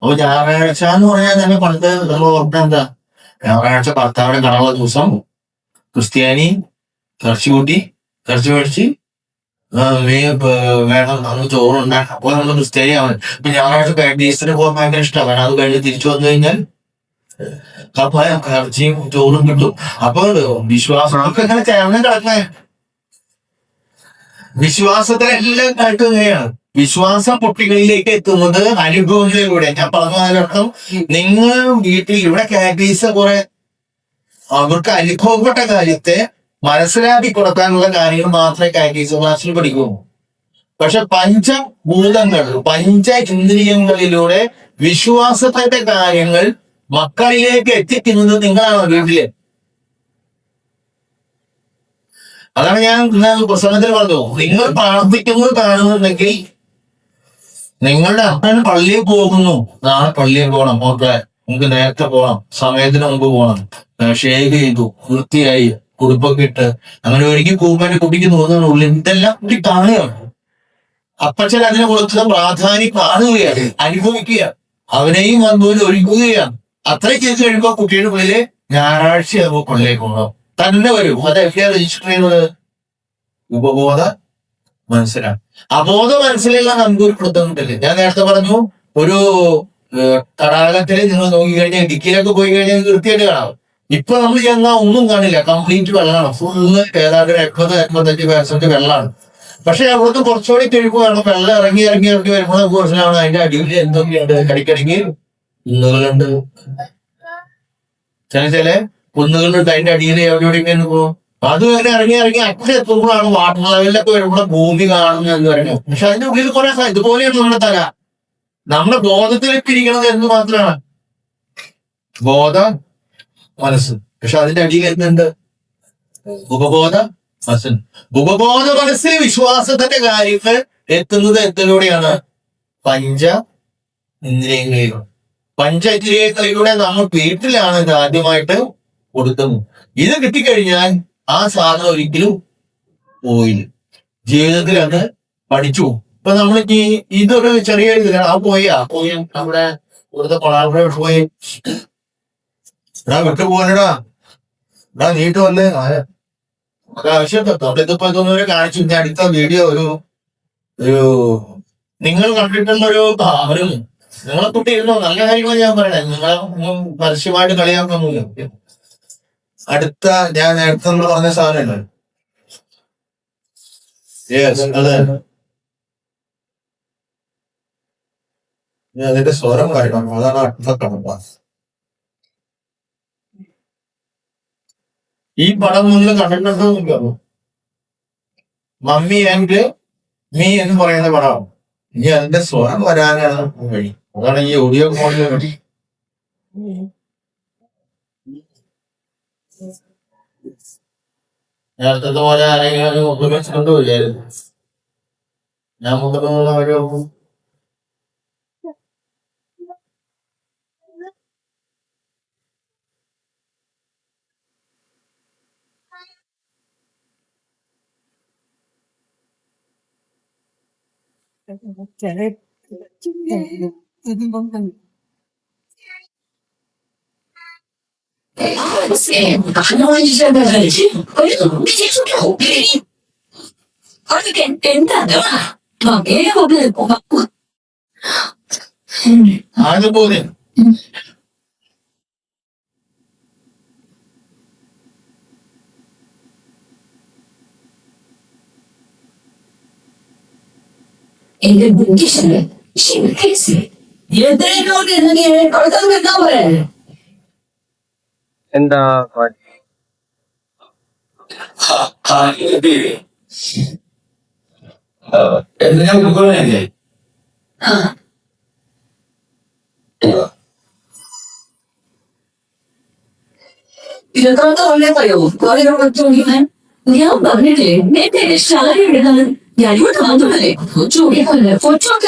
അപ്പൊ ഞായറാഴ്ച എന്ന് പറഞ്ഞാൽ തന്നെ പണ്ട് നമ്മൾ ഓർമ്മ എന്താ, ഞായറാഴ്ച ഭർത്താവിനെ കാണാനുള്ള ദിവസം ക്രിസ്ത്യാനി ഇറച്ചി കൂട്ടി ഇറച്ചി മേടിച്ച് വേണം നമ്മൾ ചോറുണ്ടാക്കാം. അപ്പൊ നമ്മൾ ക്രിസ്ത്യാനി ആവാൻ ഇപ്പൊ ഞായറാഴ്ച പ്രാക്ടീസിന് പോകാൻ ഭയങ്കര ഇഷ്ടമാണ്. അത് കഴിഞ്ഞ് തിരിച്ചു വന്നു കഴിഞ്ഞാൽ അപ്പൊ ഇറച്ചിയും ചോറും കിട്ടും. അപ്പൊ വിശ്വാസമൊക്കെ ഇങ്ങനെ ചേർന്ന് കിടക്കണേ, വിശ്വാസത്തിലെല്ലാം കാട്ടുകയാണ്. വിശ്വാസം കുട്ടികളിലേക്ക് എത്തുന്നത് അനുഭവങ്ങളിലൂടെ. ഞാൻ പറഞ്ഞതിനർത്ഥം നിങ്ങൾ വീട്ടിൽ ഇവിടെ കാറ്റീസ് കുറെ അവർക്ക് അനുഭവപ്പെട്ട കാര്യത്തെ മനസ്സിലാക്കി കൊടുക്കാനുള്ള കാര്യങ്ങൾ മാത്രമേ കാറ്റീസ് ക്ലാസ്സിൽ പഠിക്കൂ. പക്ഷെ പഞ്ചഭൂതങ്ങൾ, പഞ്ച ഇന്ദ്രിയങ്ങളിലൂടെ വിശ്വാസത്തിന്റെ കാര്യങ്ങൾ മക്കളിലേക്ക് എത്തിക്കുന്നത് നിങ്ങളാണ് വീട്ടില്. അതാണ് ഞാൻ പ്രസംഗത്തിൽ പറഞ്ഞു, നിങ്ങൾ പ്രാർത്ഥിക്കുന്നത് കാണുന്നുണ്ടെങ്കിൽ നിങ്ങളുടെ അപ്പൻ പള്ളിയിൽ പോകുന്നു, നാളെ പള്ളിയിൽ പോകണം, ഓക്കെ നമുക്ക് നേരത്തെ പോകണം, സമയത്തിന് മുമ്പ് പോകണം, ഷേവ് ചെയ്തു, വൃത്തിയായി, കുടുംബമൊക്കെ ഇട്ട് അങ്ങനെ ഒരിക്കൽ പോകുമ്പോൾ കുട്ടിക്ക് തോന്നുന്നുള്ളൂ. ഇതെല്ലാം കുട്ടി കാണുകയാണ്. അപ്പച്ചൻ അതിനെ കൊടുക്കുന്ന പ്രാധാന്യം കാണുകയാണ്, അനുഭവിക്കുക, അവനെയും അതുപോലെ ഒരുക്കുകയാണ്. അത്രയും ചെയ്ത് കഴിയുമ്പോൾ കുട്ടിയുടെ ഉള്ളില് ഞായറാഴ്ച ആകുമ്പോൾ പള്ളിയിൽ പോകണം തന്നെ വരും. അതെല്ലാം രജിസ്റ്റർ ചെയ്യുന്നത് ഉപബോധ മനസ്സിലാണ്. അബോധ മനസ്സിലുള്ള നമുക്ക് ഒരു പ്രത്യേകതയില്ലേ. ഞാൻ നേരത്തെ പറഞ്ഞു, ഒരു തടാകത്തില് നിങ്ങൾ നോക്കിക്കഴിഞ്ഞാൽ ഇടുക്കിയിലൊക്കെ പോയി കഴിഞ്ഞാൽ വൃത്തിയായിട്ട് കാണാം. ഇപ്പൊ നമ്മൾ ചെന്നാൽ ഒന്നും കാണില്ല, കംപ്ലീറ്റ് വെള്ളമാണ്. ഫുള്ള് ഏതാണ്ട് 80-85% വെള്ളമാണ്. പക്ഷെ അവിടുന്ന് കുറച്ചുകൂടി കഴിയുമ്പോഴാണ് വെള്ളം ഇറങ്ങി വരുമ്പോൾ കുറച്ചാണ് അതിന്റെ അടിയിൽ എന്തൊക്കെയുണ്ട്, കടിക്കടങ്ങി കുന്നുകളുണ്ട്, ചില കുന്നുകളുണ്ട് അതിന്റെ അടിയിൽ എവിടെയെങ്കിലും പോകും. അത് അങ്ങനെ ഇറങ്ങി അറ്റെത്തുമ്പോഴാണ് വാട്ടർ ലെവലിലൊക്കെ വരുമ്പോൾ ഭൂമി കാണുന്നത് എന്ന് പറയുന്നത്. പക്ഷെ അതിന്റെ ഉള്ളിൽ കുറെ ഇതുപോലെയാണ് നമ്മുടെ തല. നമ്മുടെ ബോധത്തിലേക്ക് ഇരിക്കുന്നത് എന്ന് മാത്രമാണ് ബോധ മനസ്സ്. പക്ഷെ അതിന്റെ അടിയിൽ എന്തുണ്ട്? ഉപബോധ മനസ്സ്. ഉപബോധ മനസ്സിൽ വിശ്വാസത്തിന്റെ കാര്യങ്ങൾ എത്തുന്നത് എന്തിലൂടെയാണ്? പഞ്ച ഇന്ദ്രിയങ്ങളിലൂടെ. പഞ്ച ഇന്ദ്രിയങ്ങളിലൂടെ നമ്മൾ വീട്ടിലാണ് ഇത് ആദ്യമായിട്ട് കൊടുക്കുന്നത്. ഇത് കിട്ടിക്കഴിഞ്ഞാൽ ആ സാധനം ഒരിക്കലും പോയില്ല, ജീവിതത്തിൽ അത് പഠിച്ചു. ഇപ്പൊ നമ്മൾ ഇതൊരു ചെറിയ ഇതിലാണ്. ആ പോയി നമ്മുടെ ഇവിടുത്തെ കൊളാബറ പോയി വിട്ടു പോകാനടാ നീട്ട് വന്ന് ആവശ്യം നമ്മളിതിപ്പോ ഇതൊന്നും കാണിച്ചു. ഞാൻ അടുത്ത വീഡിയോ ഒരു നിങ്ങൾ കണ്ടിട്ടുള്ള ഒരു നിങ്ങളെ കുട്ടി ഇരുന്നോ, നല്ല കാര്യങ്ങൾ ഞാൻ പറയണേ, നിങ്ങളെ പരസ്യമായിട്ട് കളിയാക്കൊന്നുമില്ല. അടുത്ത ഞാൻ നേരത്തെ നമ്മൾ പറഞ്ഞ സാധനമല്ലേ, അതെ അതിന്റെ സ്വരം കാര്യം, അതാണ് അടുത്ത കണപ്പ. ഈ പടം നിങ്ങൾ കണ്ടിട്ടുണ്ടോ? മമ്മി ആൻഡ് മീ എന്ന് പറയുന്ന പടം. ഇനി അതിന്റെ സ്വരം വരാനാണ് വഴി. അതാണ് ഈ ഓഡിയോ കോളിന് വഴി. നേരത്തെ പോലെ ആരെങ്കിലും മുഖം വെച്ചിട്ടുണ്ടോ ഇല്ലായിരുന്നു. ഞാൻ മുഖത്തുള്ള ഒരു അതുപോലെ എന്റെ ബുദ്ധിശാലി എന്താ ഇരുപതാമത്തെ കൊല്ലം പറയോ ചോദിക്കാൻ ഞാൻ പറഞ്ഞിട്ടില്ലേ എന്റെ ശാലി എടുക്കാൻ ഞാൻ ഇങ്ങോട്ട് വന്നതല്ലേ ചോദിക്കല്ലേ കൊച്ചൊക്കെ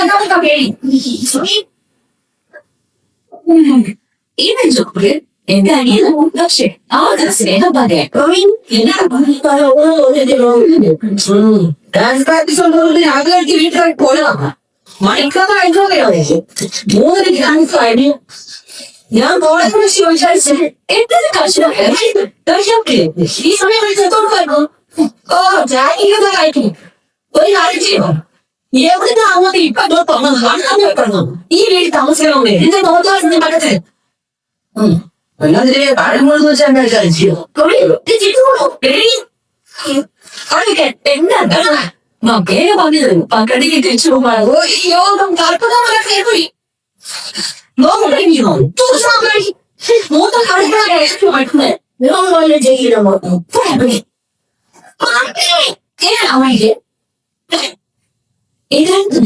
എന്റെ അനിയൻ പക്ഷേ ആകെ സ്നേഹം പറയാൻ ഡാൻസ് പ്രാക്ടീസ് ആഗ്രഹിച്ച് വീട്ടിലേക്ക് പോയതാണ്. മണിക്കാതെ കഴിച്ചോക്കെയോ 3 ഗ്രാം കഴിഞ്ഞു. ഞാൻ കോളേജിൽ ചോദിച്ചാൽ എന്തൊരു കർശനമൊക്കെ ഈ സമയം വിളിച്ചോണ്ടായിരുന്നു. ഓ ജാനികത കഴിക്കും. ഒരു കാര്യം ചെയ്യോ, എവിടുന്ന് അങ്ങോട്ട് ഇപ്പൊ തുറന്നത് കാണാൻ വെക്കണം. ഈ വീട്ടിൽ താമസിക്കണമേ എന്റെ നോക്കാറുണ്ട് പറ്റത്ത്. എല്ലാത്തിനെ പഴങ്ങളെന്ന് വെച്ചാൽ കാര്യം ചെയ്യോ എന്താ പേര് പറഞ്ഞത് പക്കടിക്ക് തിരിച്ചു പോകുമ്പോൾ ഈ യോഗം കർപ്പതമായി പോയി. മൂത്ത കളിക്കാരെ ചെയ്യണമോ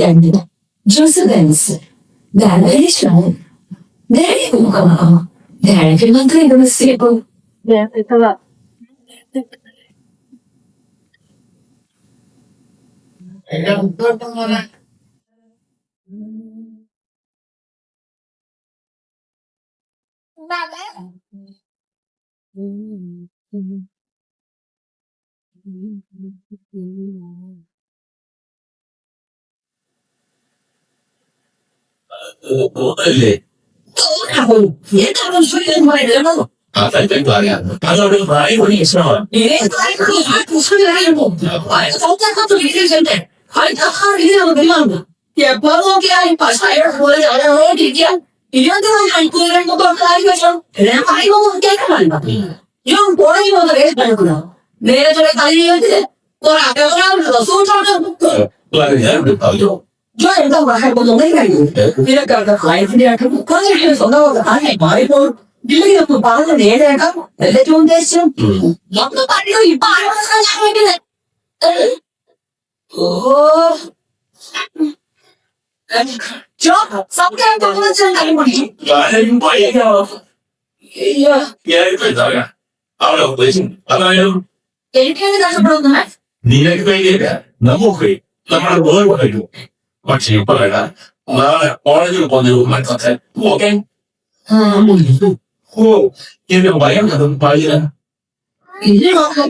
രണ്ട് ജ്യൂസ് ഡാൻസ് മന്ത്രി ദിവസം അല്ലേ അതൊക്കെ പറയാം. അതോട് വായുവിന് ഇഷ്ടമാണ്. എപ്പോ നോക്കിയാൽ നേരത്തെ കളിയിട്ട് yo എന്താ നിനക്കാരുടെ ഫ്ലൈറ്റിന്റെ മാറിപ്പോ ഇല്ലെങ്കിൽ പറഞ്ഞ നേരേക്കാം എല്ലാറ്റും ഉദ്ദേശം പറഞ്ഞു ഇപ്പൊ എനിക്കാണ് കഷ്ടപ്പെടുന്നത്. നിനക്ക് കഴിയില്ല, നമുക്ക് നമ്മുടെ വേറെ കഴിയും. പക്ഷെ ഇപ്പൊ വേണ്ട, നാളെ കോളേജിൽ പോകുന്ന ഓക്കെ. ഓ എന്റെ ഭയം കഥ പാടില്ല. ഇത് നോക്കാൻ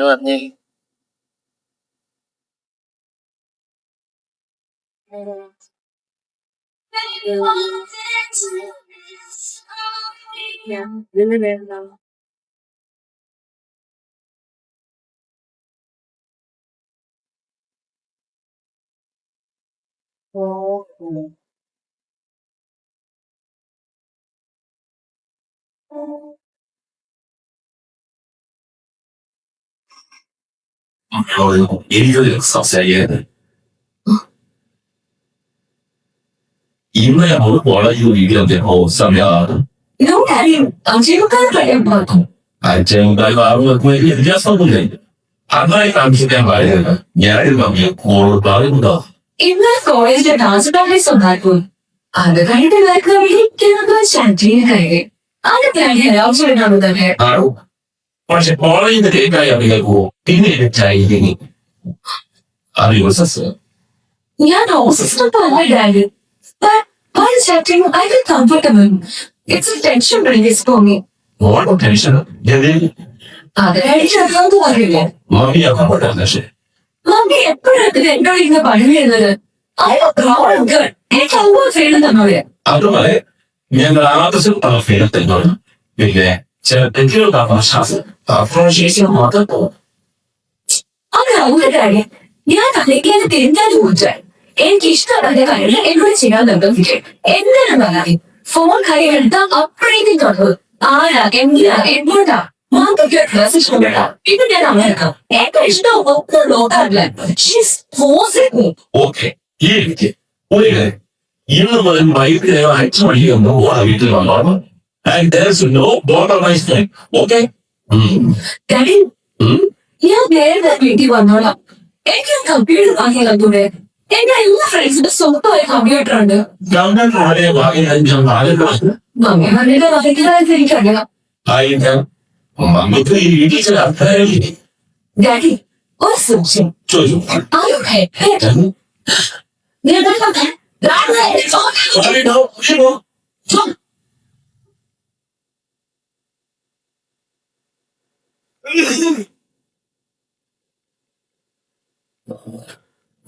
പറഞ്ഞേ എനിക്കൊരു സംസാരിക്കുന്നത് ഇന്ന് നമ്മൾ കോളേജിൽ വീട്ടിലെ സമയമാണ്. വ്യത്യാസമൊന്നുമില്ല. അന്നായി താമസിക്കാൻ പാടില്ല. ഞാനും മോളോട് പറയുന്നുണ്ടോ? ഇന്ന് കോളേജിലെ ഡാൻസ് പ്രാക്ടീസ് ഉണ്ടാക്കും. അത് കഴിഞ്ഞിട്ട് ശാന്തിന് കഴിയും. അതൊക്കെ ആവശ്യമില്ലാതെ തന്നെ. പക്ഷെ കോളേജിന്റെ കേൾക്കായി അറിയാമോ? പിന്നെ ചായ അറിയോ സസ്? ഞാൻ ഓഫീസിൽ പറഞ്ഞ but while chatting, I feel comfortable. It's a tension release for me. What tension? അതിനായിട്ട് പറയില്ലേ മമ്മി പക്ഷേ മമ്മി എപ്പോഴൊക്കെ എന്നോട് ഇങ്ങനെ പറയുന്നത് എനിക്ക് അനുഭവം ഫീൽ തന്നോടെ അതുപോലെ ഞങ്ങൾ ആദ്യം ഫീൽ തന്നോളൂ. പിന്നെ ചില തെറ്റുകൾക്കാണ് ശാസ്ത്രം മാത്രം പോകും. അത് അവരുടെ കാര്യം ഞാൻ അതിലേക്ക് തിരിഞ്ഞാലും കുറിച്ചാൽ എനിക്ക് ഇഷ്ടമുള്ള കാര്യങ്ങൾ എന്നോട് ചെയ്യാൻ നിർബന്ധിക്കും. എന്തിനും പറയാം ഫോൺ കൈയെടുത്താൽ അപ്പോഴേക്കും തുടങ്ങും. ആരാ എന്തിനാ എങ്ങോട്ടാ ഇത് ഞാൻ അമേരിക്ക ഏറ്റവും ഇഷ്ടം നോക്കാറില്ല. ഓക്കെ ഇന്ന് മുതൽ വൈകിട്ട് 5 മണിയൊന്നും വീട്ടിൽ വന്നോളാം. And there's no borderline thing. Okay? Daddy ഞാൻ നേരെ വീട്ടിൽ വന്നോളാം. എനിക്ക് കമ്പ്യൂട്ടർ വാങ്ങിയാൽ കൂടെ എന്റെ എല്ലാ ഫ്രണ്ട്സിന്റെ സ്വന്തമായ കമ്പ്യൂട്ടർ ഉണ്ട്. മമ്മി മമ്മിയുടെ വാങ്ങിക്കാനായിട്ട് എനിക്കറിയാം. ഡാഡി ഒരു സംശയം.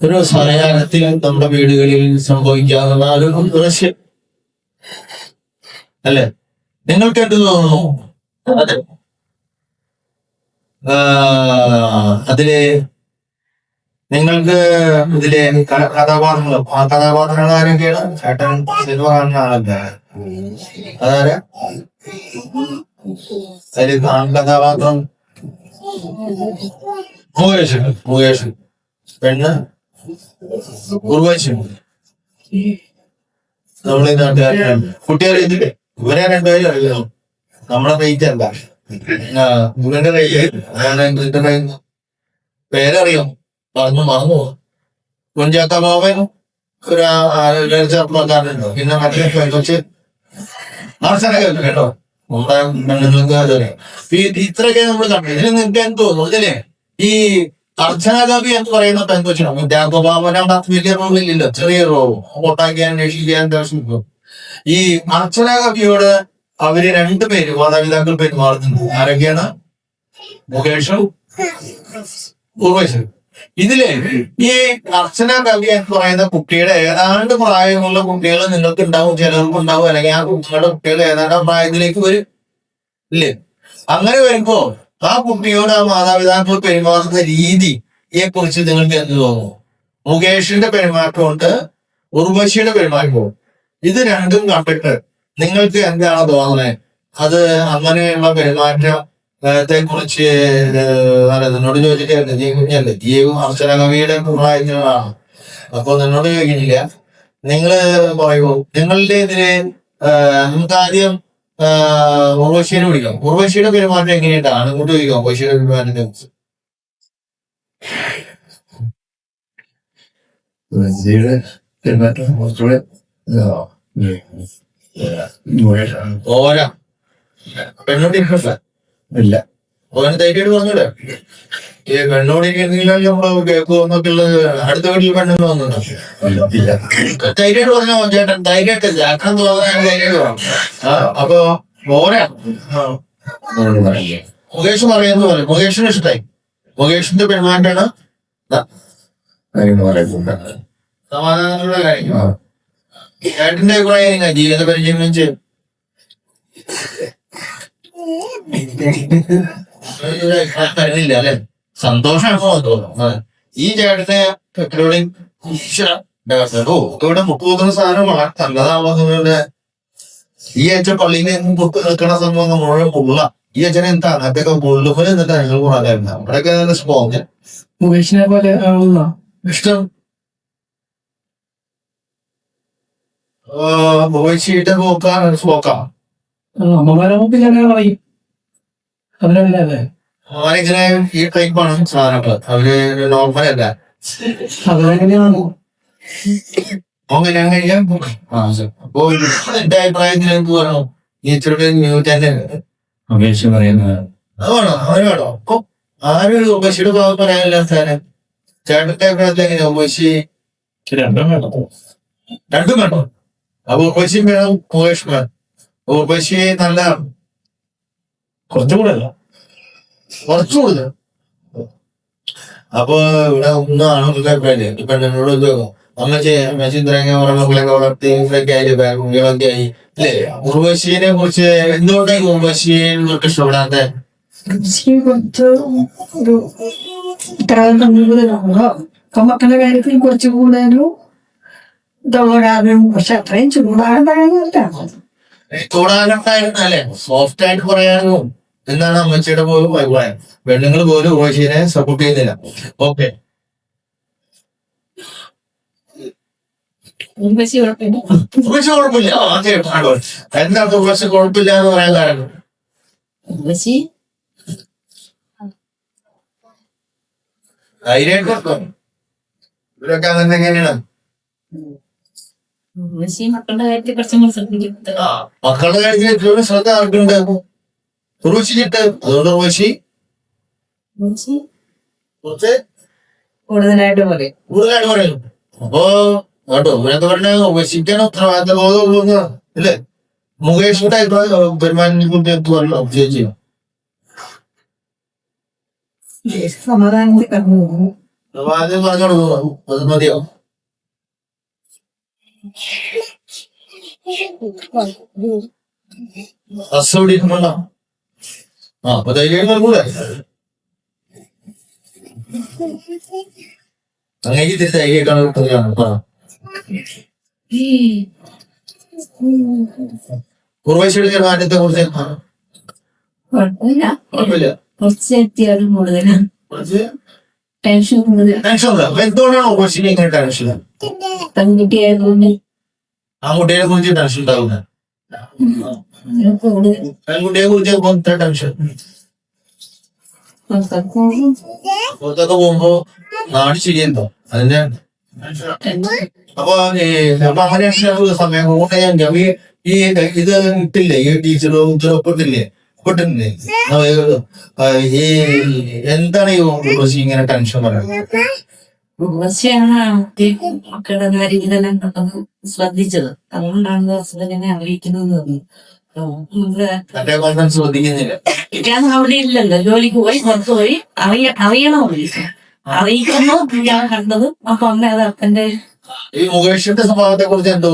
ഒരു സായാഹ്നത്തിൽ നമ്മുടെ വീടുകളിൽ സംഭവിക്കാവുന്ന ഒരു ദൃശ്യം അല്ലെ? നിങ്ങൾക്ക് എന്ത് തോന്നുന്നു? അതെ. അതില് നിങ്ങൾക്ക് ഇതിലെ കഥാപാത്രങ്ങളും ആ കഥാപാത്രങ്ങൾ ആരൊക്കെയാണ്? ചേട്ടൻ സിനിമ കാണുന്ന ആളല്ല. അതാരാ അതില് കഥാപാത്രം? മുകേഷ്. പെണ്ണ് ഉർവശി. നമ്മളീ നാട്ടുകാരാണ്. കുട്ടികളെ ഇതില്ലേ ഇവരെ രണ്ടുപേരും അറിയാം. നമ്മളെ റേറ്റ് അല്ല. ഇവന്റെ റേറ്റ് പേരറിയാം. മറന്നു കുഞ്ചാക്ക ബാബൻ ഒരു ചെറുപ്പക്കാരുണ്ട്. പിന്നെ മറ്റേ കൊച്ച് ആർച്ചന കേട്ടോ. ഇത്രയൊക്കെ നമ്മൾ കണ്ടു. ഇതിന് നിങ്ങൾക്ക് എന്ത് തോന്നുന്നു? ഇതില്ലേ ഈ അർച്ചന കവി എന്ന് പറയുന്ന പെൺകൊച്ചിനും വലിയ റോളില്ലല്ലോ, ചെറിയ റോൾ ഓട്ടാക്കി അന്വേഷിക്കാൻ ദർശിക്കും. ഈ അർച്ചന കവിയോട് അവര് രണ്ടുപേര് മാതാപിതാക്കൾ പെരുമാറുന്നുണ്ട്. ആരൊക്കെയാണ്? മുകേഷും ഉർവശിയും. ഇതില് ഈ അർച്ചന കവി എന്ന് പറയുന്ന കുട്ടിയുടെ ഏതാണ്ട് പ്രായമുള്ള കുട്ടികൾ നിങ്ങൾക്ക് ഉണ്ടാവും, ചിലർക്ക് ഉണ്ടാവും, അല്ലെങ്കിൽ ആ കുട്ടികളുടെ കുട്ടികൾ ഏതാണ്ട് പ്രായത്തിലേക്ക് വരും ഇല്ലേ? അങ്ങനെ വരുമ്പോ ആ കുട്ടിയോട് ആ മാതാപിതാക്കൾ പെരുമാറുന്ന രീതിയെ കുറിച്ച് നിങ്ങൾക്ക് എന്ത് തോന്നുന്നു? മുകേഷിന്റെ പെരുമാറ്റമുണ്ട്, ഉർവശിയുടെ പെരുമാറ്റവും. ഇത് രണ്ടും കണ്ടിട്ട് നിങ്ങൾക്ക് എന്താണ് തോന്നുന്നത്? അത് അങ്ങനെയുള്ള പെരുമാറ്റത്തെ കുറിച്ച് നിന്നോട് ചോദിച്ചിട്ടില്ല. ജീ കുഞ്ഞല്ലേ, ജീവും അർച്ചന കവിയുടെ പ്രായത്തിലാണ്. അപ്പൊ നിന്നോട് ചോദിക്കുന്നില്ല. നിങ്ങള് പറയുമോ നിങ്ങളുടെ ഇതില് നമുക്ക് ആദ്യം ഉർവശിയെ വിളിക്കാം. ഉർവശിയുടെ പെരുമാറ്റം എങ്ങനെയായിട്ടാണ്? അങ്ങോട്ട് ചോദിക്കാം ഉർവശിയുടെ പെരുമാറ്റത്തെ കുറിച്ച്. പെരുമാറ്റം കുറച്ചുകൂടെ ഓരാ പെണ്ണോട് ഇഷ്ടമല്ല. ഇല്ല. ഓന് ധൈര്യമായിട്ട് പറഞ്ഞൂടെ? ഈ പെണ്ണോട് ഇരിക്കുന്നില്ല നമ്മള് കേൾക്കുമെന്നൊക്കെ ഉള്ളത് അടുത്ത വീട്ടിൽ പെണ്ണെന്ന് തോന്നുന്നു. ധൈര്യമായിട്ട് പറഞ്ഞോ ചേട്ടൻ, ധൈര്യമായിട്ട് ചേട്ടൻ തോന്നാൻ ധൈര്യമായിട്ട് പറഞ്ഞു. അപ്പൊ ഓരാ മുകേഷ് പറയുന്നത് പോലെ മുകേഷിന് ഇഷ്ടമായി. മുകേഷിന്റെ പെരുമാറ്റാണ് സമാധാനമുള്ള കാര്യം. ചേട്ടന്റെ അഭിപ്രായം ജീവിത പരിചയം വെച്ച് തരുന്നില്ല അല്ലെ? സന്തോഷമാണോ തോന്നുന്നു ഈ ചേട്ടനെ എപ്പോഴും ഇവിടെ മുക്ക് നോക്കുന്ന സാധനം വളരെ നല്ലതാവുന്നതിന്റെ ഈ അച്ഛൻ പള്ളിയിൽ നിന്ന് പുറത്ത് നിൽക്കുന്ന സംഭവം മുഴുവൻ പുള്ള. ഈ അച്ഛനെ എന്താ അതൊക്കെ പുള്ളുപോലെ എന്നിട്ട് ഞങ്ങൾ കൂടാതായിരുന്നു. അവിടെയൊക്കെ സ്പോങ് മുകേഷിനെ പോലെ ഇഷ്ടം. മുകേഷിയുടെ പോക്കാണ് പോക്കാം. അമ്മമാരെ മുമ്പ് ഞാൻ പറയും അവരല്ലേ അവരിങ്ങനെ ഈ ടൈപ്പാണ് സാധനങ്ങൾ. അവര് നോർമൽ അല്ല. അവരെങ്ങനെയാണ് അങ്ങനെ കഴിയാൻ അപ്പോ എന്റെ അഭിപ്രായത്തിൽ എന്ത് പറയണം? ഈ ഇച്ചിരി ന്യൂ തന്നെ മുകേഷ് പറയുന്നത് അത് വേണോ? അവന് വേണോ? അപ്പൊ ആരും ഉപശിയുടെ ഭാഗം പറയാനില്ല. സാധനം ചേട്ടന്റെ അഭിപ്രായത്തിൽ എങ്ങനെയാ? ഉപശി രണ്ടും വേണം. രണ്ടും വേണം. അപ്പൊ ഉപശിയും വേണം, മുകേഷ് വേണം. ഉപശി നല്ലതാണ്. കുറച്ചുകൂടെ അല്ല, കുറച്ചു കൂടുതൽ. അപ്പൊ ഇവിടെ ഒന്നും ആണുങ്ങൾക്ക് അഭിപ്രായം. ഇപ്പൊ എന്നോട് ചോദിക്കും അമ്മച്ചി ഇത്രയൊക്കെ ഉറങ്ങുകളൊക്കെ വളർത്തി ഇത്രയൊക്കെ ആയി കുട്ടികളൊക്കെ ആയി അല്ലേ? ഉർവശിയെ കുറിച്ച് എന്തുകൊണ്ടാണ് ഉർവശിയെ നിങ്ങൾക്ക് ഇഷ്ടപ്പെടാത്ത? കുറച്ച് ഒരു മക്കളുടെ കാര്യത്തിൽ കുറച്ച് കൂടുതലും ഇതുള്ള കാരണം. പക്ഷെ അത്രയും ചൂടാകേണ്ടതല്ല. ചൂടാകണ്ടായിരുന്നല്ലേ? സോഫ്റ്റ് ആയിട്ട് പറയാനും എന്നാണ് അമ്മച്ചിയുടെ പോലും അഭിപ്രായം. പെണ്ണുങ്ങൾ പോലും ഉർവശിയെ സപ്പോർട്ട് ചെയ്യുന്നില്ല. ഓക്കെ, ഉർവശി കുഴപ്പമില്ല. എന്താ ഉർവശി കുഴപ്പമില്ല എന്ന് പറയാൻ കാരണം? ധൈര്യമായിട്ട് കൊടുക്കും. ഇവരൊക്കെ അങ്ങനെ എങ്ങനെയാണ്? മക്കളുടെ കാര്യത്തിൽ കുറച്ചും കൂടി ശ്രദ്ധിക്കും. മക്കളുടെ കാര്യത്തിൽ ഏറ്റവും ശ്രദ്ധ ആർക്കുണ്ട്? ഉർവശിച്ചിട്ട്. അതുകൊണ്ട് ഉർവശി കുറച്ച് കൂടുതലായിട്ട് പറയും. കൂടുതലായിട്ട് പറയും. അപ്പോ കേട്ടോ ഇവരൊക്കെ പറഞ്ഞ ഉപേക്ഷിക്കാൻ ഉത്തരവാദിത്ത ബോധമുള്ള അല്ലേ? മുകേഷിന്റെ പെരുമാനിനെ കുറിച്ച് പറഞ്ഞു ചേച്ചി. സമാധാനത്തിൽ കടന്നു പോകും. അപ്പൊ ആദ്യം പറഞ്ഞു കൊടുക്കും, അത് മതിയോ? അസോടി അപ്പൊ ധൈര്യം കൂടെ അങ്ങനെ തിരിച്ച് ധൈര്യമായിട്ടാണ് കിട്ടുകയാണ്. ഉർവശിയുടെ മാറ്റത്തെ കുറിച്ച് കുഴപ്പമില്ല. കുഴപ്പമില്ല. കുറച്ച് എത്തിയാലും കൂടുതലാണ് കുറച്ച് ടെൻഷൻ കൂടുതൽ. ടെൻഷനില്ല. അപ്പൊ എന്തുകൊണ്ടാണ് ഉർവശിക്ക് ഇങ്ങനെ ടെൻഷൻ? പെൺകുട്ടിയായതുകൊണ്ട് ആ കുട്ടിയെ കുറിച്ച് ടെൻഷൻ ഉണ്ടാവുന്നത്. കൂടുതൽ പെൺകുട്ടിയെ കുറിച്ച് ഇത്ര ടെൻഷൻ. പുറത്തൊക്കെ പോകുമ്പോ നാട് ശരിയല്ലോ അതിന്റെ അപ്പൊ അപ്പൊ അങ്ങനെ സമയം കൊണ്ട് ഈ ഇത് ഇട്ടില്ലേ ഈ ടീച്ചറും ഒപ്പിട്ടില്ലേ ഒപ്പിട്ടില്ലേ ഈ എന്താണ് ഈ ഉർവശി ഇങ്ങനെ ടെൻഷൻ പറയുന്നത്? ഉർവശിയാണ് മക്കളുടെ കാര്യങ്ങളെല്ലാം പെട്ടെന്ന് ശ്രദ്ധിച്ചത്. അതുകൊണ്ടാണ് ഹസ്ബൻഡിനെ അറിയിക്കുന്നത്. മറ്റേ കൊണ്ടം ശ്രദ്ധിക്കുന്നില്ല. ഞാൻ അവിടെ ഇല്ലല്ലോ, ജോലിക്ക് പോയി പുറത്തു പോയി അറിയണോ അറിയിക്കുന്നു ഞാൻ കണ്ടത്. അപ്പൊ അമ്മ അത് അപ്പന്റെ ഈ മുകേഷിന്റെ സ്വഭാവത്തെ കുറിച്ച് എന്തോ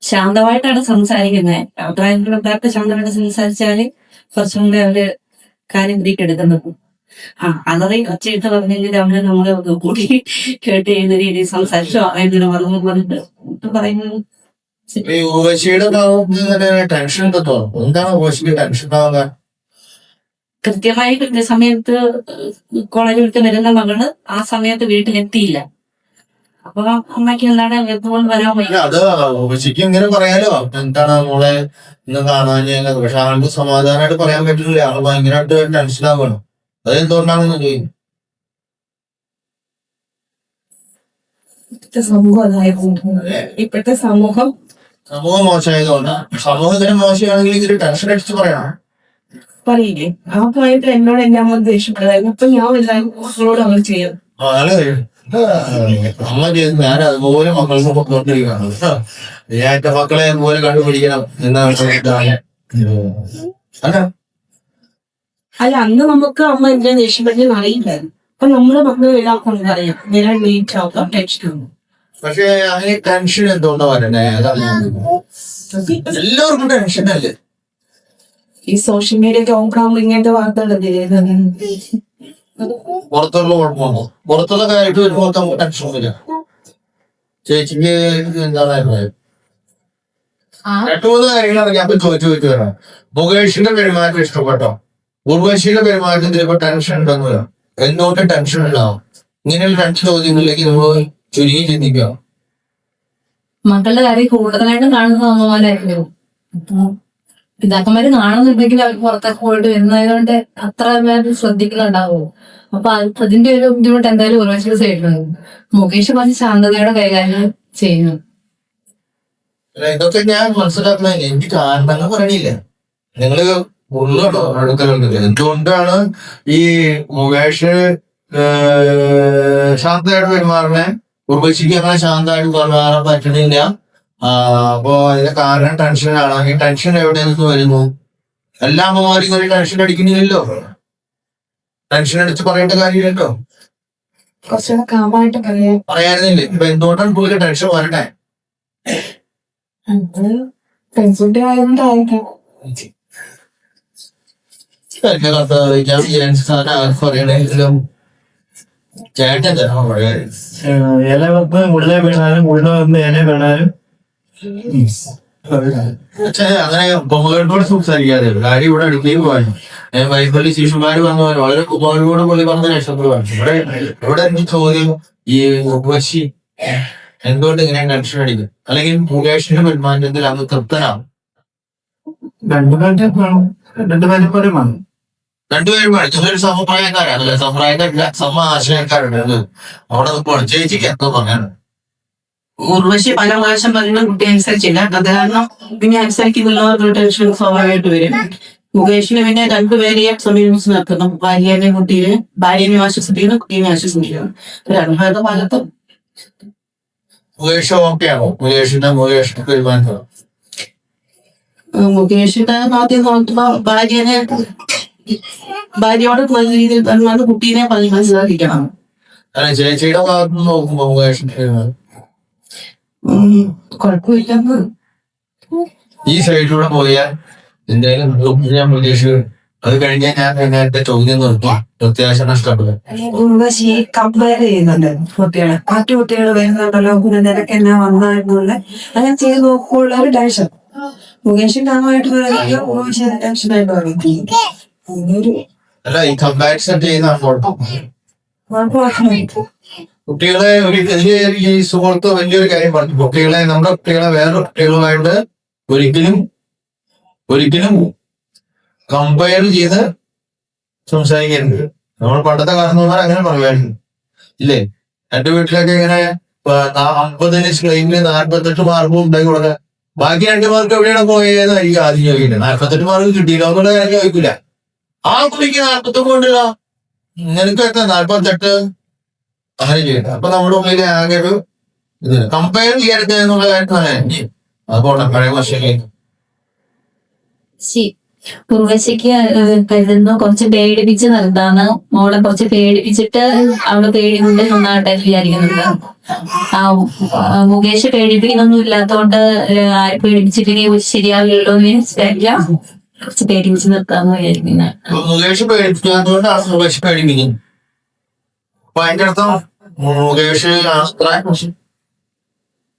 ശാന്തമായിട്ടാണ് സംസാരിക്കുന്നത്. അഭിപ്രായങ്ങളൊക്കെ ശാന്തമായിട്ട് സംസാരിച്ചാല് കുറച്ചും കൂടെ അവര് കാര്യം പിടിക്കെടുക്കുന്നത്. അതറിയും ഒച്ചയിട്ട് പറഞ്ഞെങ്കിൽ അവര് നമ്മളെ കൂടി കേട്ട് ചെയ്യുന്ന രീതിയിൽ സംസാരിച്ചോ അതിന് മറുപടി പറഞ്ഞിട്ട് പറയുന്നത്. ഈ ഉർവശിയുടെ ടെൻഷൻ ഉണ്ടോ? എന്താണ് ഉർവശിക്ക് ടെൻഷൻ ഉണ്ടാവുക? കൃത്യമായി കൃത്യസമയത്ത് കോളേജിൽ വിട്ട് വരുന്ന മകള് ആ സമയത്ത് വീട്ടിലെത്തിയില്ല. അപ്പൊ അമ്മയ്ക്ക് എന്താണ് എപ്പോൾ വരാൻ വയ്യ. അത് ഉർവശിക്ക് ഇങ്ങനെ പറയാലോ, എന്താണ് മോളെ ഇന്ന് കാണാൻ. പക്ഷെ ആൾക്ക് സമാധാനമായിട്ട് പറയാൻ പറ്റില്ല. ആള് ഭയങ്കരമായിട്ട് ടെൻഷൻ ആവണം. അതെന്തുകൊണ്ടാണെന്ന് ചോദിക്കും. സമൂഹം അതായിരുന്നു. ഇപ്പോഴത്തെ സമൂഹം മോശമായതുകൊണ്ട്. സമൂഹത്തിന് മോശമാണെങ്കിൽ ഇതിൽ ടെൻഷൻ അടിച്ച് പറയണം. പറയില്ലേ ആ പ്രായത്തിൽ എന്നോട് എന്നെ അമ്മ ദേഷ്യപ്പെടുമായിരുന്നു. അപ്പൊ ഞാൻ എല്ലാവരും മക്കളോട് അങ്ങനെ ചെയ്യും. അമ്മ ചെയ്ത് ഞാൻ അതുപോലെ മക്കൾക്ക് കൊണ്ടുകൊണ്ടിരിക്കുകയാണ്. ഞാൻ എന്റെ മക്കളെ അതുപോലെ കണ്ടുപിടിക്കണം എന്നാണ്. അല്ല അന്ന് നമുക്ക് അമ്മ എന്റെ ദേഷ്യപ്പെടുന്ന അറിയില്ലായിരുന്നു. അപ്പൊ നമ്മുടെ മക്കൾ എല്ലാവർക്കും അറിയാം ഞാൻ ലേറ്റ് ആവും ടെൻഷൻ ആവും. പക്ഷെ അങ്ങനെ ടെൻഷൻ എന്തുകൊണ്ടാ വരണേ? എല്ലാവർക്കും ടെൻഷൻ അല്ലേ? ഈ സോഷ്യൽ മീഡിയ ഓണാകുമ്പോ ഇങ്ങനത്തെ വാർത്തകളല്ലേ പുറത്തുള്ള കുഴപ്പമോ? പുറത്തുള്ള കാര്യമായിട്ട് വരുമ്പോൾ ടെൻഷൻ ഒന്നുമില്ല. ചേച്ചിക്ക് എന്താണ് രണ്ടു മൂന്ന് കാര്യങ്ങളാണ് ഞാൻ ചോദിച്ചു വരാം. മുകേഷിന്റെ പെരുമാറ്റം ഇഷ്ടപ്പെട്ടോ? ഉർവശിയുടെ പെരുമാറ്റം ചിലപ്പോൾ ടെൻഷൻ ഉണ്ടെന്ന് വരാം. എന്തുകൊണ്ട് ടെൻഷൻ ഉണ്ടാവും? ഇങ്ങനെയുള്ള ടെൻഷൻ ചോദ്യങ്ങളിലേക്ക് നമ്മൾ ചുരുങ്ങി ചിന്തിക്കാം. മക്കളുടെ കാര്യം കൂടുതലായിട്ട് കാണുന്ന അമ്മമാരായിരുന്നു. അപ്പൊ പിതാക്കന്മാര് കാണുന്നുണ്ടെങ്കിൽ അവർ പുറത്തൊക്കെ പോയിട്ട് വരുന്നതുകൊണ്ട് അത്ര പേര് ശ്രദ്ധിക്കുന്നുണ്ടാവും. അപ്പൊ അതിന്റെ ഒരു ബുദ്ധിമുട്ട് എന്തായാലും ഉർവശിയുടെ സൈഡിലുണ്ടാവും. മുകേഷ് കുറച്ച് ശാന്തതയോടെ കൈകാര്യം ചെയ്യുന്നു. ഇതൊക്കെ ഞാൻ മനസ്സിലാക്കുന്നത് എനിക്ക് കാരണങ്ങൾ പറയണില്ല. നിങ്ങള് ഉള്ളോ അടുക്കലുണ്ട്. എന്തുകൊണ്ടാണ് ഈ മുകേഷ് ശാന്തമായിട്ട് പെരുമാറണേ? ഉർവശിക്ക് അങ്ങനെ ശാന്തമായിട്ട് പെരുമാറാൻ പറ്റണില്ല. അപ്പൊ അതിന്റെ കാരണം ടെൻഷനാണ്. ഈ ടെൻഷൻ എവിടെ നിന്ന് വരുന്നു? എല്ലാ അമ്മമാരും ഒരു ടെൻഷൻ അടിക്കുന്നില്ലല്ലോ. ടെൻഷൻ അടിച്ച് പറയേണ്ട കാര്യമില്ലല്ലോ. കുറച്ചുകൂടെ കാമായിട്ട് പറയാനില്ലേ? ഇപ്പൊ എന്തുകൊണ്ടാണ് പുള്ളിക്ക് ടെൻഷൻ വരട്ടെ? പെൺകുട്ടി ആയതുകൊണ്ടായിരിക്കാം. പറയണെങ്കിലും ചേട്ടൻ തരണം പറയാ. ഇല വെപ്പ് മുള്ള വീണാലും മുള്ള വെപ്പ് ഇല വീണാലും അങ്ങനെ കുമാരോട് സംസാരിക്കാതെ കാര്യം ഇവിടെ അടുക്കുകയും പോകാൻ വൈഫലി ശിശുമാര് വന്ന വളരെ കുമാരോട് പുള്ളി പറഞ്ഞ രക്ഷപ്പെടുവാണ്. ഇവിടെ എനിക്ക് ചോദ്യം, ഈ ഉർവശി എന്തുകൊണ്ട് ഇങ്ങനെ ടെൻഷൻ അടിക്കും? അല്ലെങ്കിൽ മുകേഷിന്റെ പെരുമാറ്റത്തിൽ അന്ന് തൃപ്തനാവും. രണ്ടുപേരും വേണം. രണ്ടുപേരും പഠിച്ചൊരു സമപ്രായക്കാരാണല്ലേ? സമപ്രായക്കാരില്ല, സമ ആശയക്കാരുണ്ട്. അവിടെ ചേച്ചിക്ക് എന്തോ പറയാനുണ്ട്. ഉർവശി പല പ്രാവശ്യം പറയുന്ന കുട്ടി അനുസരിച്ചില്ല. അത് കാരണം പിന്നെ അനുസരിക്കുന്നുള്ളവർക്ക് ടെൻഷൻ സ്വാഭാവികമായിട്ട് വരും. മുകേഷിന് പിന്നെ രണ്ടുപേരെയും സമീപിച്ച് നിർത്തണം. ഭാര്യനെ ഭാര്യനെ ആശ്വസിപ്പിക്കണം, കുട്ടീനെ ആശ്വസിപ്പിക്കണം. രണ്ടുപേരുടെ ഭാഗത്തും മുകേഷ് ഓക്കെ ആണോ? മുകേഷിന്റെ തീരുമാനിക്കണം. മുകേഷിന്റെ ആദ്യം നോക്കുമ്പോ ഭാര്യയോട് നല്ല രീതിയിൽ പറഞ്ഞാൽ കുട്ടീനെ പറഞ്ഞ് മനസ്സിലാക്കിക്കണം. അല്ല, ചേച്ചിയുടെ ഭാഗത്ത് നിന്ന് നോക്കുമ്പോ മുകേഷിന്റെ തീരുമാനം. കുഴപ്പമില്ലെന്ന് ഈ സൈഡിലൂടെ പോയാൽ എന്തായാലും ഞാൻ മുകേഷ്, അത് കഴിഞ്ഞാൽ ഞാൻ എന്റെ ചോദ്യം നിർത്തി അത്യാവശ്യം നഷ്ടപ്പെടും. ഉർവശി കമ്പയർ ചെയ്യുന്നുണ്ട് കുട്ടികളെ, മറ്റു കുട്ടികൾ വരുന്നുണ്ടല്ലോ നിനക്ക് എന്നാ വന്നായിരുന്നുള്ള അങ്ങനെ ചെയ്ത് നോക്കുമ്പോൾ ഒരു ടെൻഷൻ. മുകേഷിന്റെ അമ്മയായിട്ട് ഉർവശി ടെൻഷനായിട്ട് പറയും. അങ്ങനൊരു അല്ല, ഈ കമ്പാരിസൺ ചെയ്യുന്നതാണ് കുഴപ്പം. കുഴപ്പമില്ല. കുട്ടികളെ ഈ സുഹൃത്ത് വലിയൊരു കാര്യം പറഞ്ഞു. നമ്മുടെ കുട്ടികളെ വേറെ കുട്ടികളുമായിട്ട് ഒരിക്കലും കമ്പയർ ചെയ്ത് സംസാരിക്കരുത്. നമ്മൾ പണ്ടത്തെ കാലം അങ്ങനെ പറയുമായിരുന്നു ഇല്ലേ? എന്റെ വീട്ടിലൊക്കെ ഇങ്ങനെ 50 സ്ക്രീനിൽ 48 മാർക്കും ഉണ്ടാക്കി കൊടുക്കുക. ബാക്കി 2 മാർക്ക് എവിടെയാണ് പോയതെന്ന് എനിക്ക് ആദ്യം ചോദിക്കില്ല. 48 മാർക്ക് കിട്ടിയില്ല എന്നുള്ള കാര്യം ചോദിക്കില്ല. ആ കുട്ടിക്ക് 49 ഉണ്ടല്ലോ, നിനക്ക് എത്ര 48 അങ്ങനെ ചെയ്യട്ടെ. അപ്പൊ നമ്മുടെ ഉള്ളിൽ ആകെ ഒരു ഇത് കമ്പയർ ചെയ്യരുത് എന്നുള്ള കാര്യത്തിലാണ് അതുകൊണ്ട് പഴയ വർഷങ്ങളിൽ ഉർവശിക്ക് കരുതുന്നു കുറച്ച് പേടിപ്പിച്ച് നിർത്താന്ന്. മോളെ കുറച്ച് പേടിപ്പിച്ചിട്ട് അവള് പേടി കൊണ്ട് നന്നായിട്ട് വിചാരിക്കുന്നുണ്ട്. മുകേഷ് പേടിപ്പിക്കുന്നൊന്നും ഇല്ലാത്തോണ്ട് ആര് പേടിപ്പിച്ചിട്ട് ശരിയാവില്ലല്ലോ എന്ന് വിചാരിക്കാം. കുറച്ച് പേടിപ്പിച്ച് നിർത്താന്ന് വിചാരിക്കുന്നത്. മുകേഷ് പേടിപ്പിക്കാത്തതുകൊണ്ടാണ് മുകേഷ് പേടിപ്പിക്കുന്നത്. അപ്പൊ അതിന്റെ അർത്ഥം മുകേഷ്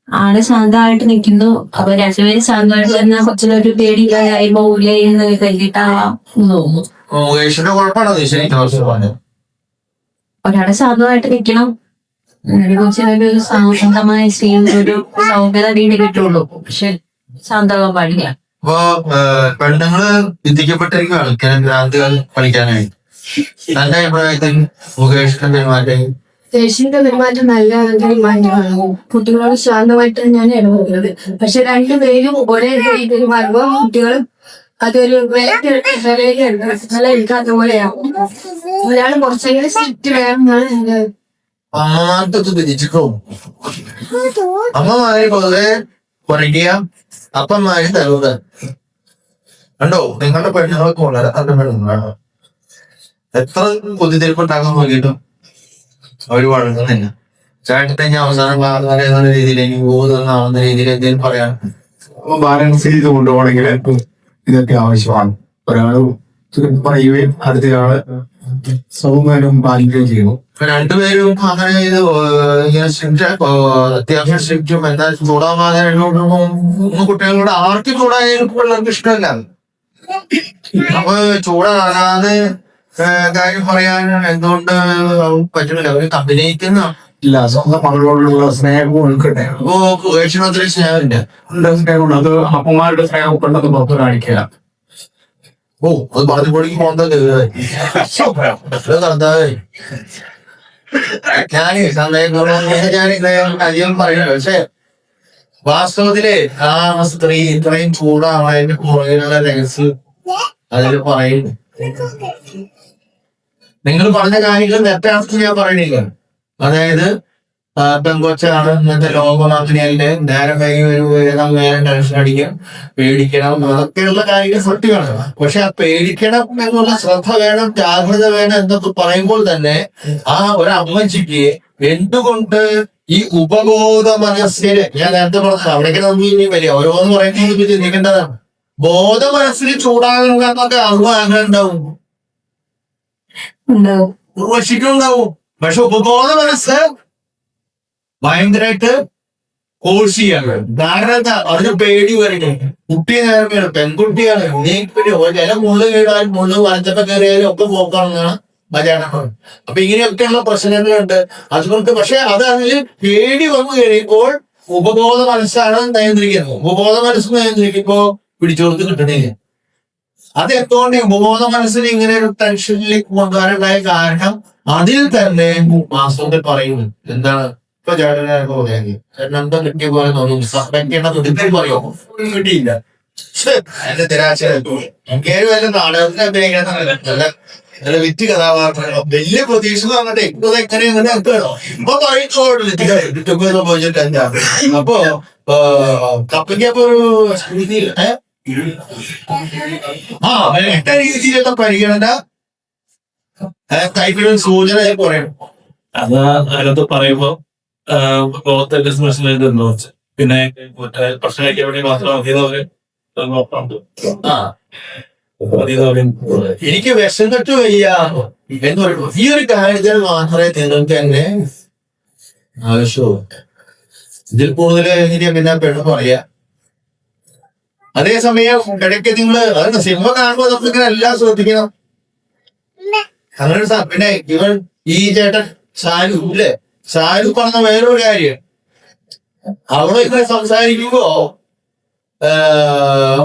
ആള് ശാന്തമായിട്ട് നിൽക്കുന്നു. അപ്പൊ രണ്ടുപേരും ശാന്തമായിട്ട് തന്നെ കൊച്ചിലൊരു പേടിയില്ലാതായി പോകില്ലേ എന്ന് കരുതിയിട്ടാവാം തോന്നുന്നു. മുകേഷിന്റെ കുഴപ്പമാണോ ശരിക്കും പറഞ്ഞത്? ഒരാളെ ശാന്തമായിട്ട് നിൽക്കണം. കൊച്ചിനൊരു സ്വന്തമായ ഒരു സൗമ്യത വീട് കിട്ടുള്ളൂ. പക്ഷെ ശാന്തമാകാൻ പാടില്ല. അപ്പൊ പെണ്ണുങ്ങള് വിധിക്കപ്പെട്ടിരിക്കുകയാണ് ഇത്തരം ഭ്രാന്തികൾ കളിക്കാനായിട്ട്. നല്ല അഭിപ്രായത്തിൽ മുകേഷിന്റെ പെരുമാറ്റം ദേശീന്റെ പെരുമാറ്റം നല്ല പെരുമാറ്റമാണ്. കുട്ടികളോട് ശാന്തമായിട്ടാണ് ഞാൻ ഇടപെടുന്നത്. പക്ഷെ രണ്ടുപേരും ഒരേ രീതിയിൽ പെരുമാറുമ്പോൾ കുട്ടികൾ അതൊരു നല്ല എടുക്കാത്ത പോലെയാവും. ഒരാൾ കുറച്ചെങ്കിലും സ്ട്രിക്റ്റ് വേണമെന്നാണ് എന്റെ അമ്മമാർക്കൊക്കെ വിധിച്ചിട്ടോ. അമ്മമാര് പൊതുവെ കുറയ്ക്കുക, അപ്പന്മാര് തരുന്നത് കണ്ടോ. നിങ്ങളുടെ പെണ്ണുങ്ങൾക്ക് വളരെ നല്ല പെണ്ണുങ്ങളാണ്. എത്ര കുതിരിപ്പുണ്ടാക്കാൻ നോക്കിയിട്ടും അവര് വഴങ്ങുന്നില്ല. ചേട്ടത്തെ ഞാൻ അവസാനം പറയുന്ന രീതിയിൽ എനിക്ക് പോകുന്ന രീതിയിൽ എന്തെങ്കിലും പറയാൻ ബാലൻസ് ചെയ്ത് കൊണ്ടുപോകണമെങ്കിൽ ഇതൊക്കെ ആവശ്യമാണ്. ഒരാള് പറയുകയും അടുത്തയാള് സൗമ്യനും പാലിക്കുകയും ചെയ്യുന്നു. രണ്ടുപേരും അങ്ങനെ ഇത് ഇങ്ങനെ സ്ട്രിക്റ്റ്, അത്യാവശ്യം സ്ട്രിക്റ്റും എന്നാൽ ചൂടാവാതെ കുട്ടികളോട് ആർക്കും ചൂടായാലും പിള്ളേർക്ക് ഇഷ്ടമല്ല. അപ്പൊ ചൂടാകാതെ കാര്യം പറയാൻ എന്തുകൊണ്ട് പറ്റുന്നില്ല? അവര് അഭിനയിക്കുന്ന ഇല്ല, സ്വന്തം മകളോടുള്ള സ്നേഹവും ഉൾക്കട്ടെ. അപ്പോ അത്ര സ്നേഹമില്ല. സ്നേഹമുണ്ട്, അത് അപ്പന്മാരുടെ സ്നേഹം ഉണ്ടെന്ന് പുറത്ത് കാണിക്കുക. അത് പറഞ്ഞു പൊടിക്ക് പോകുന്നത് ഞാന് അധികം പറയുന്നത്. പക്ഷെ വാസ്തവത്തില് ആ സ്ത്രീ ഇത്രയും ചൂടാവാൻ പുറകിലുള്ള രഹസ്യം അതിൽ പറയുന്നു. നിങ്ങൾ പറഞ്ഞ കാര്യങ്ങൾ തെറ്റാണെന്ന് ഞാൻ പറയണില്ല. അതായത് പെങ്കൊച്ചാണ് ഇന്നത്തെ ലോകം, അങ്ങനെയല്ലേ, നേരം വൈകി വേറെ ടെൻഷൻ അടിക്കാം, പേടിക്കണം, അതൊക്കെയുള്ള കാര്യങ്ങൾ സത്യമാണ്. പക്ഷെ ആ പേടിക്കണം എന്നുള്ള ശ്രദ്ധ വേണം, ജാഗ്രത വേണം എന്നൊക്കെ പറയുമ്പോൾ തന്നെ ആ ഒരു അമ്മച്ചിക്ക് എന്തുകൊണ്ട് ഈ ഉപബോധ മനസ്സിന്, ഞാൻ നേരത്തെ പറഞ്ഞത് അവിടേക്ക് നമുക്ക് ഇനി വലിയ ഓരോന്ന് പറയുന്നത് ചിന്തിക്കേണ്ടതാണ്. ബോധ മനസ്സിൽ ചൂടാകുക എന്നൊക്കെ ആഗ്രഹം ഉണ്ടാവും, ഉർവശിക്കുണ്ടാവും. പക്ഷെ ഉപബോധ മനസ്സ് ഭയങ്കരമായിട്ട് കോഴ്സ് ചെയ്യാണ്. കാരണം എന്താ? അതിന് പേടി വരണം. കുട്ടിയെ നേരം വേണം, പെൺകുട്ടിയാണ്. ചില മുള്ളു കീഴാലും മുള്ളു വരച്ചപ്പോ കയറിയാലും ഒക്കെ പോക്കാണെന്നാണ് മലയാളം. അപ്പൊ ഇങ്ങനെയൊക്കെയുള്ള പ്രശ്നങ്ങളുണ്ട്. അതുകൊണ്ട് പക്ഷെ അത് അതിൽ പേടി വന്നു കഴിയുമ്പോൾ ഉപബോധ മനസ്സാണ് നിയന്ത്രിക്കുന്നത്. ഉപബോധ മനസ്സ് നിയന്ത്രിക്കുമ്പോ പിടിച്ചോർത്ത് കിട്ടണില്ല. അത് എന്തുകൊണ്ട് ഉപബോധ മനസ്സിന് ഇങ്ങനെ ഒരു ടെൻഷനിലേക്ക് കൊണ്ടുവരാനുണ്ടായ കാരണം അതിൽ തന്നെ മാസ്റ്റർ പറയുന്നു. എന്താണ് ഇപ്പൊ ചേട്ടനെ എന്താ കിട്ടിയ പോലെ തോന്നുന്നു, പറയോ കിട്ടിയില്ല. അതിന്റെ നിരാശ എനിക്ക് വല്ല നാടകത്തിന് അഭിനയിക്കാൻ നല്ല വിറ്റ് കഥാപാത്രങ്ങളോ വലിയ പ്രതീക്ഷ തന്നിട്ട് ഇപ്പൊ എങ്ങനെ എങ്ങനെ ആക്കുകയാണോ ഇപ്പൊ പറയുന്നത് സംഭവിച്ചിട്ട് അപ്പൊ കപ്പയ്ക്കപ്പൊ ഒരു വേണ്ട രീതിയിലുള്ള പരിഗണന കൈപ്പിടി സൂചന പറയണം. അത് അതിനകത്ത് പറയുമ്പോ ലോകത്തിന്റെ സ്പെഷ്യലായിട്ട് ഉണ്ടോ പിന്നെ മറ്റേ ഭക്ഷണം കഴിക്കാൻ വേണ്ടി മാത്രം അതീതവര് നോക്കാറുണ്ട്. എനിക്ക് വിശന്നിട്ട് വയ്യ എന്ന് പറയുമ്പോ ഈ ഒരു കാര്യത്തിൽ മാത്രമേ നിങ്ങൾക്ക് തന്നെ ആവശ്യവും. ഇതിൽ കൂടുതൽ എനിക്ക് പിന്നെ പെണ്ണ് പറയാ. അതേസമയം ഇടയ്ക്ക് നിങ്ങള് അത് സിനിമ കാണുമ്പോൾ നമുക്ക് എല്ലാം ശ്രദ്ധിക്കണം. അങ്ങനെ പിന്നെ ഇവൻ ഈ ചേട്ടൻ ഷാരു ഇല്ലേ, ഷാരു പറഞ്ഞ വേറൊരു കാര്യം, അവിടെ ഇങ്ങനെ സംസാരിക്കുമ്പോ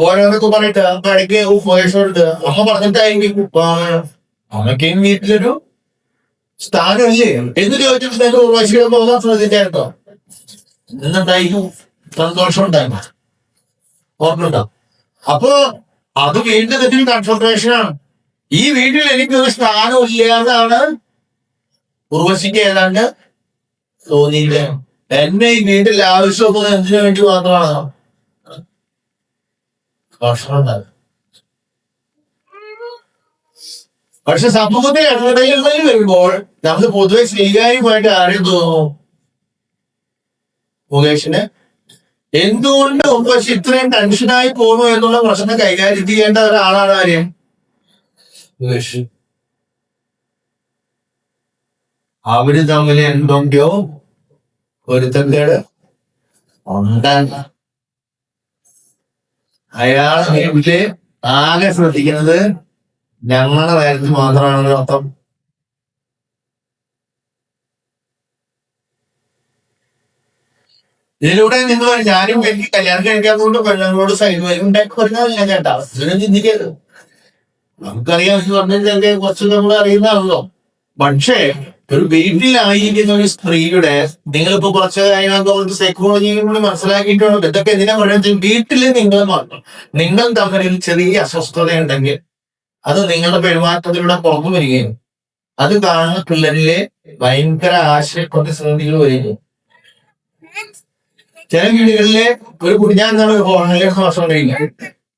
ഓരോന്നൊക്കെ പറഞ്ഞിട്ട് ഇടയ്ക്ക് വോയിസോട്ട് അമ്മ പറഞ്ഞിട്ടായിരിക്കും അമ്മയ്ക്കും വീട്ടിലൊരു സ്ഥാനമില്ലേ എന്ന് ചോദിച്ചിട്ട് ഉർവശിയുടെ പോകാൻ ശ്രദ്ധിച്ചായിരുന്നോ? എന്നുണ്ടായിരിക്കും സന്തോഷം ഉണ്ടായിരുന്നു, ഓർമ്മയുണ്ടോ? അപ്പൊ അത് വീണ്ടും ഇതിന് കൺസെൻട്രേഷനാണ്. ഈ വീട്ടിൽ എനിക്കൊരു സ്ഥാനം ഇല്ലാതാണ് ഉർവശിക്ക് ഏതാണ്ട് തോന്നിയില്ല. എന്നെ ഈ വീട്ടിൽ ആവശ്യമൊക്കെ എന്തിനു വേണ്ടി മാത്രമാണ് ഭക്ഷണം. പക്ഷെ സമൂഹത്തിൽ ഇടപെടലുകളിൽ വരുമ്പോൾ നമ്മൾ പൊതുവെ സ്വീകാര്യമായിട്ട് ആരെയും തോന്നുന്നു മുകേഷിന് എന്തുകൊണ്ട് ഉർവശി ഇത്രയും ടെൻഷനായി പോകുന്നു എന്നുള്ള പ്രശ്നം കൈകാര്യം ചെയ്യേണ്ട ഒരാളാണ് ആര്യം മുകേഷ്. അവര് തമ്മിൽ എന്തൊക്കെയോ ഒരുത്തക്കേട് ഉണ്ടാകും. അയാൾ വീട്ടില് ആകെ ശ്രദ്ധിക്കുന്നത് ഞങ്ങളുടെ കാര്യത്തിൽ മാത്രമാണ് അർത്ഥം. ഇതിലൂടെ നിങ്ങൾ ഞാനും എനിക്ക് കല്യാണം കഴിക്കാത്തതുകൊണ്ട് പെണ്ണുങ്ങളോട് സൈഡ് ഉണ്ടാക്കി പറഞ്ഞാൽ ഞാൻ കേട്ടാ അവസ്ഥ ചിന്തിക്കരുത്. നമുക്കറിയാം എന്ന് പറഞ്ഞാൽ കുറച്ച് നമ്മൾ അറിയുന്നതാണല്ലോ. പക്ഷേ ഒരു വീട്ടിലായിരിക്കുന്ന ഒരു സ്ത്രീയുടെ നിങ്ങളിപ്പോ കുറച്ച് കാര്യങ്ങൾക്ക് സൈക്കോളജി കൂടി മനസ്സിലാക്കിയിട്ടുണ്ട്. ഇതൊക്കെ എന്തിനാ പറയുന്നത്? വീട്ടില് നിങ്ങൾ മാത്രം നിങ്ങൾ തമ്മിൽ ചെറിയ അസ്വസ്ഥത ഉണ്ടെങ്കിൽ അത് നിങ്ങളുടെ പെരുമാറ്റത്തിലൂടെ പുറത്തു വരികയും അത് കാണുന്ന പിള്ളേരിലെ ഭയങ്കര ആശയപ്രതിസന്ധികൾ വരികയും ചില വീടുകളിലെ ഒരു കുടി ഞാൻ ഓൺലൈൻ മാസം കഴിയില്ല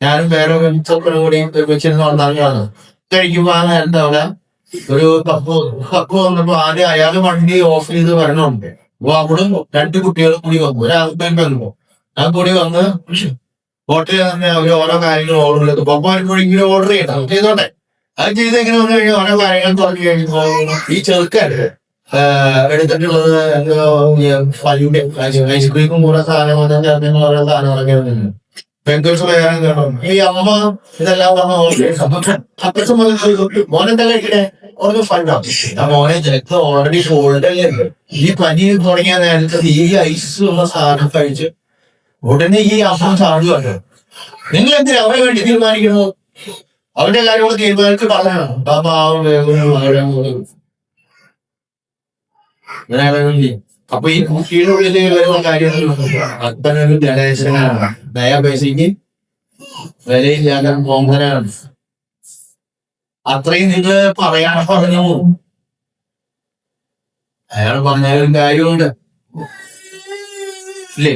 ഞാനും വേറെ ഫ്രണ്ട്സൊക്കെ കൂടി വെച്ചിരുന്ന് വന്നാണ് കഴിക്കുമ്പോ ആ നേരത്തെ അവിടെ ഒരു കപ്പ് വന്നപ്പോ ആദ്യം അയാൾ വണ്ടി ഓഫ് ചെയ്ത് വരണുണ്ട്. അപ്പൊ അവിടെ രണ്ട് കുട്ടികൾ കൂടി വന്നു, ഒരാൾക്കാർക്ക് വന്നു. ആ കൂടി വന്ന് ഹോട്ടലിൽ തന്നെ അവര് ഓരോ കാര്യങ്ങൾ ഓർഡർ ചെയ്തു. പപ്പ വരുമ്പോഴെങ്കിലും ഓർഡർ ചെയ്യണം ചെയ്തോട്ടെ. അത് ചെയ്ത് എങ്ങനെ വന്നു കഴിഞ്ഞാൽ ഓരോ കാര്യങ്ങൾ പറഞ്ഞു കഴിയുമ്പോ ഈ ചെറുക്കൻ എടുത്തിട്ടുള്ളത് ഐസ്ക്രീമും കൂടെ സാധനം ചേർക്കുന്ന ഓരോ സാധനങ്ങളൊക്കെ വന്നു. പെൺകുട്ടികൾ വേറെ കാണും. ഈ അമ്മ ഇതെല്ലാം മോനെന്താ കഴിക്കണേ ഓരോ ഫണ്ടാവും. ആ മോനെ ചെറുക്ക് ഓൾറെഡി ഷോൾഡറിലുണ്ട്. ഈ പനി തുടങ്ങിയ നേരത്തെ ഈ ഐസ് ഉള്ള സാധനം കഴിച്ച് ഉടനെ ഈ അമ്മ സാധുവാണ്. നിങ്ങൾ എന്തിനാ അവരെ വേണ്ടി തീരുമാനിക്കുന്നത്? അവരുടെ എല്ലാവരും കൂടെ തീരുമാനിച്ച് പറയണം. അപ്പൊ ഈ കുട്ടിയുടെ ഉള്ളിൽ വരുന്ന കാര്യങ്ങൾ അത്തനൊരു ഗണേശനാണ്. ദയാപേശയ്ക്ക് വിലയില്ലാതെ മോഹനാണ്. അത്രയും നിങ്ങൾ പറയാൻ പറഞ്ഞു. അയാൾ പറഞ്ഞാലും കാര്യമുണ്ട് ഇല്ലേ?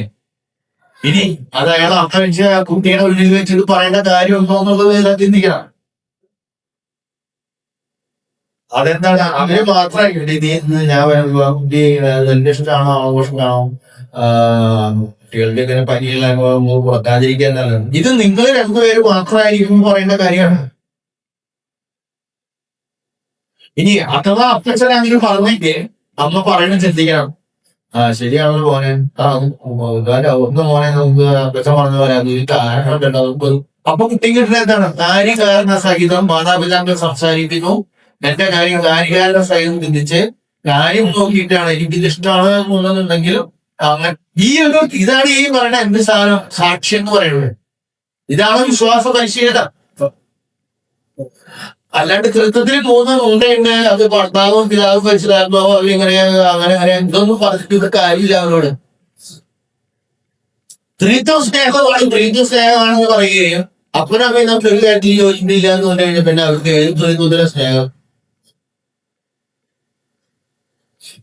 ഇനി അത് അയാൾ അർത്ഥം വെച്ച് ആ കുട്ടിയുടെ ഉള്ളിൽ വെച്ചിട്ട് പറയേണ്ട കാര്യം ഉണ്ടോ എന്നുള്ളത് ചിന്തിക്കണം. അതെന്താണ് അവര് മാത്രമായിട്ട് ഞാൻ കുട്ടി എന്റെ ഇഷ്ടമാണോ ആഘോഷമാണോ കുട്ടികളുടെ ഇങ്ങനെ പനിയുള്ള പുറത്താതിരിക്കുക എന്നല്ല. ഇത് നിങ്ങൾ രണ്ടുപേര് മാത്രമായിരിക്കും പറയേണ്ട കാര്യമാണ്. ഇനി അഥവാ അപ്പച്ചൻ അങ്ങനെ പറഞ്ഞെങ്കിൽ അമ്മ പറയുന്നത് ചിന്തിക്കണം. ശരിയാണല്ലോ മോനെ, ഒന്ന് മോനെ നമുക്ക് അപ്പച്ചൻ പറഞ്ഞ പോലെ അപ്പൊ കുട്ടിക്ക് കിട്ടുന്ന എന്താണ്? കാര്യകാരണ സഹിതം മാതാപിതാക്കൾ സംസാരിക്കുന്നു. എന്റെ കാര്യം കാര്യകാരണ സഹിതം ചിന്തിച്ച് കാര്യം നോക്കിയിട്ടാണ് എനിക്കിത് ഇഷ്ടമാണ് എന്നുണ്ടെങ്കിലും അങ്ങനെ ഈ ഒരു ഇതാണ് ഈ പറയുന്ന എന്ത് സാധനം സാക്ഷ്യം എന്ന് പറയുന്നത്. ഇതാണ് വിശ്വാസ പരിശീലനം. അല്ലാണ്ട് കൃത്യത്തിൽ പോകുന്നുണ്ടെങ്കിൽ അത് ഭർത്താവും പിതാവും പരിശീലാത്മാവോ അവരിങ്ങനെ അങ്ങനെ അങ്ങനെ ഇതൊന്നും പറഞ്ഞിട്ട് ഇത് കാര്യമില്ല അവരോട്. സ്ത്രീത്വം സ്നേഹമാണ്, സ്ത്രീത്വം സ്നേഹമാണെന്ന് പറയുകയും അപ്പനമ്മയും നമുക്ക് ഒരു കാര്യത്തിൽ യോജിപ്പില്ല എന്ന് പറഞ്ഞു കഴിഞ്ഞാൽ പിന്നെ അവർക്ക് ഏത് സ്ത്രീത്വത്തിലെ സ്നേഹം?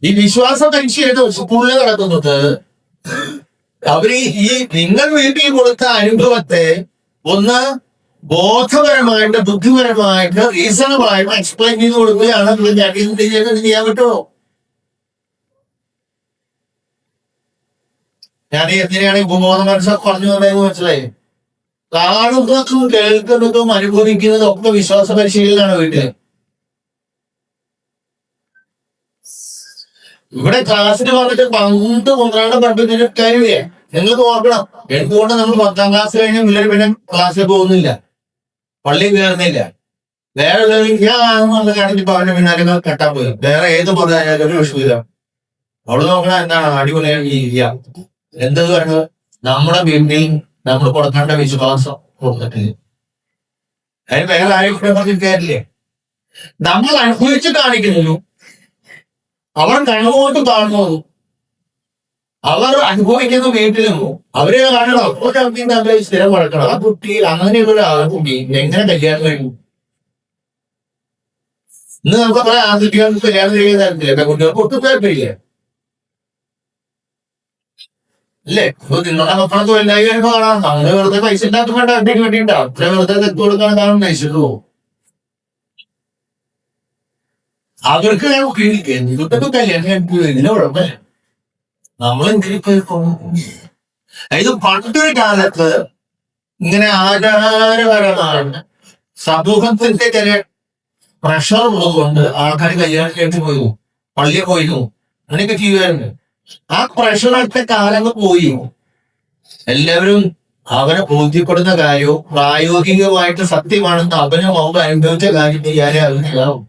ഈ വിശ്വാസ പരീക്ഷയുടെ സ്കൂളിൽ നടത്തുന്നത് അവര് ഈ നിങ്ങൾ വീട്ടിൽ കൊടുത്ത അനുഭവത്തെ ഒന്ന് ബോധപരമായിട്ട് ബുദ്ധിപരമായിട്ട് റീസണബിളായിട്ട് എക്സ്പ്ലെയിൻ ചെയ്ത് കൊടുക്കുകയാണ് ചെയ്യാൻ പറ്റുമോ? ഞാൻ എന്തിനാണ് ഉപബോധ മനസ്സൊക്കെ പറഞ്ഞു തന്നതെന്ന് മനസ്സിലായി. കാണുന്നതും കേൾക്കുന്നതും അനുഭവിക്കുന്നതും ഒക്കെ വിശ്വാസ പരിശീലനമാണ് വീട്ടില്. ഇവിടെ ക്ലാസ്സിൽ വന്നിട്ട് 12 പഠിപ്പിച്ചിട്ട് കാര്യമില്ലേ? നിങ്ങൾക്ക് ഓർക്കണം, എന്തുകൊണ്ട് നമ്മൾ 10ാം ക്ലാസ് കഴിഞ്ഞ പിള്ളേർ പിന്നെ ക്ലാസ്സിൽ പോകുന്നില്ല, പള്ളിയിൽ കയറുന്നില്ല. വേറെ കാണിച്ചിട്ട് അവന്റെ പിന്നാലെ കെട്ടാൻ പോയി. വേറെ ഏത് പറഞ്ഞാലും ഒരു വിഷയമില്ല. അവിടെ നോക്കണ എന്താണ് അടിപൊളിയായി ഇരിക്കുക. എന്ത് പറയുന്നത്? നമ്മുടെ വീട്ടിൽ നമ്മൾ കൊടുക്കേണ്ട വിശ്വാസം കൊടുത്തിട്ടില്ല. അതിന് വേറെ ആരും പറഞ്ഞിരിക്കാറില്ലേ? നമ്മൾ അനുഭവിച്ച് കാണിക്കുന്നു, അവർ കണ്ണുകൊണ്ട് കാണുന്നു, അവർ അനുഭവിക്കുന്ന വീട്ടിലും അവരെ കാണണം. അപ്പോൾ തമ്മിൽ സ്ഥിരം വളർക്കണം. ആ കുട്ടിയിൽ അങ്ങനെയുള്ള ആ കുട്ടി എങ്ങനെ കല്യാണം കഴിയും? ഇന്ന് നമുക്ക് കുറെ ആൺകുട്ടികൾക്ക് കല്യാണം കഴിക്കാൻ തരത്തില്ല, പെൺകുട്ടികൾക്ക് ഒട്ടും താല്പര്യമില്ല അല്ലേ? ഇപ്പൊ നിങ്ങളുടെ മക്കളൊക്കെ വലുതായി വരുമ്പോ കാണാം അങ്ങനെ വെറുതെ പൈസ ഇല്ലാത്ത വേണ്ടിണ്ടാവും. അത്ര വെറുതെ തെറ്റ് കൊടുക്കാൻ കാണാൻ നയിച്ചിട്ട് പോകും. അവർക്ക് എന്തൊക്കെ കല്യാണം ഇതിന് കുഴപ്പമില്ല. നമ്മളെന്തിനിപ്പോ ഇത് പണ്ടൊരു കാലത്ത് ഇങ്ങനെ ആചാരപരമാണ് സമൂഹത്തിന്റെ ചില പ്രഷർ ഉള്ളതുകൊണ്ട് ആൾക്കാർ കല്യാണം കേട്ട് പോയിരുന്നു, പള്ളിയിൽ പോയിരുന്നു, അങ്ങനെയൊക്കെ ചെയ്യുമായിരുന്നു. ആ പ്രഷറൊക്കെ കാലങ്ങൾ പോയി. എല്ലാവരും അവനെ ബോധ്യപ്പെടുന്ന കാര്യവും പ്രായോഗികമായിട്ട് സത്യമാണെന്ന് അവനും അവൻ അനുഭവിച്ച കാര്യം ചെയ്യാനേ അറിയാവും.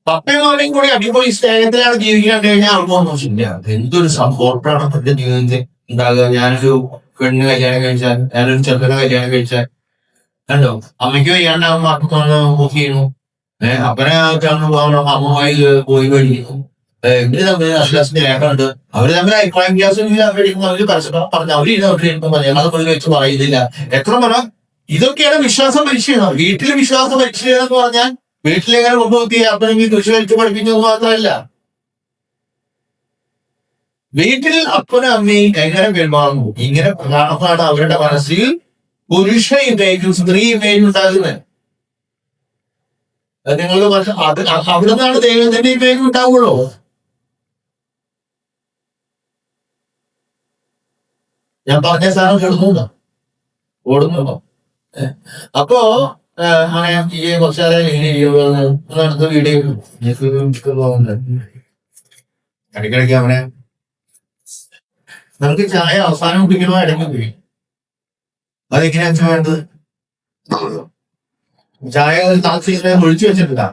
പപ്പയും അവനെയും കൂടി അടിപൊളി സ്നേഹത്തിലാണ് ജീവിക്കാൻ കഴിഞ്ഞാൽ ആൾക്കൊന്നും ഇല്ല. എന്തൊരു സപ്പോർട്ടാണ് എന്റെ ജീവിതത്തിൽ ഉണ്ടാകുക. ഞാനൊരു പെണ്ണ് കല്യാണം കഴിച്ചാൽ, ഞാനൊരു ചെറുക്കനെ കല്യാണം കഴിച്ചാൽ കണ്ടോ, അമ്മയ്ക്ക് വയ്യാണ്ടാകുമ്പോ അപ്പക്കാണ് ഓഫ് ചെയ്യുന്നു, അപ്പനെ പോകണം, അമ്മമായി പോയി കഴിക്കുന്നു. ഇവര് തമ്മിൽ നല്ല സ്നേഹമുണ്ട്. അവര് തമ്മിൽ അഭിപ്രായം വ്യത്യാസം അവര് പരസ്പരം പറഞ്ഞു അവര് ഞങ്ങളെ പോലെ വെച്ച് പറയുന്നില്ല. എത്ര പറ ഇതൊക്കെയാണ് വിശ്വാസം പരിശീലനം. വീട്ടില് വിശ്വാസ പരിശീലനം എന്ന് പറഞ്ഞാൽ വീട്ടിലെങ്ങനെ കൊണ്ടുപോയി അപ്പനെങ്കിൽ കൃഷി കഴിച്ച് പഠിപ്പിക്കുന്നത് മാത്രമല്ല, വീട്ടിൽ അപ്പനും അമ്മയും എങ്ങനെ പെരുമാറുന്നു, ഇങ്ങനെ പ്രധാനമാണ് അവരുടെ മനസ്സിൽ പുരുഷ ഇമേജും സ്ത്രീ ഇമേജും ഉണ്ടാകുന്നത്. നിങ്ങൾക്ക് അത് അവിടെ നിന്നാണ് ദൈവത്തിന്റെ ഇമേജ് ഉണ്ടാവുള്ളൂ. ഞാൻ പറഞ്ഞ സാധനം കേൾക്കുന്നുണ്ടോ? ഓടുന്നുണ്ടോ? അപ്പോ അങ്ങനെ ഈ കുറച്ചാലെ അടുത്ത വീഡിയോ ഇടയ്ക്കിടയ്ക്ക് അവനെ നമുക്ക് ചായ അവസാനം കുടിക്കണോ ഇടയ്ക്ക് കുടിക്കും. അതെങ്ങനെയാ വേണ്ടത്? ചായ താമസിക്കുന്ന ഒഴിച്ചു വെച്ചിട്ടുണ്ടാ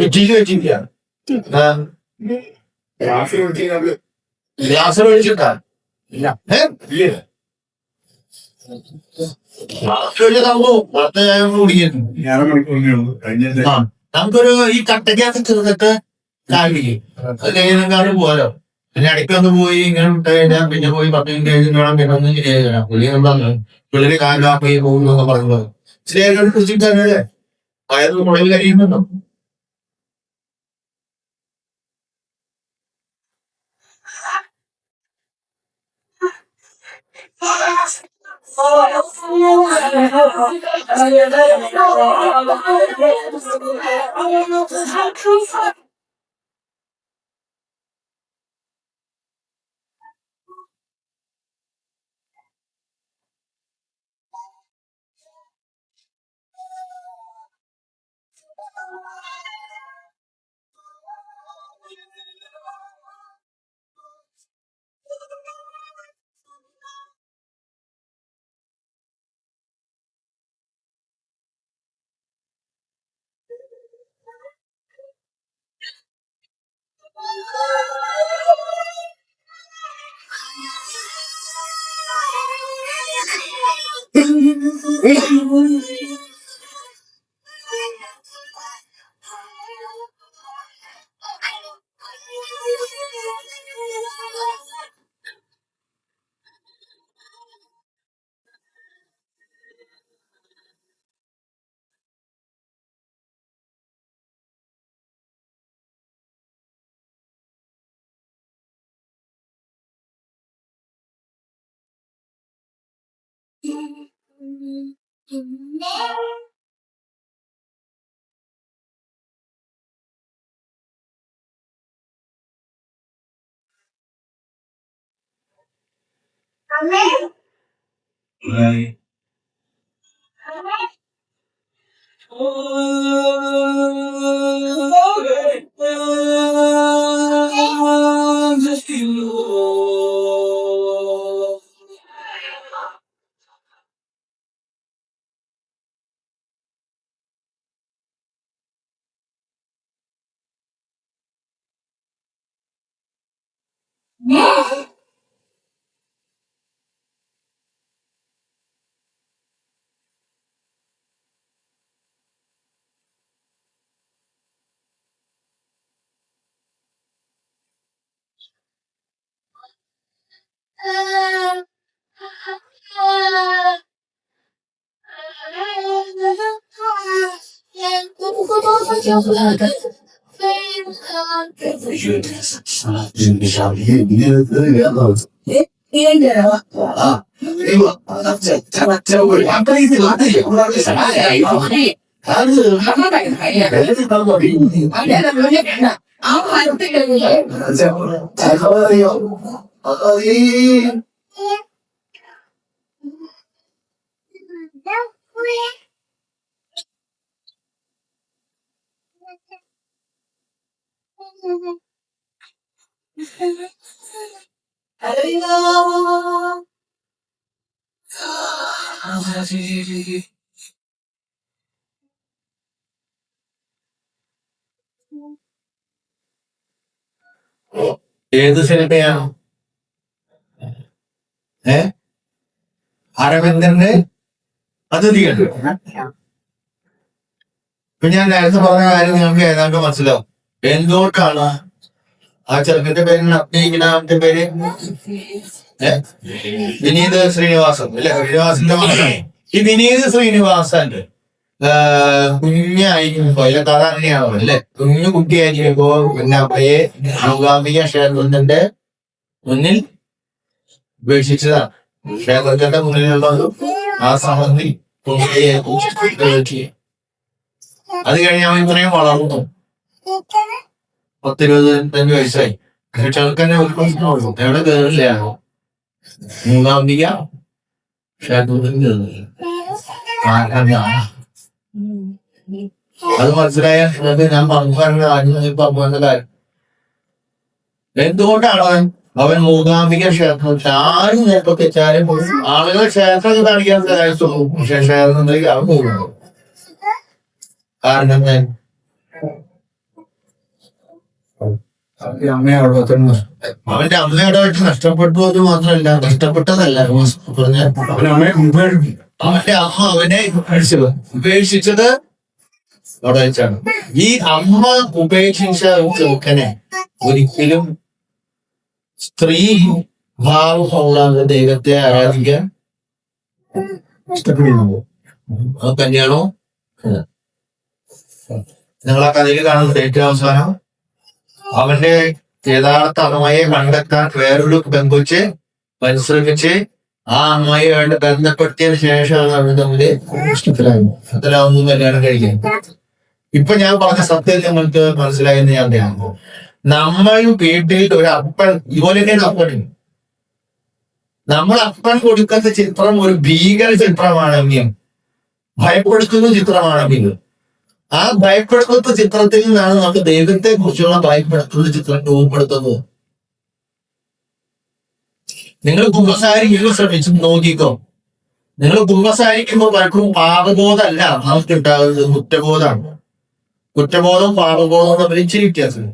വെച്ചിരിക്കുകയാണ്. ഗ്ലാസ് ഒഴിച്ചിട്ടാ നമുക്കൊരു ഈ കട്ടയ്ക്കകത്ത് ചെറുതിട്ട് കാണിക്കും. അത് കഴിഞ്ഞാൽ പോകാലോ. പിന്നെ ഇടയ്ക്ക് ഒന്ന് പോയി ഇങ്ങനെ വിട്ട് കഴിഞ്ഞാൽ പിന്നെ പോയി 10 മിനിറ്റ് കഴിഞ്ഞിട്ട് വേണം പിന്നെ ഒന്നും ശരിയാക്കണം. പിള്ളേര് കാലാപ്പി പോകുന്നൊക്കെ പറയുന്നത് ശരിയായിട്ട് കുറിച്ചിട്ടല്ലേ വയറ് മുളയിൽ കഴിയുന്നുണ്ടോ? ഏത് സിനിമയാണ്? അരവിന്ദന്റെ അതിഥി കണ്ടു. ഇപ്പൊ ഞാൻ നേരത്തെ പറഞ്ഞ കാര്യം നിങ്ങൾക്ക് ഏതാണ്ട് മനസ്സിലാവും. എന്തുകൊണ്ടാണ് ആ ചെറുക്കന്റെ പേരിന് അഭിനയിക്കുന്ന പേര് വിനീത് ശ്രീനിവാസൻ അല്ലെ? ശ്രീനിവാസന്റെ മകനാണ് ഈ വിനീത് ശ്രീനിവാസന്റെ കുഞ്ഞായിരിക്കുമ്പോ അതിലെ കഥ അങ്ങനെയാണോ അല്ലെ? കുഞ്ഞു കുട്ടിയായിരിക്കുമ്പോ പിന്നെ അപ്പയെ മൂകാംബിക ക്ഷേത്രത്തിന്റെ മുന്നിൽ ഉപേക്ഷിച്ചതാണ്. ക്ഷേത്രത്തിന്റെ മുന്നിലുള്ള ആ സമൃദ്ധി അത് കഴിഞ്ഞ് അവൻ ഇത്രയും വളർന്നു 10-25 വയസ്സായി. ചെറുക്കന്നെ ഒരു പ്രശ്നമുള്ളൂ, എവിടെ കയറില്ല. മൂകാംബിക ക്ഷേത്രത്തിൽ കയറില്ല. അത് മനസ്സിലായ ഞാൻ പറഞ്ഞ കാര്യം എന്തുകൊണ്ടാണ് അവൻ മൂകാംബിക ക്ഷേത്രത്തിൽ ആരും നേരത്തെ വെച്ചാലും ആളുകൾ ക്ഷേത്രം കാണിക്കാൻ സഹായിച്ചുള്ളൂ. പക്ഷെ ക്ഷേത്രത്തിലേക്ക് അവൻ പോകുന്നു. കാരണം അവന്റെ അമ്മയുടെ വീട്ടിൽ നഷ്ടപ്പെട്ടു അത് മാത്രമല്ല, നഷ്ടപ്പെട്ടതല്ല പറഞ്ഞ അവന്റെ അമ്മ അവനെ ഉപേക്ഷിച്ചത് അവിടെ വെച്ചാണ്. ഈ അമ്മ ഉപേക്ഷിച്ച ചെറുക്കനെ ഒരിക്കലും സ്ത്രീ ഭാവമുള്ള ദൈവത്തെ ആരാധിക്കാൻ ഇഷ്ടപ്പെടുന്നു. അത് തന്നെയാണോ നിങ്ങൾ ആ കഥയിൽ കാണുന്നത്? ഏറ്റവും അവസാനം അവന്റെ യഥാർത്ഥ അമ്മയെ കണ്ടെത്താൻ വേറൊരു പെൺകൊച്ച് പരിശ്രമിച്ച് ആ അമ്മയുമായിട്ട് ബന്ധപ്പെടുത്തിയതിനു ശേഷമാണ് അവർ തമ്മില് ഇഷ്ടത്തിലാവുന്നു കല്യാണം കഴിക്കാൻ. ഇപ്പൊ ഞാൻ പറഞ്ഞ സത്യം നിങ്ങൾക്ക് മനസ്സിലായെന്ന് ഞാൻ അറിയാമോ? നമ്മൾ വീട്ടിൽ ഒരു അപ്പൻ ഇതുപോലെ തന്നെ അപ്പൻ നമ്മൾ അപ്പൻ കൊടുക്കുന്ന ചിത്രം ഒരു ഭീകര ചിത്രമാണെങ്കിൽ, ഭയപ്പെടുത്തുന്ന ചിത്രമാണെങ്കിൽ, ആ ഭയപ്പെടുത്തുന്ന ചിത്രത്തിൽ നിന്നാണ് നമുക്ക് ദൈവത്തെ കുറിച്ചുള്ള ഭയപ്പെടുത്തുന്ന ചിത്രം രൂപപ്പെടുത്തുന്നത്. നിങ്ങൾ കുമ്പസാരിക്കുക ശ്രമിച്ചു നോക്കിക്കോ. നിങ്ങൾ കുമ്പസാരിക്കുമ്പോൾ പലപ്പോഴും പാപബോധമല്ല നമുക്കുണ്ടാകുന്നത്, കുറ്റബോധമാണ്. കുറ്റബോധം പാപബോധം തമ്മിൽ ഇച്ചിരി വ്യത്യാസം.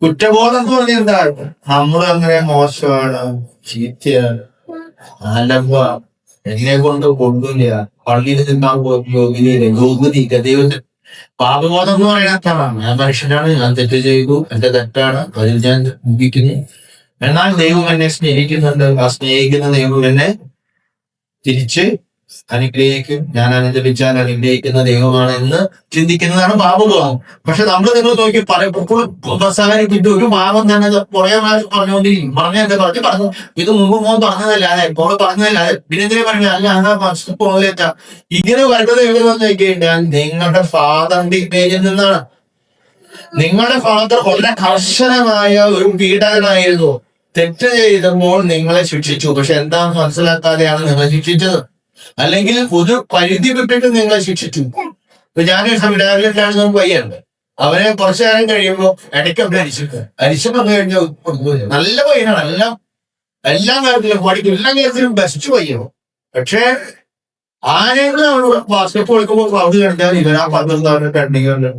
കുറ്റബോധം എന്ന് പറഞ്ഞാൽ എന്താണ്? നമ്മൾ അങ്ങനെ മോശമാണ്, ചീത്തയാണ്, ആലമ്പ, എന്നെ കൊണ്ട് കൊണ്ടില്ല, പള്ളിയിൽ നിന്നാൻ യോഗ്യതയില്ല, ദൈവത്തിൽ. പാപബോധം എന്ന് പറയുന്നതാണ് ഞാൻ മനുഷ്യനാണ്, ഞാൻ തെറ്റ് ചെയ്തു, എന്റെ തെറ്റാണ്, അതിൽ ഞാൻ മുഖിക്കുന്നു. എന്നാൽ ദൈവം എന്നെ സ്നേഹിക്കുന്നുണ്ട്. ആ സ്നേഹിക്കുന്ന ദൈവം എന്നെ തിരിച്ച് അനുഗ്രഹിക്കും. ഞാൻ അനുഗ്രഹിച്ചാൽ അനുഗ്രഹിക്കുന്ന ദൈവമാണ് എന്ന് ചിന്തിക്കുന്നതാണ് പാപം. പക്ഷെ നിങ്ങൾ നോക്കി പ്രസാരിച്ചിട്ട് ഒരു പാപം തന്നെ കുറെ പറഞ്ഞുകൊണ്ടിരിക്കും. പറഞ്ഞു ഇത് മുമ്പ് മോൻ പറഞ്ഞതല്ലാതെ മോള് പറഞ്ഞതല്ലാതെ പിന്നെ എന്തിനാ പറഞ്ഞ അല്ല അതാ പോലെത്താ ഇങ്ങനെ വരുന്നത് എവിടെ വന്ന് നോക്കിക്കഴിഞ്ഞാൽ നിങ്ങളുടെ ഫാദറിന്റെ ഇമേജിൽ നിന്നാണ്. നിങ്ങളുടെ ഫാദർ വളരെ കർശനമായ ഒരു പീഡകനായിരുന്നു. തെറ്റ് ചെയ്തപ്പോൾ നിങ്ങളെ ശിക്ഷിച്ചു. പക്ഷെ എന്താണെന്ന് മനസ്സിലാക്കാതെയാണ് നിങ്ങളെ ശിക്ഷിച്ചത്. അല്ലെങ്കിൽ ഒരു പരിധി വിട്ടിട്ട് നിങ്ങളെ ശിക്ഷിച്ചു. ഇപ്പൊ ഞാനൊരു സംവിധാനത്തിലാണ് പയ്യുണ്ട്. അവനെ കുറച്ചു നേരം കഴിയുമ്പോൾ ഇടയ്ക്ക് അവിടെ അരിച്ചു വന്നു കഴിഞ്ഞാൽ നല്ല പയ്യനാണ്. എല്ലാ കാര്യത്തിലും പഠിക്കും, എല്ലാ കാര്യത്തിലും ബെസ്റ്റ് പയ്യനും. പക്ഷെ ആരെങ്കിലും അവനോട് ബാസ്കറ്റ് കളിക്കുമ്പോൾ ക്ലൗഡ് കണ്ടാൽ ഇവനാ 12 രണ്ടികളുണ്ട്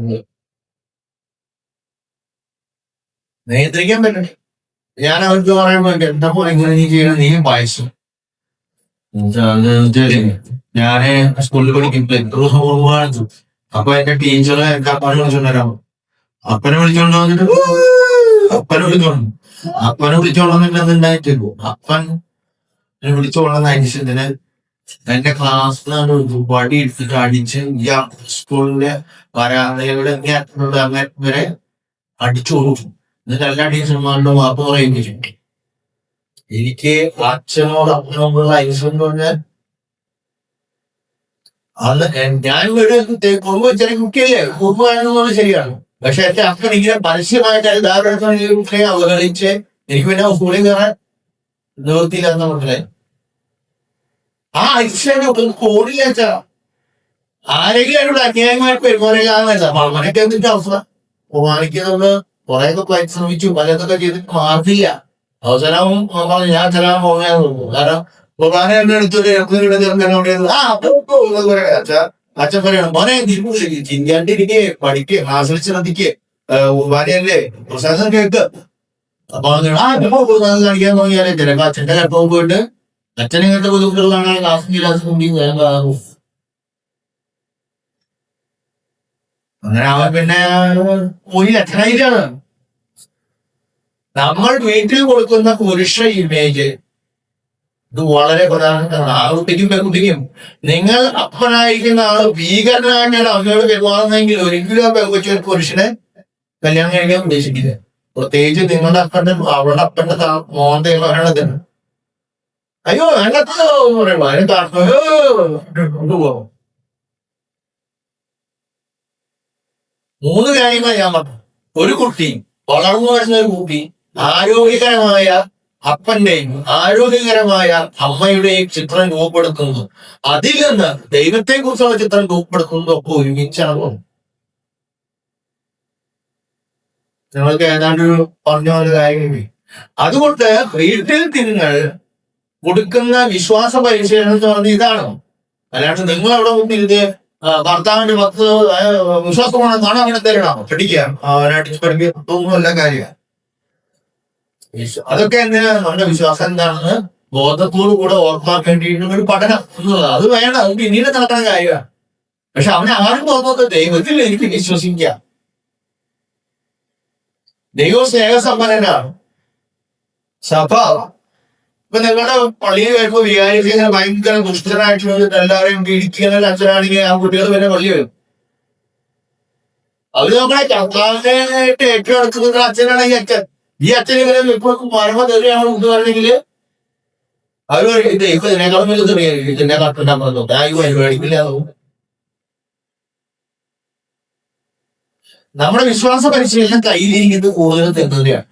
നിയന്ത്രിക്കാൻ പറ്റില്ല. ഞാൻ അവർക്ക് പറയുമ്പോൾ എന്താ പോലെ ഇങ്ങനെ നീ ചെയ്യണം, നീ വയസ്സും. ഞാന് സ്കൂളിൽ പഠിക്കുമ്പോ എത്ര ദിവസം അപ്പൊ എന്റെ ടീച്ചർ എന്റെ അപ്പനെ വിളിച്ചോണ്ടാരാ. അപ്പനെ വിളിച്ചോണ്ട് അപ്പനെ വിളിച്ചോണ്ടെന്നുണ്ടായിട്ടില്ല. അപ്പൻ വിളിച്ചോളുന്ന അനുസരിച്ച് എന്റെ ക്ലാസ്സിലാണ് വടി എടുത്തിട്ട് അടിച്ച് സ്കൂളിന്റെ വരാന്തയുടെ അങ്ങനെ വരെ അടിച്ചു കൊടുക്കും. എന്നിട്ട് എല്ലാ ടീച്ചർമാരുടെ വാപ്പ് പറയുകയും ചെയ്യും. എനിക്ക് അച്ഛനോട് അപ്പനോടുള്ള ഐശ്വര്യം പറഞ്ഞാൽ അന്ന് ഞാൻ വീട് കുറുമ്പ് ചെറിയ കുട്ടിയല്ലേ, കുറുമ്പ് കാണുന്നത് ശരിയാണ്. പക്ഷെ എന്റെ അപ്പൻ ഇങ്ങനെ പരസ്യമായിട്ട് കുട്ടിയെ അവഗണിച്ച് എനിക്ക് പിന്നെ സ്കൂളിൽ കയറാൻ നിവൃത്തിയില്ലാത്ത മക്കളെ ആ ഐശ്വര്യം കോടില്ല വെച്ചാ ആരെങ്കിലും അതിനുള്ള അന്യായമായി പെരുമാറുകയാണെന്നല്ല. മഴമനൊക്കെ എന്തിന്റെ അവസ്ഥ മാണിക്കുന്നത് കുറെയൊക്കെ പരിശ്രമിച്ചു, പലതൊക്കെ ചെയ്തിട്ട് മാറില്ല. അവസരവും പറഞ്ഞു ഞാൻ ചെല്ലാൻ പോകാൻ തോന്നുന്നു. കാരണം കുർബാന എന്നെ എടുത്തൊരു അച്ഛൻ പറയണം മോനെ ചിന്താണ്ടിരിക്കേ, പഠിക്കേ, ആശ്രയിച്ച് ശ്രദ്ധിക്കേ, കുർബാനയല്ലേ പ്രസാദം കേക്ക്. അപ്പൊ കാണിക്കാൻ നോക്കിയാലേ ചിലപ്പോ അച്ഛന്റെ കട്ടവും പോയിട്ട് അച്ഛനെ ഇങ്ങനത്തെ ബുദ്ധിമുട്ടുകളാണ് ക്ലാസ് മുമ്പിൽ അങ്ങനെ അവൻ പിന്നെ ഒരു അച്ഛനായിട്ടാണ്. നമ്മൾ വീട്ടിൽ കൊടുക്കുന്ന പുരുഷ ഇമേജ് ഇത് വളരെ പ്രധാനപ്പെട്ടതാണ്. ആൺകുട്ടിക്കും പെൺകുട്ടിക്കും. നിങ്ങൾ അപ്പനായിരിക്കുന്ന ആള് ഭീകരനായിട്ടാണ് അവനോട് പെരുമാറുന്നതെങ്കിൽ ഒരിക്കലും ആ പെൺകുട്ടി ഒരു പുരുഷനെ കല്യാണം കഴിക്കാൻ ഉദ്ദേശിക്കില്ല. പ്രത്യേകിച്ച് നിങ്ങളുടെ അവളുടെ അപ്പന്റെ മോന്റെ പറയണത് അയ്യോ അങ്ങനത്തെ പറയുമ്പോ അതിന് കൊണ്ടുപോകും. 3 കാര്യങ്ങൾ ഞാൻ പറഞ്ഞു. ഒരു കുട്ടി, വളർന്നു വരുന്ന ഒരു കുട്ടി ആരോഗ്യകരമായ അപ്പന്റെയും ആരോഗ്യകരമായ അമ്മയുടെയും ചിത്രം രൂപപ്പെടുത്തുന്നു. അതിൽ നിന്ന് ദൈവത്തെ കുറിച്ചുള്ള ചിത്രം രൂപപ്പെടുത്തുന്നതും ഒക്കെ ഒരുമിച്ചാണ്. നിങ്ങൾക്ക് ഏതാണ്ടൊരു പറഞ്ഞ പോലെ കാര്യങ്ങൾ. അതുകൊണ്ട് വീട്ടിൽ നിങ്ങൾ കൊടുക്കുന്ന വിശ്വാസ പരിശീലനം എന്ന് പറഞ്ഞ ഇതാണ്. അല്ലാണ്ട് നിങ്ങൾ അവിടെ ഇരുന്ന് ഭർത്താവിന്റെ 10 വിശ്വാസമാണ് കാണാൻ അങ്ങനെ തരണം പഠിക്കാം അവനായിട്ട് പഠിപ്പിക്കൊന്നുമല്ല കാര്യമാണ്. അതൊക്കെ എന്തിനാ നമ്മുടെ വിശ്വാസം എന്താണെന്ന് ബോധത്തോടു കൂടെ ഓർക്കാൻ വേണ്ടിയിട്ടുള്ള ഒരു പഠനം എന്നുള്ളത്. അത് വേണം, അത് പിന്നീട് നടക്കുന്ന കാര്യമാണ്. പക്ഷെ അവനെ ആരും തോന്നുന്നത് ദൈവത്തിൽ എനിക്ക് വിശ്വസിക്കാം. ദൈവം സ്നേഹസമ്പന്നനാണ്. സഭ ഇപ്പൊ നിങ്ങളുടെ പള്ളിയിൽ വരുമ്പോ വികാരിക്ക് ഇങ്ങനെ ഭയങ്കര ദുഷ്ടനായിട്ടുള്ള എല്ലാവരെയും ഇടിക്കുന്ന അച്ഛനാണെങ്കിൽ ആ കുട്ടികൾ പിന്നെ പള്ളി വരും. അവര് നമ്മളെ ചക്കാനായിട്ട് ഏറ്റവും അടുക്കുന്ന അച്ഛനാണെങ്കിൽ അച്ഛൻ. ഈ അച്ഛൻ ഇവരെ ഇപ്പൊ മരമ തെറിയാണ് എന്ന് പറഞ്ഞെങ്കിൽ അവര് പറയും ഇപ്പൊ ഇതിനേക്കാളും വലിയ തെറിയായിരിക്കും ഇതിനെ കട്ടുണ്ടാൻ പറഞ്ഞു പരിപാടിക്കില്ല. നമ്മുടെ വിശ്വാസ പരിശീലനം കയ്യിലിരിക്കുന്നത് കൂടുതൽ തരുന്നതാണ്.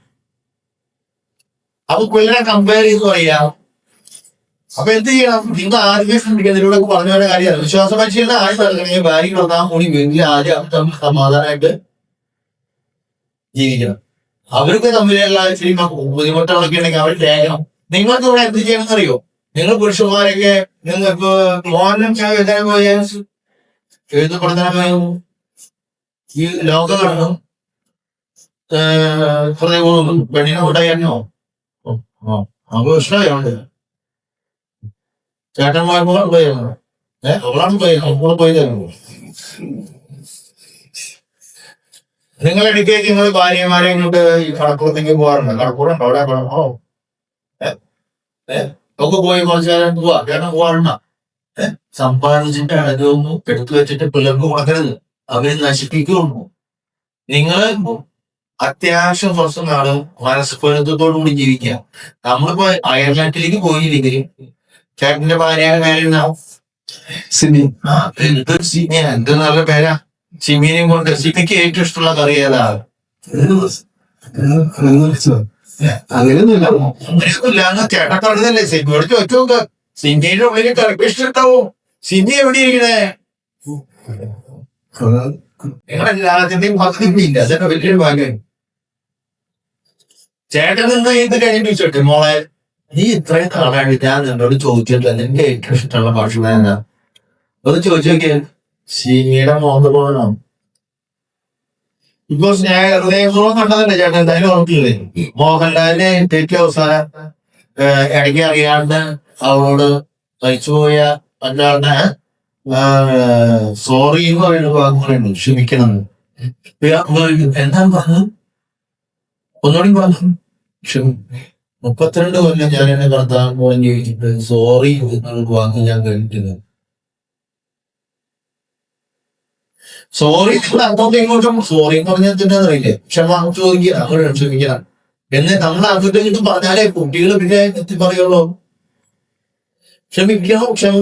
അപ്പൊ പിള്ളേരെ കമ്പയർ ചെയ്ത് പറയാം. അപ്പൊ എന്ത് ചെയ്യണം? നിങ്ങൾ ആദ്യമേ ശ്രദ്ധിക്കുക. ഇതിലൂടെ പറഞ്ഞു വരുന്ന കാര്യമാണ് വിശ്വാസ പരിശീലനം. ആദ്യം നടക്കണമെങ്കിൽ ഭാര്യ ഒന്നാം കൂടി വീട്ടിൽ ആദ്യം തമ്മിൽ സമാധാനമായിട്ട് ജീവിക്കണം. അവർക്ക് തമ്മിലുള്ള ഇച്ചിരി ബുദ്ധിമുട്ടുകളൊക്കെ ഉണ്ടെങ്കിൽ അവർ കേൾക്കണം. നിങ്ങൾക്ക് ഇവിടെ എന്ത് ചെയ്യണം എന്നറിയോ? നിങ്ങൾ പുരുഷന്മാരൊക്കെ നിങ്ങൾക്ക് മോഹനം എഴുതപ്പെടുന്ന ഈ ലോകം കാണും പെണ്ണിനെ കൂട്ടായിരുന്നോ? നമുക്ക് ഇഷ്ടമായുണ്ട് ചേട്ടന്മാർക്കും പോയിരുന്നു. അവളാണ് പോയി തരുന്നു. നിങ്ങളിടയ്ക്ക് നിങ്ങൾ ഭാര്യമാരെ ഇങ്ങോട്ട് ഈ കടപ്പുറത്തേക്ക് പോകാറുണ്ട്. കടപ്പുറം അവിടെ കടപ്പോ ഒക്കെ പോയി കുറച്ച് നേരം പോവാ. ചേട്ടൻ പോവാറുണ്ടോ? സമ്പാദിച്ചിട്ട് അതൊന്നും എടുത്തു വെച്ചിട്ട് പിള്ളേർക്ക് കൊടുക്കരുത്. അവര് നശിപ്പിക്കുള്ളൂ. നിങ്ങള് അത്യാവശ്യം കുറച്ച് നാള് മനസ്സുപരിതത്തോടു കൂടി ജീവിക്കുക. നമ്മളിപ്പോ അയർലാൻഡിലേക്ക് പോയില്ലെങ്കിൽ ചേട്ടന്റെ ഭാര്യയുടെ പേരെന്നാവും സിമി. എന്തൊരു സിമിയാ, എന്ത് നല്ല പേരാ. സിമിനെയും കൊണ്ട് സിമിക്ക് ഏറ്റവും ഇഷ്ടമുള്ള കറി ഏതാ? അങ്ങനെയൊന്നുമില്ല. അങ്ങ് ചേട്ടൻ പറഞ്ഞതല്ലേ സിമിയോട് ചോദിച്ചു നോക്ക. സിമിയുടെ ഉള്ളിൽ കറിക്ക് ഇഷ്ടണ്ടാവോ? സിമി എവിടെ ഇരിക്കണേ? നിങ്ങളെല്ലാത്തിന്റെയും പദ്ധതിയില്ല. അതൊക്കെ വലിയൊരു ഭാഗ്യം. ചേട്ടൻ നിന്ന് ഇത് കഴിഞ്ഞിട്ട് ചോദിച്ചോട്ടെ, മോളെ നീ ഇത്രയും നാളായിട്ട് ഞാൻ നിന്നോട് ചോദിച്ചിട്ടില്ല നിന്റെ ഏറ്റവും ഇഷ്ടമുള്ള ഭക്ഷണം എന്താ? ഒന്ന് ചോദിച്ചു നോക്കിയാൽ സിമിയുടെ മോഹൻലാലോ? ഇപ്പൊ സ്നേഹം കണ്ടതല്ലേ ചേട്ടൻ? എന്തായാലും ഓർക്കില്ലേ മോഹൻലാലിനെ ഏറ്റവും അവസാനം ഇടയ്ക്ക് അറിയാണ്ട് അവളോട് മരിച്ചുപോയ ഒരാളുടെ സോറി എന്ന് പറയുന്ന വാക്കുകളുണ്ട്, ക്ഷമിക്കണം. എന്താ പറഞ്ഞു? ഒന്നുകൂടി പറഞ്ഞു. 32 കൊല്ലം ഞാൻ എന്നെ ഭർത്താവ് പോലും ജീവിച്ചിട്ട് സോറി എന്നൊരു വാക്ക് ഞാൻ കേട്ടിരുന്നു. സോറി അങ്ങോട്ടും ഇങ്ങോട്ടും സോറി എന്ന് പറഞ്ഞാൽ അറിയില്ലേ, ക്ഷമ ചോദിക്കുക, അങ്ങോട്ട് ക്ഷമിക്കണം എന്ന് നമ്മൾ അങ്ങോട്ടും ഇങ്ങോട്ടും പറഞ്ഞാലേ കുട്ടികൾ പിന്നെ എത്തി പറയുള്ളൂ. ക്ഷമിക്കണം, ക്ഷമ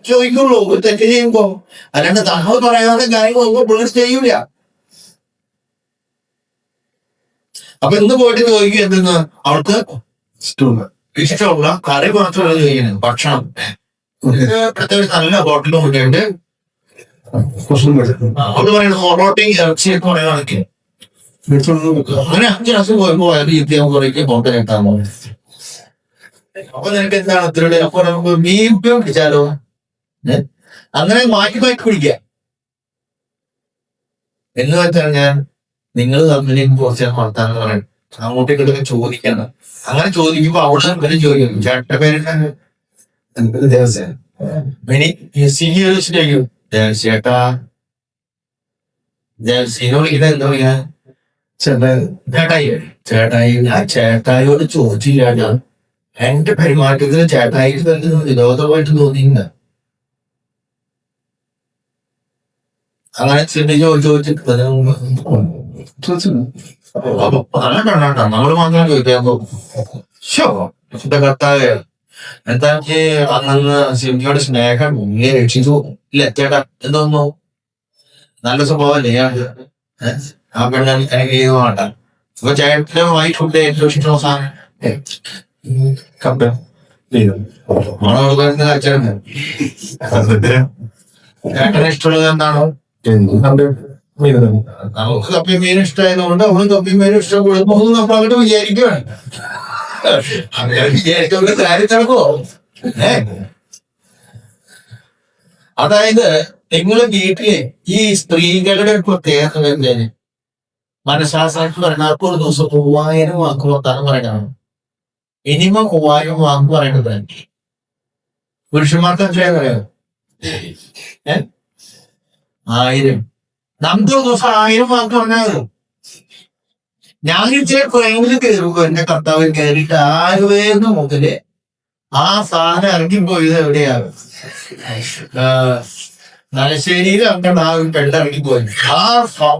ചോദിക്കുള്ളൂ ഒരു തെറ്റ് ചെയ്യുമ്പോ. അല്ലാണ്ട് നമ്മൾ പറയാതെ കാര്യം പോകുമ്പോ പിള്ളേർ ചെയ്യൂല. അപ്പൊ ഇന്ന് പോയിട്ട് ചോദിക്കുക എന്തെന്ന്, അവൾക്ക് ഇഷ്ടമുള്ള കറി മാത്രമല്ല ചോദിക്കുന്നത്, ഭക്ഷണം പ്രത്യേകിച്ച് നല്ല ഹോട്ടലിൽ കൊണ്ടുപോയിട്ട് അവര് പറയുന്നത് പൊറോട്ടയും ഇറച്ചിയൊക്കെ പറയുകയാണെങ്കിൽ അങ്ങനെ 5 ദിവസം പോയപ്പോ അയാൾ ഈത്തിയാൻ കുറേക്ക് ഹോട്ടൽ കിട്ടാൻ പോകും. അപ്പൊ നിനക്ക് എന്താണ് അത്രയുടെ? അപ്പൊ നമുക്ക് മീൻ പിടിച്ചാലോ? അങ്ങനെ മാറ്റി മാറ്റി പിടിക്കാം എന്ന് വെച്ചാൽ ഞാൻ നിങ്ങൾ തമ്മിൽ കുറച്ച് വർത്താനം പറയണം, അങ്ങോട്ടേക്കൊക്കെ ചോദിക്കണം. അങ്ങനെ ചോദിക്കുമ്പോ അവിടെ പേര് ചോദിക്കും, ചേട്ടന്റെ പേര് ചേട്ടാ ദേവസിനോട് ഇത് എന്താ പറയാ? ചേട്ടായി ചേട്ടായി. ഞാൻ ചേട്ടായിയോട് ചോദിച്ചില്ല. ഞാൻ എന്റെ പെരുമാറ്റത്തിന് ചേട്ടായി വിരോധമായിട്ട് തോന്നിയില്ല. അങ്ങനെ ചോദിച്ചിട്ട് നമ്മള് മാത്രം ചോദിക്കാൻ എന്റെ കർത്താവ് എന്താ അന്ന് സിമിയോട് സ്നേഹം ഇങ്ങനെ രക്ഷിച്ചു ഇല്ല ചേട്ടാ? എന്തോന്നു നല്ല സ്വഭാവല്ലേ ആ പെണ്ണ എനിക്ക് ഇത് വേണ്ട. അപ്പൊ ചേട്ടന്റെ വൈഫ് ഫുഡ് ഏറ്റവും ഇഷ്ടമുള്ള സാധനം ചേട്ടന് ഇഷ്ടമുള്ളത് എന്താണോ? നമുക്ക് കപ്പി മീൻ ഇഷ്ടമായതുകൊണ്ട് അവള് കപ്പി മീൻ ഇഷ്ടപ്പെടുമ്പോ നമ്മൾ അങ്ങോട്ട് വിചാരിക്കുകയാണ്. അങ്ങനെ വിചാരിച്ചുകൊണ്ട് കാര്യം നടക്കുമോ? അതായത് നിങ്ങള് വീട്ടിലെ ഈ സ്ത്രീകളുടെ പ്രത്യേകത എന്താണ്? മനഃശാസ്ത്രത്തിൽ പറയുന്നവർക്ക് ഒരു ദിവസം 3000 വാക്ക് വർത്താനം പറയണം. മിനിമം 3000 വാക്ക് പറയേണ്ടത്. പുരുഷന്മാർക്ക് എത്രയാ പറയാം? 1000. നമുക്ക് ഒരു ദിവസം 1000 വാക്ക് പറഞ്ഞാൽ ഞാൻ ട്രെയിനിൽ കയറുമ്പോ എന്റെ കർത്താവിൽ കയറിയിട്ട് ആലുവേന്ന് മുതല് ആ സാധനം ഇറങ്ങിപ്പോയത് എവിടെയാണ്? തലശ്ശേരിയിൽ അങ്ങനെ ആ ഒരു പെണ്ണ് ഇറങ്ങിപ്പോയി. ആ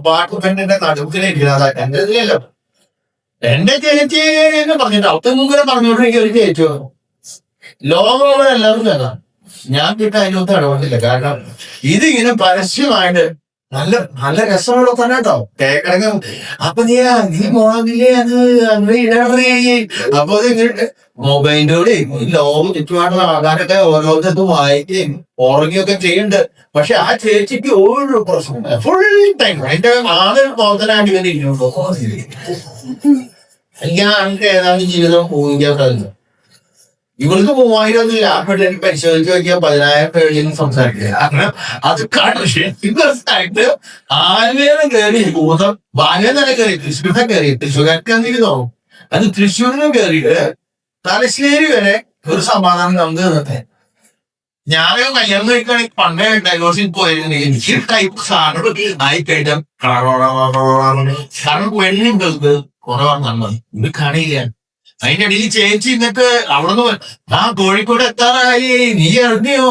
പാട്ട് പെണ്ണിന്റെ നടുക്കിലിരിക്കുന്നത് എന്റെ ഇതിലല്ലോ. എന്റെ ചേച്ചി എന്ന് പറഞ്ഞിട്ട് അവിടുത്തെ മുമ്പേ പറഞ്ഞോണ്ടെങ്കിൽ ഒരു ചേച്ചോ ലോകമുള്ള എല്ലാവരും കേൾക്കാം. ഞാൻ കിട്ടാൻ അതിനകത്ത് ഇടപെട്ടില്ല. കാരണം ഇതിങ്ങനെ പരസ്യമായിട്ട് നല്ല നല്ല രസമുള്ള തന്നെ കേട്ടോ കേക്കണം. അപ്പൊ നീ മോണില്ലേ അത് അങ്ങനെ ഇടപെടേ. അപ്പൊ അത് ഇങ്ങോട്ട് മൊബൈലിലൂടെ ലോകം ചുറ്റുപാടുള്ള ആൾക്കാരൊക്കെ ഓരോരുത്തരും വായിക്കുകയും ഉറങ്ങുകയൊക്കെ ചെയ്യുന്നുണ്ട്. പക്ഷെ ആ ചേച്ചിക്ക് ഒരു പ്രശ്നമില്ല. ഫുൾ ടൈം അതിന്റെ ആദ്യം മോഹനായിട്ട് ഇങ്ങനെ ഇരിക്കുന്നുണ്ടോ? ഞാൻ ഏതാണ്ട് ജീവിതം ഊഹിക്കാൻ സാധിച്ചു. ഇവർക്ക് 3000 ലാഭമായിട്ട് എനിക്ക് പരിശോധിച്ച് നോക്കിയാൽ 10,000 പേരിൽ സംസാരിക്കുക. അങ്ങനെ അത് കണ്ടിട്ട് ആലുവേന്ന് കയറി ഭൂതം ബാല്യം തന്നെ കയറി തൃശ്ശൂരെ കയറി തൃശ്ശൂർക്കാർക്ക് തോന്നും. അത് തൃശ്ശൂരിനും കയറിയിട്ട് തലശ്ശേരി വരെ ഒരു സമാധാനം നമുക്ക് നിർത്താൻ. ഞാനൊക്കെ കല്യാണം കഴിക്കുകയാണെങ്കിൽ പണ്ടേ ഡൈവോഴ്സിൽ പോയിരുന്നെങ്കിൽ എനിക്ക് ടൈപ്പ് സാധനം ആയിക്കഴിഞ്ഞാൽ കാരണം പെണ്ണുങ്ങൾക്ക് കുറവാണ് നല്ലത്. ഇത് കാണില്ല. അതിന്റെ ഇടയിൽ ചേച്ചി എന്നിട്ട് അവിടുന്ന് ആ കോഴിക്കോട് എത്താറായി, നീ അറിഞ്ഞോ,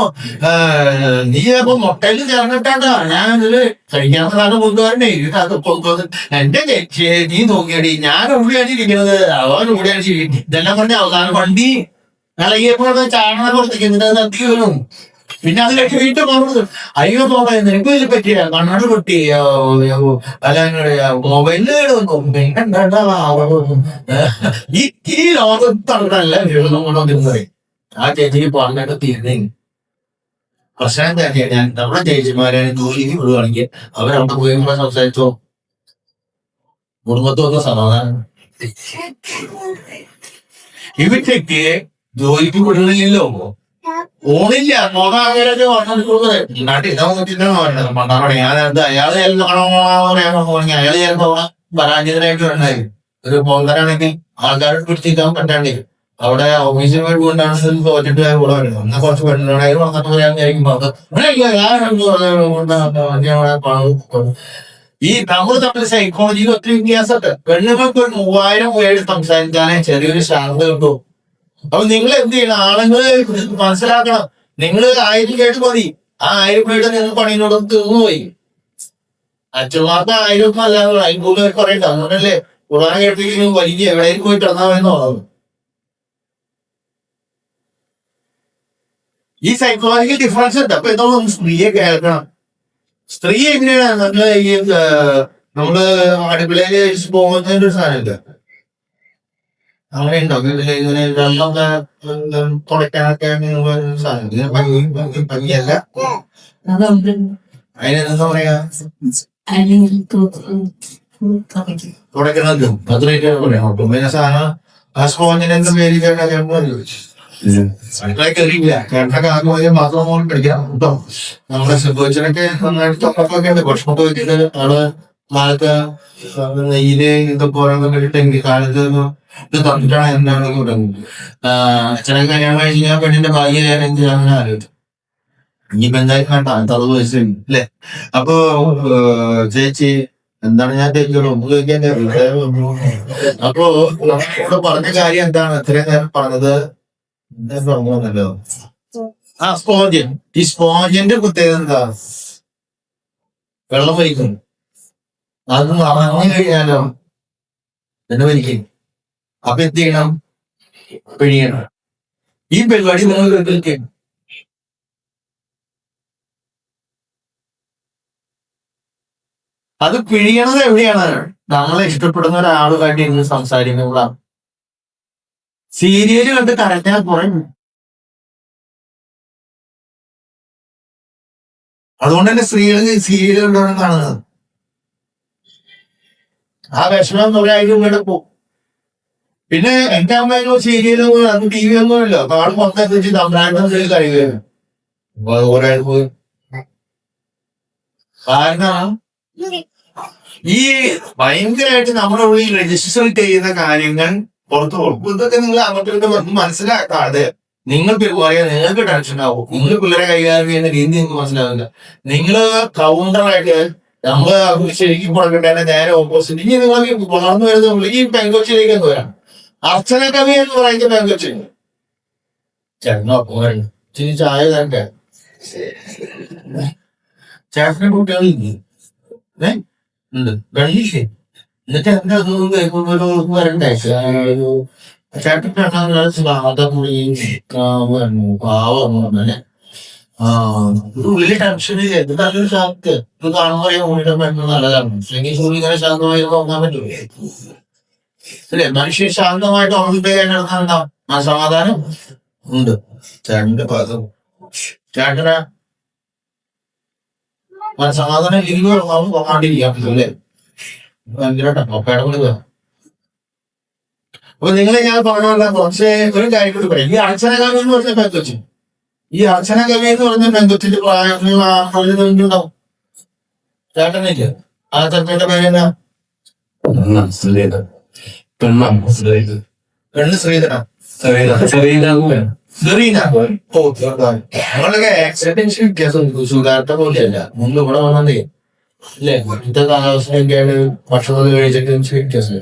നീ അപ്പൊ മുട്ടയിൽ ചേർന്നിട്ടാണ്ടാ ഞാൻ ഇതില് കഴിക്കാത്ത സാധനം കൊണ്ടുവരണേ. എന്റെ ചേച്ചി നീ നോക്കിയടി, ഞാൻ എവിടെയാണ് ഇരിക്കുന്നത്, അവൻ എവിടെയാണ് ഇതെല്ലാം പറഞ്ഞ അവസാനം വണ്ടി ഇളകിയപ്പോൾ ചാണക പുറത്തേക്ക് എന്നിട്ട് അത് നദി വരും. പിന്നെ അതിലേക്ക് വീണ്ടും പോകുന്നത് അയ്യോ തോന്നാ നിനക്ക് ഇതിൽ പറ്റിയ കണ്ണാട് പൊട്ടി അല്ല മൊബൈലില് ഈ ലോകത്തല്ല കൊണ്ടുവന്നിരുന്നത്. ആ ചേച്ചിക്ക് പറഞ്ഞിട്ട് തീർന്നേ പ്രശ്നം തന്നെയാണ്. ഞാൻ നമ്മുടെ ചേച്ചിമാരെ ജോലിക്ക് വിടുവാണെങ്കിൽ അവരവിടെ പോയി കൂടെ സംസാരിച്ചോ, കുടുംബത്തൊക്കെ സമാധാനം. ഇവറ്റയ്ക്ക് ജോലിക്ക് വിടണില്ലല്ലോ, ഓണില്ല നോക്കാങ്ങനെയൊക്കെ വന്നിട്ടുള്ളത് നാട്ടിൽ ഇതാ മണ്ണാറോടെ ഞാൻ അയാള് അയാള് ചിലപ്പോ പരാജിതരായിട്ട് ഉണ്ടായി. ഒരു പോകാനാണെങ്കിൽ ആൾക്കാരെ പിടിച്ചിരിക്കാൻ പറ്റാണ്ട് അവിടെ ഓഫീസിൽ പോയി കൊണ്ടാണ് തോറ്റിട്ട് കൂടെ വരുന്നത്. എന്നാൽ കുറച്ച് പെണ്ണുണ്ടായി വന്നിട്ട് പറയാൻ ഈ നമ്മൾ തമ്മിൽ സൈക്കോളജിയിൽ ഒത്തിരി വ്യത്യാസമുണ്ട്. പെണ്ണുങ്ങൾക്ക് ഒരു 3000 പേര് സംസാരിച്ചാലേ ചെറിയൊരു ശാന്ത കിട്ടും. അപ്പൊ നിങ്ങൾ എന്ത് ചെയ്യണം, ആളുകള് മനസ്സിലാക്കണം, നിങ്ങൾ 1000 കേട്ട് മതി. ആ 1000 പേരുടെ നിങ്ങൾ പണിയോട് തീർന്നു പോയി. അച്ഛന്മാർക്ക് 1000 അല്ലാതെ അതിൻ്റെ കുറെ അങ്ങനല്ലേ കുറാൻ കേട്ടിട്ട് വലിയ എവിടെയും പോയി കിടന്നാ വരുന്നതാണ്. ഈ സൈക്കോളജിക്കൽ ഡിഫറൻസ് ഉണ്ട്. അപ്പൊ എന്താ സ്ത്രീയെ കേൾക്കണം. സ്ത്രീ എങ്ങനെയാണ് നമ്മള് അടുക്കളയില് പോകുന്നതിന്റെ ഒരു സാധനമില്ല, അങ്ങനെ ഉണ്ടോ ഇങ്ങനെ വെള്ളം തുടയ്ക്കാനൊക്കെ സാധനം ഭംഗിയല്ല. അതിനെന്താ പറയാ തുടയ്ക്കുന്നത് അത്രയൊക്കെ പറയാം. പിന്നെ സാധനം ആ സ്പോഞ്ചിന് എന്താ പേര് ചോദിച്ചു കയറിയില്ല. ചേട്ടനൊക്കെ ആദ്യം മാത്രം പോലും പഠിക്കാം കേട്ടോ. നമ്മുടെ സംഭവിച്ചനൊക്കെ നന്നായിട്ട് തൊട്ടൊക്കെ ഉണ്ട്. ഭക്ഷണമൊക്കെ വെച്ചിട്ട് ആള് കാലത്ത് നെയ്യില് ഇതൊക്കെ ഓരോന്നും കഴിച്ചിട്ടെങ്കിൽ കാലത്ത് ഇത് തന്നിട്ടാണ് എന്താണ് തുടങ്ങുന്നത്. അച്ഛനെ കല്യാണം കഴിച്ച് ഞാൻ പെണ്ണിന്റെ ഭാഗ്യം ഞാൻ എന്ത് ചെയ്യാൻ ആലോചിച്ചു. ഇനിയിപ്പോ എന്തായാലും വേണ്ട 60 വയസ്സ് അല്ലേ. അപ്പൊ ചേച്ചി എന്താണ് ഞാൻ ചോദിച്ചോളൂ ഒന്ന് ചോദിക്കാൻ. അപ്പൊ നമ്മളോട് പറഞ്ഞ കാര്യം എന്താണ് ഇത്രയും നേരം പറഞ്ഞത്? എന്താ പറഞ്ഞല്ലോ ആ സ്പോഞ്ച്. ഈ സ്പോഞ്ചിന്റെ പ്രത്യേകത എന്താ? വെള്ളം വലിക്കും. അത് മറന്നു കഴിഞ്ഞാലോ എന്നെ വലിക്കും. അപ്പൊ എന്ത് ചെയ്യണം? പിഴിയണം. ഈ പരിപാടി നിങ്ങൾ കേട്ടിരിക്കും. അത് പിഴിയണത് എവിടെയാണ്? നമ്മളെ ഇഷ്ടപ്പെടുന്ന ഒരാളുമായിട്ട് ഇന്ന് സംസാരിക്കുമ്പോഴാണ്. സീരിയല് കണ്ട് കരഞ്ഞാൽ കുറയും. അതുകൊണ്ട് തന്നെ സ്ത്രീകൾ സീരിയൽ കണ്ടാണ് കാണുന്നത്. ആ വിഷമം പറയാനും ഇവിടെ പോകും. പിന്നെ എന്റെ അമ്മയൊന്നും സീരിയലൊന്നും അത് ടി വി ഒന്നും ഇല്ല. കാട് മൊത്തം തമ്പ്രാൻ്റെ കഴിയുകയാണ്. കാരണം ഈ ഭയങ്കരമായിട്ട് നമ്മുടെ ഉള്ളിൽ രജിസ്റ്റർ ചെയ്യുന്ന കാര്യങ്ങൾ പുറത്തു കൊടുക്കും. ഇതൊക്കെ നിങ്ങൾ അങ്ങോട്ട് മനസ്സിലാക്കാതെ നിങ്ങൾ പറയാ നിങ്ങൾക്ക് ടെൻഷൻ ആവും. നിങ്ങൾ പിള്ളേരെ കൈകാര്യം ചെയ്യുന്ന രീതി നിങ്ങൾക്ക് മനസ്സിലാവില്ല. നിങ്ങൾ കൗണ്ടറായിട്ട് നമ്മള് ശരിക്കും കൊടുക്കേണ്ട നേരെ ഓപ്പോസിറ്റ്. ഇനി നിങ്ങൾ വളർന്നു വരുന്ന ഈ പെങ്കൊച്ചിലേക്ക് എന്ന് വരാം. അർച്ചന കവി എന്ന് പറയുന്ന പെങ്കൊച്ചി ചേട്ടനോ പോരാ ചായ തരട്ടെ. ചേട്ടനെ കുട്ടികളില്ലേ ഉണ്ട് വെള്ളില്ലേ. എന്നിട്ട് എന്റെ വരണ്ടേ ചേട്ടൻ പാവം അങ്ങനെ ഉള്ളില് ടെൻഷൻ നല്ലൊരു ശാന്തി. ഇത് കാണുമ്പോ ഊണിയുടെ മരുന്ന് നല്ലതാണ്. അല്ലെങ്കിൽ സൂര്യ ഇങ്ങനെ ശാന്തമായി തോന്നാൻ പറ്റൂലേ? അല്ലേ? മനുഷ്യൻ ശാന്തമായിട്ട് ഉറങ്ങിപ്പോയിട്ടാ സമാധാനം ഉണ്ട്. ചേട്ടന്റെ പദം ചേട്ടനാ സമാധാനം ഇരിക്കുമ്പോൾ പോകാണ്ടിരിക്കാൻ പറ്റൂല്ലേ? ഭയങ്കരമായിട്ടാ ഒപ്പയുടെ കൂടി വേണം. അപ്പൊ നിങ്ങളെ ഞാൻ പറഞ്ഞല്ല. പക്ഷേ ഒരു കാര്യം കൂടി പറയാം. ഈ അർച്ചന കവി എന്ന് പറഞ്ഞ പെങ്കൊച്ചു, ഈ അർച്ചന കവി എന്ന് പറഞ്ഞ പെങ്കൊച്ചിന്റെ പ്രായത്തിലുണ്ടാവും. ചേട്ടനില്ല. ആ ചേട്ടന്റെ പേരെന്നാ? പെണ്ണ് ശ്രീധര. നമ്മളൊക്കെ ആക്സിഡൻസ് വ്യത്യാസം സുധാരണ പോലെയല്ല. മുമ്പ് ഇവിടെ വന്നേ അല്ലേ? ഇന്നത്തെ കാലാവസ്ഥയൊക്കെയാണ് ഭക്ഷണം കഴിച്ചിട്ട് വ്യത്യാസം.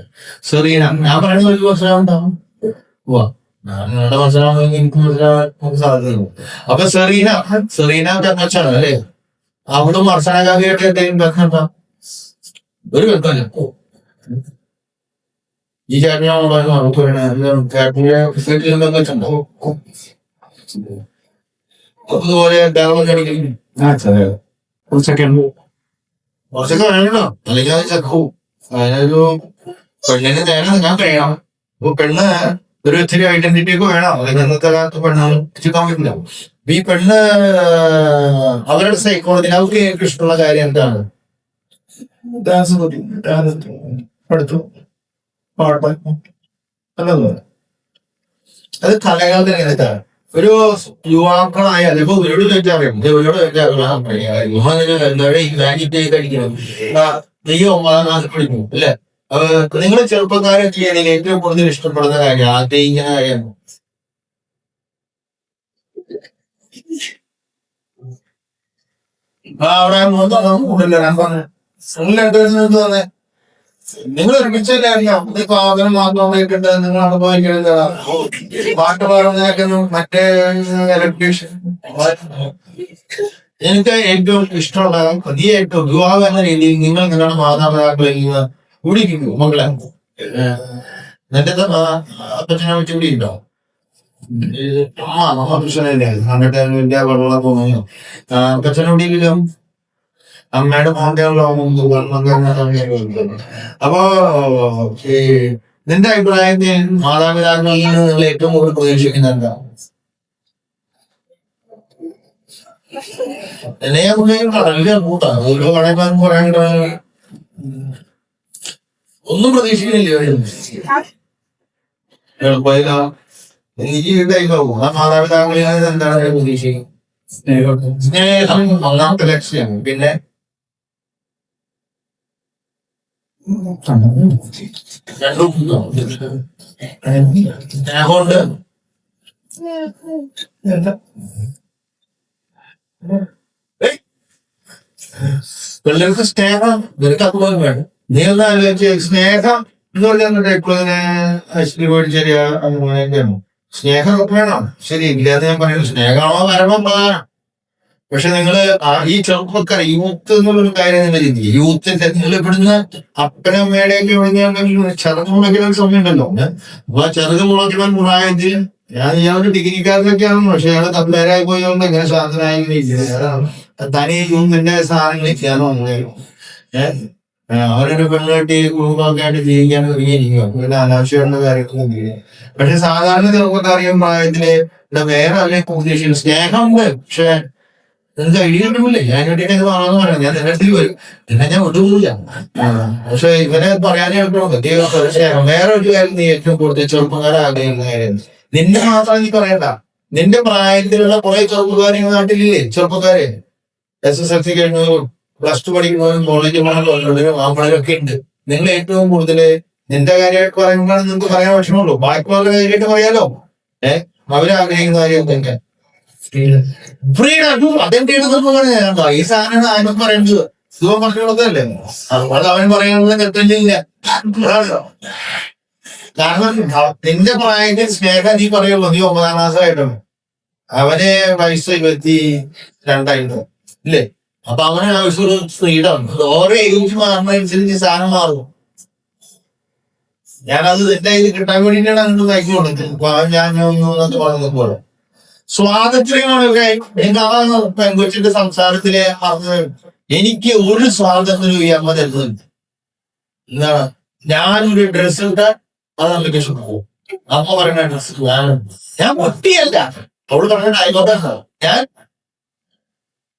സെറീന ഞാൻ പറയുന്ന ഒരു പ്രശ്നം ഉണ്ടാവും. ഉവ്വ. നിങ്ങളുടെ മനസ്സിലാവുമെങ്കിൽ എനിക്ക് മനസ്സിലാവാൻ നമുക്ക് സാധ്യതയുള്ളൂ. അപ്പൊ സെറീന ബന്ധച്ചാണ് അല്ലേ? അവിടെ വർഷണകാരിയായിട്ട് എന്തെങ്കിലും ബന്ധം എന്താ? ഒരു ബന്ധമില്ല. ഈ ചേട്ടനാണോ ചേട്ടന്റെ ബന്ധുണ്ടോ? അതുപോലെ കുറച്ചൊക്കെ കുറച്ചൊക്കെ വേണല്ലോ, അല്ലെങ്കിൽ അത് ചക്കവും. അതിനൊരു പെണ്ണിന് നേരം ഞാൻ കഴിയണം. അപ്പൊ പെണ്ണ് ഒരു ഇത്തിരി ഐഡന്റിറ്റി ഒക്കെ വേണം. അല്ലെങ്കിൽ ഇന്നത്തെ കാലത്ത് പെണ്ണ് ചിക്കാൻ പറ്റില്ല. അപ്പൊ ഈ പെണ്ണ് അവരുടെ സൈക്കോളജി അവർക്ക് ഏറ്റവും ഇഷ്ടമുള്ള കാര്യം എന്താണ്? ഡാൻസ് പഠിച്ചു പാട്ട് അല്ലല്ലോ. അത് കലകളുടെ ഇങ്ങനത്താണ്. ഒരു യുവാക്കളായാലും ഇപ്പൊ ഇവരോട് ചോദിച്ചറിയാം, ഇവരോട് ചോദിച്ചറിയാം നീ 9ാം ക്ലാസ് പഠിക്കും അല്ലെ? നിങ്ങൾ ചെറുപ്പക്കാരെ ചെയ്യാൻ ഏറ്റവും കൂടുതൽ ഇഷ്ടപ്പെടുന്ന കാര്യം, ആഗ്രഹിക്കുന്ന കാര്യം? അവിടെ തന്നെ നിങ്ങൾ ഒരുമിച്ചല്ലേ അറിയാം. ഇപ്പൊ ആഗ്രഹം മാത്രമായിട്ടുണ്ട്. നിങ്ങൾ അനുഭവിക്കുന്നത് പാട്ട് പാടുന്നതൊക്കെ മറ്റേ ഇലക്ട്രീഷ്യൻ. എനിക്ക് ഏറ്റവും ഇഷ്ടമുള്ള ഏറ്റവും വിവാഹം എന്ന രീതിയിൽ നിങ്ങൾ നിങ്ങളുടെ മാതാപിതാക്കളെ കൂടിയിരിക്കും. മകളെ നിന്റെ അപ്പച്ചനെ വെച്ച് കൂടിയിട്ടുണ്ടോ? കണ്ടിട്ട് വലിയ വെള്ളം തോന്നിയോ? അപ്പച്ചനെ കൂടിയില്ലോ. അമ്മയുടെ മോന്റെയുള്ള അപ്പൊ ഈ നിന്റെ അഭിപ്രായത്തിൽ മാതാപിതാക്കളിൽ നിന്ന് നിങ്ങൾ ഏറ്റവും കൂടുതൽ പ്രതീക്ഷിക്കുന്ന എന്താ? എന്നെ ഒന്നും പ്രതീക്ഷിക്കുന്നില്ല. എളുപ്പമില്ല. എനിക്ക് ഇതായിക്കോളും. ആ മാതാപിതാക്കളിൽ നിന്ന് എന്താണ് പ്രതീക്ഷിക്കും? സ്നേഹം ഒന്നാമത്തെ ലക്ഷ്യം. പിന്നെ സ്നേഹമുണ്ട്. പിള്ളേർക്ക് സ്നേഹം നിനക്ക് അതുപോലെ വേണം. നീ ഒന്ന് ആലോചിച്ച് സ്നേഹം എന്ന് പറഞ്ഞാൽ ശരിയാ അങ്ങനെയൊക്കെയാണോ? സ്നേഹം വേണം, ശരി, ഇല്ലാതെ ഞാൻ പറയുന്നത് സ്നേഹമാണോ വരണം പ്രധാനം. പക്ഷെ നിങ്ങള് ഈ ചെറുപ്പക്കാർ യൂത്ത് എന്നുള്ളൊരു കാര്യം നിങ്ങൾ ചിന്തിക്കും. യൂത്തിന്റെ നിങ്ങൾ ഇവിടുന്ന് അപ്പനമ്മയുടെയൊക്കെ ഇവിടുന്ന് ചെറുത് മുളയ്ക്കുന്ന ഒരു സമയം ഉണ്ടല്ലോ. അപ്പൊ ചെറുത് മുളയ്ക്കുന്ന പ്രായത്തിൽ ഞാൻ ഡിഗ്രിക്കാരനൊക്കെയാണ്. പക്ഷെ അയാൾ കമ്പയറായി പോയതുകൊണ്ട് എങ്ങനെ സാധനമായി തനി നിന്റെ സാധനങ്ങൾ ചെയ്യാനോ അവരൊരു പെണ്ണുകെട്ടി കുടുംബമൊക്കെ ആയിട്ട് ജീവിക്കാൻ ഒരുങ്ങിയിരിക്കുക. പിന്നെ അനാവശ്യമുള്ള കാര്യങ്ങളൊന്നും. പക്ഷെ സാധാരണ ചെറുപ്പക്കാരിയും പ്രായത്തില് വേറെ അവരെ ഉദ്ദേശിക്കുന്നു സ്നേഹമുണ്ട്. പക്ഷെ നിനക്ക് ഐഡിയ കിട്ടുമില്ലേ? ഞാൻ വേണ്ടിയിട്ട് ഇത് വേണമെന്ന് പറയാം. ഞാൻ നിന്റെ അടുത്ത് വരും, പിന്നെ ഞാൻ വിട്ടുപോകില്ല. പക്ഷെ ഇവരെ പറയാനേ സ്നേഹം. വേറെ ഒരു കാര്യം നീ ഏറ്റവും കൂടുതൽ ചെറുപ്പക്കാരെ ആഗ്രഹിക്കുന്ന കാര്യം നിന്റെ മാത്രം നീ പറയണ്ട. നിന്റെ പ്രായത്തിലുള്ള കുറെ ചെറുപ്പക്കാരെ നാട്ടിലില്ലേ? ചെറുപ്പക്കാരെ SSLC കഴിഞ്ഞവരും പ്ലസ് 2 പഠിക്കുന്നവരും കോളേജിൽ പോകുന്നവരും ആമ്പിളരൊക്കെ ഉണ്ട്. നിങ്ങൾ ഏറ്റവും കൂടുതൽ നിന്റെ കാര്യമായിട്ട് പറയുമ്പോഴാണ് നിങ്ങൾക്ക് പറയാൻ വിഷമമുള്ളൂ. ബാക്കിയുള്ള കാര്യമായിട്ട് പറയാലോ. അവരാഗ്രഹിക്കുന്ന കാര്യം എന്തൊക്കെ? ഫ്രീഡം. അതെന്താണ് ഈ സാധനമാണ് ആരും പറയുന്നത്? സുഖം പറഞ്ഞു കൊടുത്തല്ലേ? അതുപോലെ അവൻ പറയുന്നത് തെറ്റില്ല. കാരണം നിന്റെ പ്രായത്തിൽ സ്നേഹം നീ പറയുള്ളൂ. നീ 9ാം ക്ലാസ്സായിട്ടാണ്. അവന് വയസ്സ് 22 ഇല്ലേ? അപ്പൊ അവന് ആവശ്യമുള്ള ഫ്രീഡം. ഓരോ ഏജ് മാറുന്നതനുസരിച്ച് സാധനം മാറും. ഞാനത് എന്റെ ഇത് കിട്ടാൻ വേണ്ടിയിട്ടാണ് അങ്ങോട്ട് നയിച്ചു കൊടുത്തത്. ഞാൻ ഒന്നൊക്കെ പറഞ്ഞത് പോലെ സ്വാതന്ത്ര്യമാണ്. എനിക്ക് പെൺകൊച്ചിന്റെ സംസാരത്തിലെ എനിക്ക് ഒരു സ്വാതന്ത്ര്യം ഈ അമ്മ തരുന്നുണ്ട്. എന്താണ്? ഞാനൊരു ഡ്രസ് ഇട്ടാൽ അത് നമുക്ക് ഇഷ്ടപ്പെടും. അമ്മ പറയുന്ന ഡ്രസ് ഞാൻ കുട്ടിയല്ല. അവള് പറഞ്ഞ ആയിക്കോട്ടെ.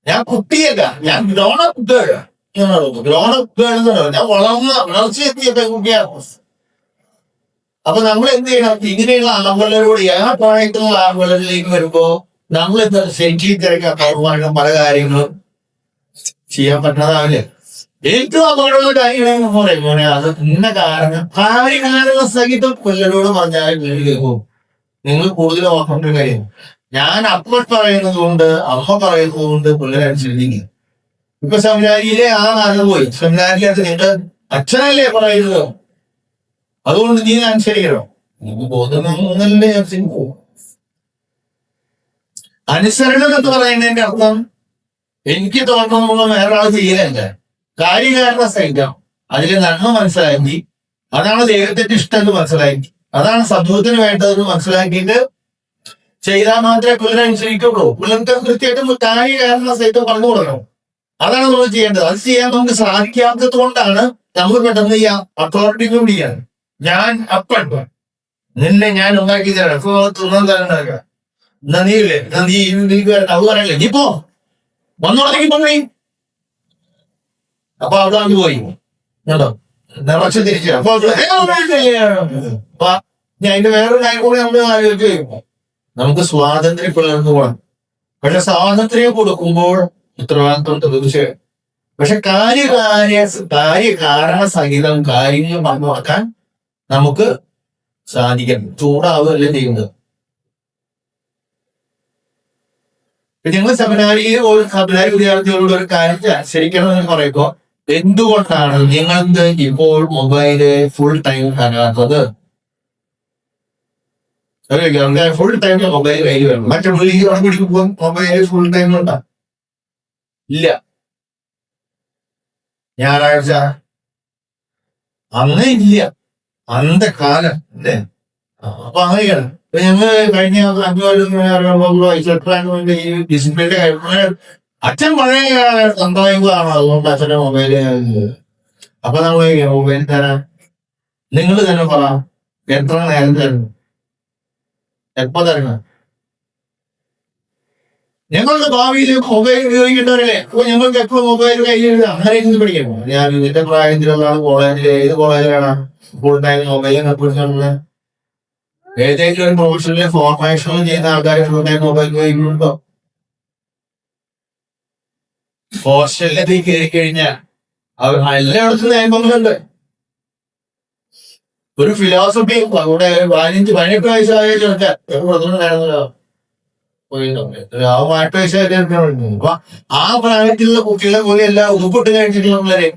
ഞാൻ കുട്ടിയല്ല, ഞാൻ ഗ്രോണപ്പ് ഗേൾ. ഗ്രോണപ്പ് ഗേൾ എന്ന് പറയുന്നത് ഞാൻ വളർച്ചയെത്തിയ പെൺകുട്ടിയാണ്. അപ്പൊ നമ്മൾ എന്ത് ചെയ്യണം? ഇങ്ങനെയുള്ള ആളുകളിലൂടെ പ്രായത്തിലുള്ള ആളുകളിലേക്ക് വരുമ്പോ നമ്മൾ എന്താ ശരിക്കും തിരക്കാൻ പല കാര്യങ്ങളും ചെയ്യാൻ പറ്റുന്നതാവില്ല. ഏറ്റവും അപകടമുള്ള കാര്യങ്ങളെന്ന് പറയുമ്പോൾ അത് ഇന്ന കാര്യങ്ങൾ സഹിതം കൊല്ലരോട് പറഞ്ഞാൽ കേൾക്കും. നിങ്ങൾ കൂടുതൽ ഓർക്കേണ്ട ഒരു കാര്യം, ഞാൻ അപ്പൻ പറയുന്നത് കൊണ്ട് അമ്മ പറയുന്നത് കൊണ്ട് പിള്ളേരനുസരിച്ചിരിക്കും. ഇപ്പൊ സെമിനാരിയിലെ ആ നാളെ പോയി. സെമിനാരിക്കകത്ത് നിന്റെ അച്ഛനല്ലേ പറയുന്നത്, അതുകൊണ്ട് നീ അനുസരിക്കണോ? എനിക്ക് ബോധമൊന്നല്ലേ ഞാൻ ചിന്തിക്കും. അനുസരണം എന്ന് പറയുന്നതിന്റെ അർത്ഥം എനിക്ക് തോന്നുന്നു വേറെ ആൾ ചെയ്യലല്ല, കാര്യകാരണ സഹിതം അതിലെ നന്മ മനസ്സിലാക്കി, അതാണ് ദൈവത്തിന്റെ ഇഷ്ടം എന്ന് മനസ്സിലാക്കി, അതാണ് സമൂഹത്തിന് വേണ്ടതെന്ന് മനസ്സിലാക്കിയിട്ട് ചെയ്താൽ മാത്രമേ പിള്ളേരനുസരിക്കുള്ളൂ. പിള്ളേർക്ക് കൃത്യമായിട്ടും കാര്യകാരണ സഹിതം പറഞ്ഞു കൊടുക്കണം. അതാണ് നമ്മൾ ചെയ്യേണ്ടത്. അത് ചെയ്യാൻ നമുക്ക് സാധിക്കാത്തത് കൊണ്ടാണ് നമ്മൾ പെട്ടെന്ന് ഈ അതോറിറ്റിക്ക് പിടിക്കാൻ ഞാൻ അപ്പം നിന്നെ ഞാൻ ഉണ്ടാക്കി തരാം തിന്നാൻ തരണ്ടാക്കുക. എന്നാ നീ ഇല്ലേ, എന്നാ നീ അത് പറയല്ലേ, നീ പോ വന്നോടത്തേക്ക് പോയി. അപ്പൊ അവിടെ അങ്ങ് പോയി കേട്ടോ, നിറച്ച് തിരിച്ചു. അപ്പൊ ഞാൻ അതിന്റെ വേറൊരു കാര്യം കൂടി നമ്മൾ ആലോചിച്ച് നമുക്ക് സ്വാതന്ത്ര്യം പിള്ളേർക്ക് പോകണം. പക്ഷെ സ്വാതന്ത്ര്യം കൊടുക്കുമ്പോൾ ഉത്തരവാദിത്വം തീർച്ചയായും. പക്ഷെ കാര്യകാരണ സഹിതം കാര്യങ്ങൾ മനസ്സിലാക്കാൻ നമുക്ക് സാധിക്കണം. ചൂടാവുകയല്ല ചെയ്യുന്നത്. ഞങ്ങൾ സെമിനാരി വിദ്യാർത്ഥികളോട് ഒരു കാര്യം അനുസരിക്കണം എന്ന് പറയുമ്പോ എന്തുകൊണ്ടാണ് നിങ്ങൾക്ക് ഇപ്പോൾ മൊബൈല് ഫുൾ ടൈം തരാത്തത്? ഫുൾ ടൈം മൊബൈൽ കയ്യിൽ വേണം. മറ്റുള്ള പിടിക്കുമ്പോൾ മൊബൈല് ഫുൾ ടൈം ഉണ്ടാ ഇല്ല. ഞായറാഴ്ച അന്ന് ഇല്ല, അന്നത്തെ കാലം അല്ലേ? അപ്പൊ അങ്ങനെയാണ്. ഞങ്ങൾ കഴിഞ്ഞ 5 കൊല്ലം ഈ ഡിസിപ്ലിന്റെ കാര്യം അച്ഛൻ പഴയ സമ്പാദിക്കുന്നതാണ്, അതുകൊണ്ട് അച്ഛന്റെ മൊബൈല്. അപ്പൊ നമ്മൾ മൊബൈൽ തരാൻ നിങ്ങൾ തന്നെ പറ, എത്ര നേരം തരണം, എപ്പോ തരണം? ഞങ്ങളുടെ ഭാവിയിൽ മൊബൈൽ ഉപയോഗിക്കേണ്ടവരല്ലേ? അപ്പൊ ഞങ്ങൾക്ക് എപ്പോഴും മൊബൈൽ കയ്യിൽ അങ്ങനെ ഇരുന്ന് പഠിക്കണം. ഞാൻ ഇതിന്റെ പ്രായത്തിലുള്ള കോളേജിൽ ഏത് കോളേജിലാണ് ഫുൾ ടൈം മൊബൈൽ കണ്ടുപിടിച്ചിട്ടുള്ളത്? ഏതെങ്കിലും ഒരു പ്രൊഫഷണൽ ഫോർമേഷൻ ചെയ്യുന്ന ആൾക്കാർ ഫുൾ ടൈം മൊബൈൽ ഉപയോഗിക്കുന്നുണ്ടോ? ഹോസ്റ്റലിലേക്ക് കയറി കഴിഞ്ഞാൽ അവർ എല്ലായിടത്തും നിയമങ്ങളുണ്ട്. ഒരു ഫിലോസഫി അവിടെ 18 വയസ്സായ ചെറുക്കാൻ ഉണ്ടായിരുന്നല്ലോ. 8 വയസ്സായിട്ട് അപ്പൊ ആ പ്രായത്തിലുള്ള കുട്ടികളെ പോലെ എല്ലാം ഉൾപ്പെട്ട് കഴിച്ചിട്ടുള്ളവരെ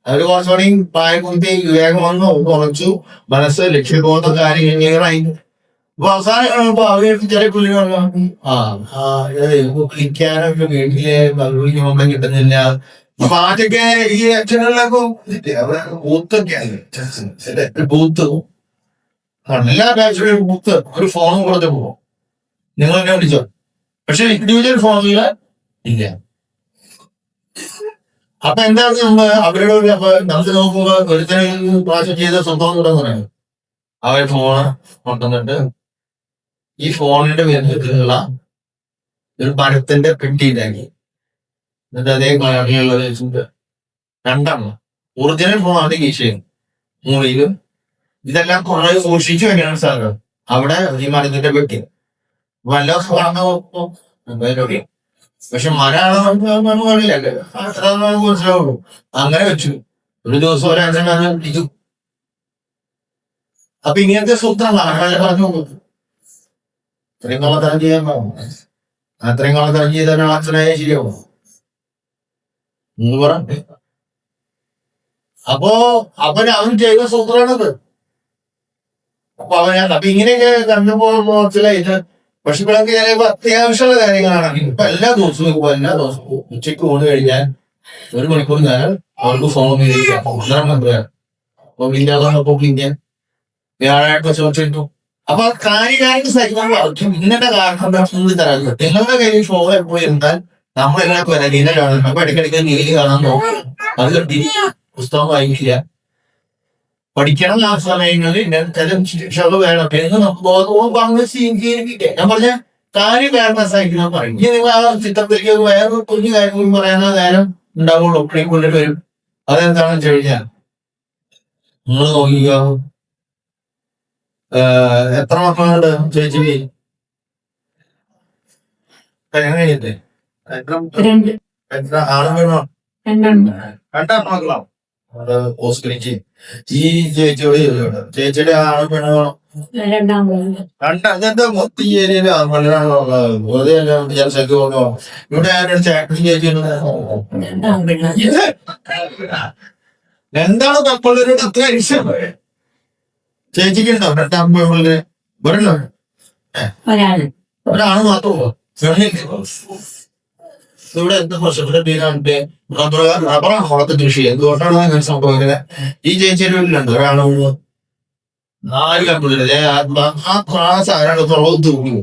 അവര് കുറച്ചുകൂടി പ്രായം കുത്തി വിവേകം വന്നു കുറച്ചു, മനസ്സ് ലക്ഷ്യബോധം കാര്യം ക്ലിയറായി. അപ്പൊ അവസാനം അവര് ചില കുട്ടികൾ വിളിക്കാനൊക്കെ വീട്ടില് വിളിക്കുമ്പോൾ കിട്ടുന്നില്ല. അപ്പൊ ആദ്യമൊക്കെ ഈ അച്ഛനുള്ളൊക്കെ ബൂത്ത് എല്ലാ ബാച്ചിലും ബൂത്ത് ഒരു ഫോണും കൊടുത്ത് പോകും, നിങ്ങൾ എന്നെ വിളിച്ചോ. പക്ഷെ ഇൻഡിവിജ്വൽ ഫോണില് ഇല്ല. അപ്പൊ എന്താണ് അവരുടെ അപ്പൊ നമുക്ക് നോക്കുമ്പോ ഒരുത്തനെ പ്രാവശ്യം ചെയ്ത സ്വന്തം തുടങ്ങുന്നത് അവർ ഫോണ് കൊണ്ടുവന്നിട്ട് ഈ ഫോണിന്റെ ബന്ധത്തിലുള്ള ഒരു മരത്തിന്റെ പെട്ടി ഉണ്ടാക്കി, എന്നിട്ട് അതേ കളറിലുള്ള വെച്ചിട്ട് 2 ഒറിജിനൽ ഫോണാണ് കീശയും മുറിയിലും. ഇതെല്ലാം കുറെ സൂക്ഷിച്ചു വെക്കണം സാറ് അവിടെ ഈ മരത്തിന്റെ പെട്ടി. വല്ല മൊബൈലൊക്കെ പക്ഷെ മരമാണെന്ന് കാണില്ലല്ലോ, അത്ര മനസ്സിലാവുള്ളൂ. അങ്ങനെ വെച്ചു ഒരു ദിവസം ഒരു 5 പിടിച്ചു. അപ്പൊ ഇങ്ങനത്തെ സൂത്രം പറഞ്ഞു അത്രയും കള്ളത്തരം ചെയ്യാൻ പോകും. അത്രയും കള്ളത്തരം ചെയ്ത അച്ഛനായ ശരിയാവും എന്ന് പറഞ്ഞു. അപ്പോ അവൻ ചെയ്ത സൂത്രമാണത്. അപ്പൊ അപ്പൊ ഇങ്ങനെയൊക്കെ കണ്ടപ്പോ മനസ്സിലായിട്ട്. പക്ഷെ ഇപ്പോഴൊക്കെ ചിലപ്പോ അത്യാവശ്യമുള്ള കാര്യങ്ങളാണ്. ഇപ്പൊ എല്ലാ ദിവസവും ഉച്ചയ്ക്ക് ഊണ് കഴിഞ്ഞാൽ 1 മണിക്കൂർ നേരം അവർക്ക് ഫോൺ ഉപയോഗിക്കാം. അപ്പൊ വിളിക്കാൻ വ്യാഴാഴ്ച ചോദിച്ചിട്ടു. അപ്പൊ കാര്യകാര്യം സഹിതം ഇന്നത്തെ കാരണം തരാൻ നിങ്ങളുടെ കയ്യിൽ ഫോൺ എപ്പോഴും എന്താൽ നമ്മളെല്ലാം നീല കാണും. അപ്പൊ ഇടയ്ക്കിടയ്ക്ക് നീല് കാണാൻ നോക്കും. അത് കണ്ടി പുസ്തകം വായിക്കില്ല. പഠിക്കണം ആ സമയങ്ങളിൽ ചില ശിക്ഷകൾ വേണം എന്ന് നമുക്ക് ബോധവും പറഞ്ഞ് സ്വീകരിക്കില്ല. ഞാൻ പറഞ്ഞ കാര്യകാരണ സഹിതം പറയും. ഇനി നിങ്ങൾ ആ ചിത്രത്തിലേക്ക് വേറെ കുഞ്ഞു കാര്യം പറയാനോ നേരം ഉണ്ടാവുള്ളൂ. ഒപ്പടി കൊണ്ടിട്ട് വരും. അതെന്താണെന്ന് വെച്ച് കഴിഞ്ഞാൽ നിങ്ങൾ നോക്കിക്കോ, എത്ര മക്കളുണ്ട് ചേച്ചിക്ക്? കല്യാണം കഴിഞ്ഞിട്ട് എത്ര ആളും വേണോ? 2 മക്കളോ? അത് ഓസ്കരിച്ച് ഈ ചേച്ചിയോട് ചേച്ചിയുടെ ആളും വേണോ? 2. അതെന്താ മൊത്തം ഏരിയയില് ആൺപിള്ളേരാണോ ഉള്ളത്? വെറുതെ ജനസംഖ്യ നോക്കോ? ഇവിടെ ആരുടെ ചേട്ടൻ ചേച്ചി എന്താണ് തപ്പുള്ളവരുടെ അത്ര ഇഷ്ടം? ചേച്ചിക്കുണ്ടോ രണ്ടാമ്പുകളില് ഒരെണ്ണോ ഒരാള് ഒരാണ് മാത്രമോ ഇവിടെ എന്താ പ്രശ്നം ഇവിടെ തീരാണ്ട് റബ്ബറാണ് വളർത്ത കൃഷി എന്തുകൊണ്ടാണ് അങ്ങനെ സംഭവിക്കുന്നത് ഈ ചേച്ചിയുടെ വീട്ടിലുണ്ട് ഒരാള് 4 കമ്പിളില്ലേ ആ ക്ലാസ് ആരാണ് തുറന്നു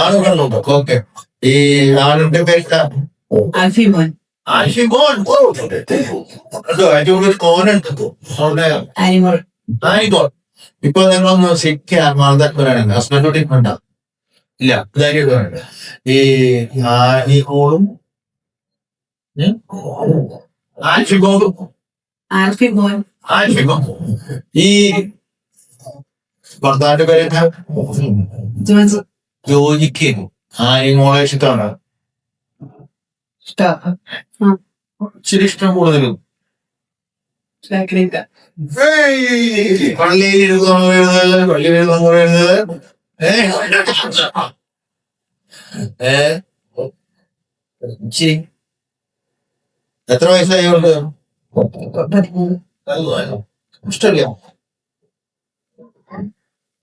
ആളുകളുണ്ടോ ഓക്കെ ഈ ആളിന്റെ പേര് അൽഫിമോൻ ആഷിമോൻ ഒരു കോനുണ്ട് അവിടെ അനിമോൾ ആയിക്കോ ഇപ്പൊ നിങ്ങളൊന്ന് ശരിക്കും മാതാക്കളാണെങ്കിൽ ഹസ്ബൻഡോട് വേണ്ട ഇല്ല ധൈര്യം വേണ്ട ഈ ആനിമോളും ആഷിമോളും ആൽഫിമോൻ ആഷിമോ ഈ ഭർത്താവിന്റെ പേര് ജോസ് ജോജിക്ക് ആനിമോളെ ഇഷ്ടമാണ് ഇച്ചിരി ഇഷ്ടം കൂടുതലും പള്ളിയിൽ ഇരുന്ന് വരുന്നത് പള്ളിയിൽ ഇരുന്ന് വരുന്നത് ഇച്ചിരി എത്ര വയസ്സായി അവർക്ക് ഇഷ്ടമില്ല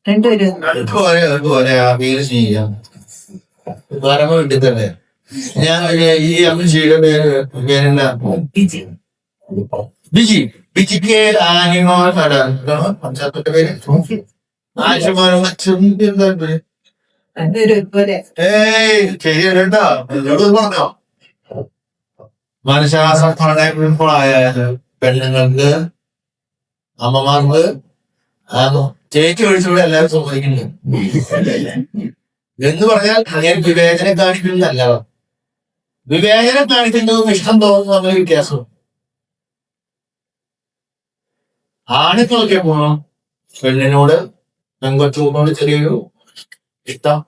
രണ്ടുപേരും അതുപോലെ ആ വീട് ചെയ്യാം പരമ വീട്ടിൽ തന്നെ ഞാൻ ഈ അമ്മച്ചിയുടെ പേരെന്താ ബിജി ബിജിക്ക് ആനിമോൾ പഞ്ചായത്തിന്റെ പേര് ആശുമാനും എന്താ പേര് ശരിയല്ലട്ടോ എന്നോട് പറഞ്ഞോ മനഃശാസ്ത്രങ്ങളായ പെണ്ണുങ്ങൾക്ക് അമ്മമാർക്ക് ചേച്ചി ഒഴിച്ചുകൂടെ എല്ലാവരും സമ്മതിക്കുന്നു എന്ന് പറഞ്ഞാൽ അങ്ങനെ വിവേചനം കാണിക്കുന്നതല്ല വിവേചനം കാണിക്കുന്നതും ഇഷ്ടം തോന്നുന്നു തമ്മിൽ വ്യത്യാസം ആണുങ്ങളൊക്കെ പോകണം പെണ്ണിനോട് പെങ്കൊച്ചൂനോട് ചെറിയൊരു ഇഷ്ടം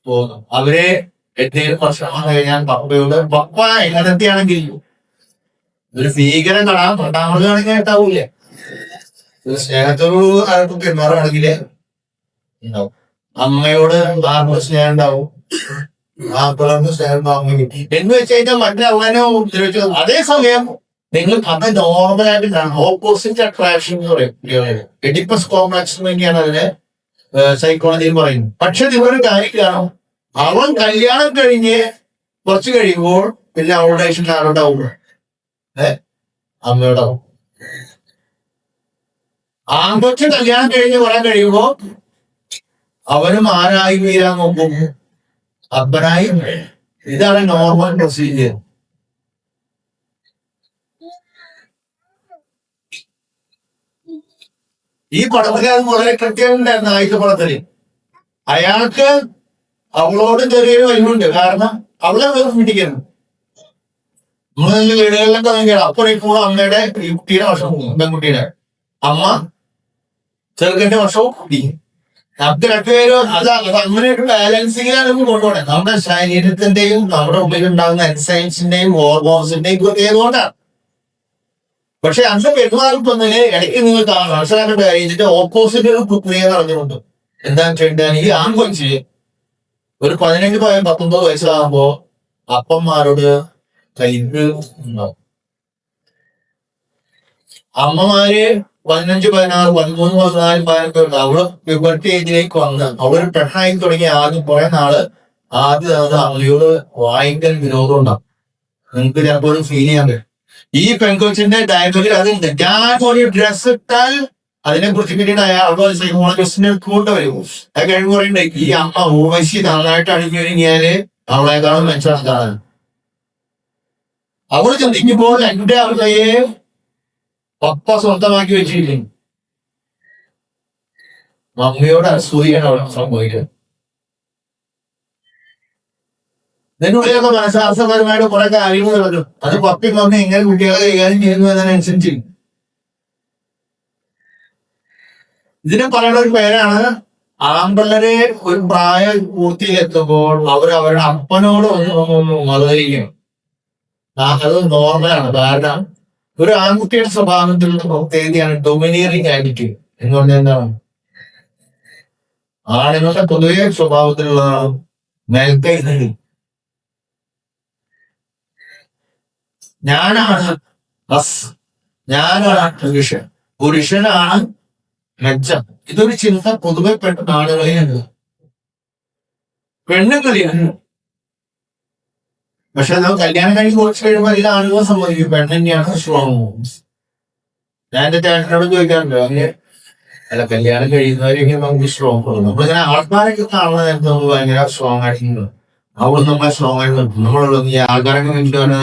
തോന്നും അവരെ എന്തെങ്കിലും പ്രശ്നം വന്നു കഴിഞ്ഞാൽ പപ്പയോട് പപ്പ ഇങ്ങനത്തെയാണെങ്കിൽ ഒരു ഭീകരം കാണാൻ രണ്ടാമത് കാണിക്കാൻ ഉണ്ടാവൂലേ ഒരു സ്നേഹത്തോട് ആൾക്ക് പെരുമാറുകയാണെങ്കില് ഉണ്ടാവും അമ്മയോട് ആർക്കും സ്നേഹം ഉണ്ടാവും ആർക്കും സ്നേഹം ഉണ്ടാവും എന്ന് വെച്ച് കഴിഞ്ഞാൽ മറ്റവനോ ഉപദ്രവിച്ചു അതേസമയം നിങ്ങൾ അത് നോർമലായിട്ട് കാണും ഓപ്പോസിറ്റ് അട്രാക്ഷൻ എന്ന് പറയും എഡിപ്പസ് കോംപ്ലക്സ് എന്നൊക്കെയാണ് അതിന് സൈക്കോളജിയിൽ പറയുന്നത് പക്ഷെ നിങ്ങളൊരു കാര്യം കാണും അവൻ കല്യാണം കഴിഞ്ഞ് കുറച്ച് കഴിയുമ്പോൾ പിന്നെ അവളുടെ ഇഷ്ടം ആരോടാവും അമ്മയോടാവും ആൺകൊച്ച് കല്യാണം കഴിഞ്ഞ് കുറെ കഴിയുമ്പോ അവനും ആരായി വീരാൻ നോക്കും അപ്പനായി ഇതാണ് നോർമൽ പ്രൊസീജിയർ ഈ പടത്തില് അത് വളരെ കൃത്യമുണ്ടായിരുന്നു ആദ്യത്തെ പടത്തില് അയാൾക്ക് അവളോട് ചെറിയൊരു വൈകുണ്ട് കാരണം അവളെ പിടിക്കുന്നു നമ്മള് വീടുകളിലൊക്കെ നോക്കിയാണ് അപ്പുറം ഇപ്പോൾ അമ്മയുടെ ഈ കുട്ടിയുടെ വർഷം പെൺകുട്ടിയുടെ അമ്മ ചെറുക്കന്റെ വർഷവും കുട്ടി നമുക്ക് രണ്ടുപേരും അത് അങ്ങനെയൊക്കെ ബാലൻസിങ്ങിലാണ് കൊണ്ടുപോകണേ നമ്മുടെ ശരീരത്തിന്റെയും നമ്മുടെ ഉള്ളിൽ ഉണ്ടാകുന്ന എൻസൈംസിന്റെയും ഹോർമോൺസിന്റെയും ചെയ്തുകൊണ്ടാണ് പക്ഷെ അന്ന് പെരുമാറുന്നതിന് ഇടയ്ക്ക് നിങ്ങൾ മനസ്സിലാക്കേണ്ട കാര്യം ഇതിന്റെ ഓപ്പോസിറ്റ് ഒരു പ്രക്രിയ നടന്നുകൊണ്ട് എന്താണെന്ന് വെച്ചാൽ ഈ ആൺകൊഞ്ച് ഒരു 15-19 വയസ്സാകുമ്പോ അപ്പന്മാരോട് കൈപ്പ് ഉണ്ടാവും അമ്മമാര് 15, 16, 13, 14, 15 ഉണ്ട് അവള് പ്യൂബർട്ടി ഏജിലേക്ക് വന്ന് അവളൊരു പെണ്ണായി തുടങ്ങിയ ആദ്യം കുറെ നാള് ആദ്യം അത് അമ്മയോട് ഭയങ്കര വിരോധം ഉണ്ടാവും നിങ്ങൾക്ക് ചിലപ്പോൾ ഫീൽ ചെയ്യാൻ പറ്റും ഈ പെൺകൊച്ചിന്റെ ഡയലോഗിൽ അതുണ്ട് ഞാൻ ഒരു ഡ്രസ് ഇട്ടാൽ അതിനെ കുറിച്ച് പിന്നീട് അയാൾ സൈക്കോളജിസ്റ്റിനെ കൊണ്ടുവരും അത് കഴിവ് പറയണ്ടേ ഈ അമ്മ ഊർവശി നന്നായിട്ട് അണിഞ്ഞു കഴിഞ്ഞാല് അവളെക്കാളും മെച്ചമാണ് അവള് ചിന്തിക്കുമ്പോൾ എന്റെ അവളയെ പപ്പ സ്വന്തമാക്കി വെച്ചിരിക്കുന്നു മമ്മിയോട് അസൂയാണ് അവൾ സംഭവിക്കുന്നത് ഇതിനുള്ളിലൊക്കെ മനഃശാസ്ത്രപരമായിട്ട് കുറെ കാര്യങ്ങൾ വരും അത് പപ്പി മമ്മി എങ്ങനെ കുട്ടികളെ കൈകാര്യം ചെയ്യുന്നു എന്നതിനനുസരിച്ച് ഇതിനെ പറയുന്ന ഒരു പേരാണ് ആൺപിള്ളരെ ഒരു പ്രായം പൂർത്തിയിലെത്തുമ്പോൾ അവരുടെ അപ്പനോട് ഒന്ന് മറുതലിക്കും അത് നോർമലാണ് കാരണം ഒരു ആൺകുട്ടിയുടെ സ്വഭാവത്തിലുള്ള പ്രത്യേകതയാണ് ഡൊമിനിയറിങ് ആറ്റിറ്റ്യൂഡ് എന്ന് പറഞ്ഞാൽ എന്താണ് ആണുങ്ങളുടെ പൊതുവെ സ്വഭാവത്തിലുള്ള മേൽക്കൈ ഞാനാണ് ഞാനാണ് പുരുഷൻ പുരുഷനാണ് മെച്ചം. ഇതൊരു ചിന്ത പൊതുവെ പെട്ട ആളുകളെയുണ്ട്. പെണ്ണും കളിയാണ്. പക്ഷെ നമ്മൾ കല്യാണം കഴിഞ്ഞ് കുറച്ച് കഴിയുമ്പോൾ എല്ലാ ആളുകളും സംഭവിക്കും പെണ്ണ് തന്നെയാണ് സ്ട്രോങ്. ഞാൻ എന്റെ ചേട്ടനോട് ചോദിക്കാറുണ്ട്, അങ്ങനെ അല്ല കല്യാണം കഴിയുന്നവരെയൊക്കെ നമുക്ക് സ്ട്രോങ് കൊടുക്കും. നമ്മളിങ്ങനെ ആൾക്കാരൊക്കെ കാണുന്ന നേരത്തെ നമ്മൾ ഭയങ്കര സ്ട്രോങ് ആയിട്ട് അവിടെ നമ്മളെ സ്ട്രോങ് ആയിട്ട് നിൽക്കും. നമ്മളുള്ള ഈ ആൾക്കാരൊക്കെ വേണ്ടിട്ട് പറഞ്ഞാൽ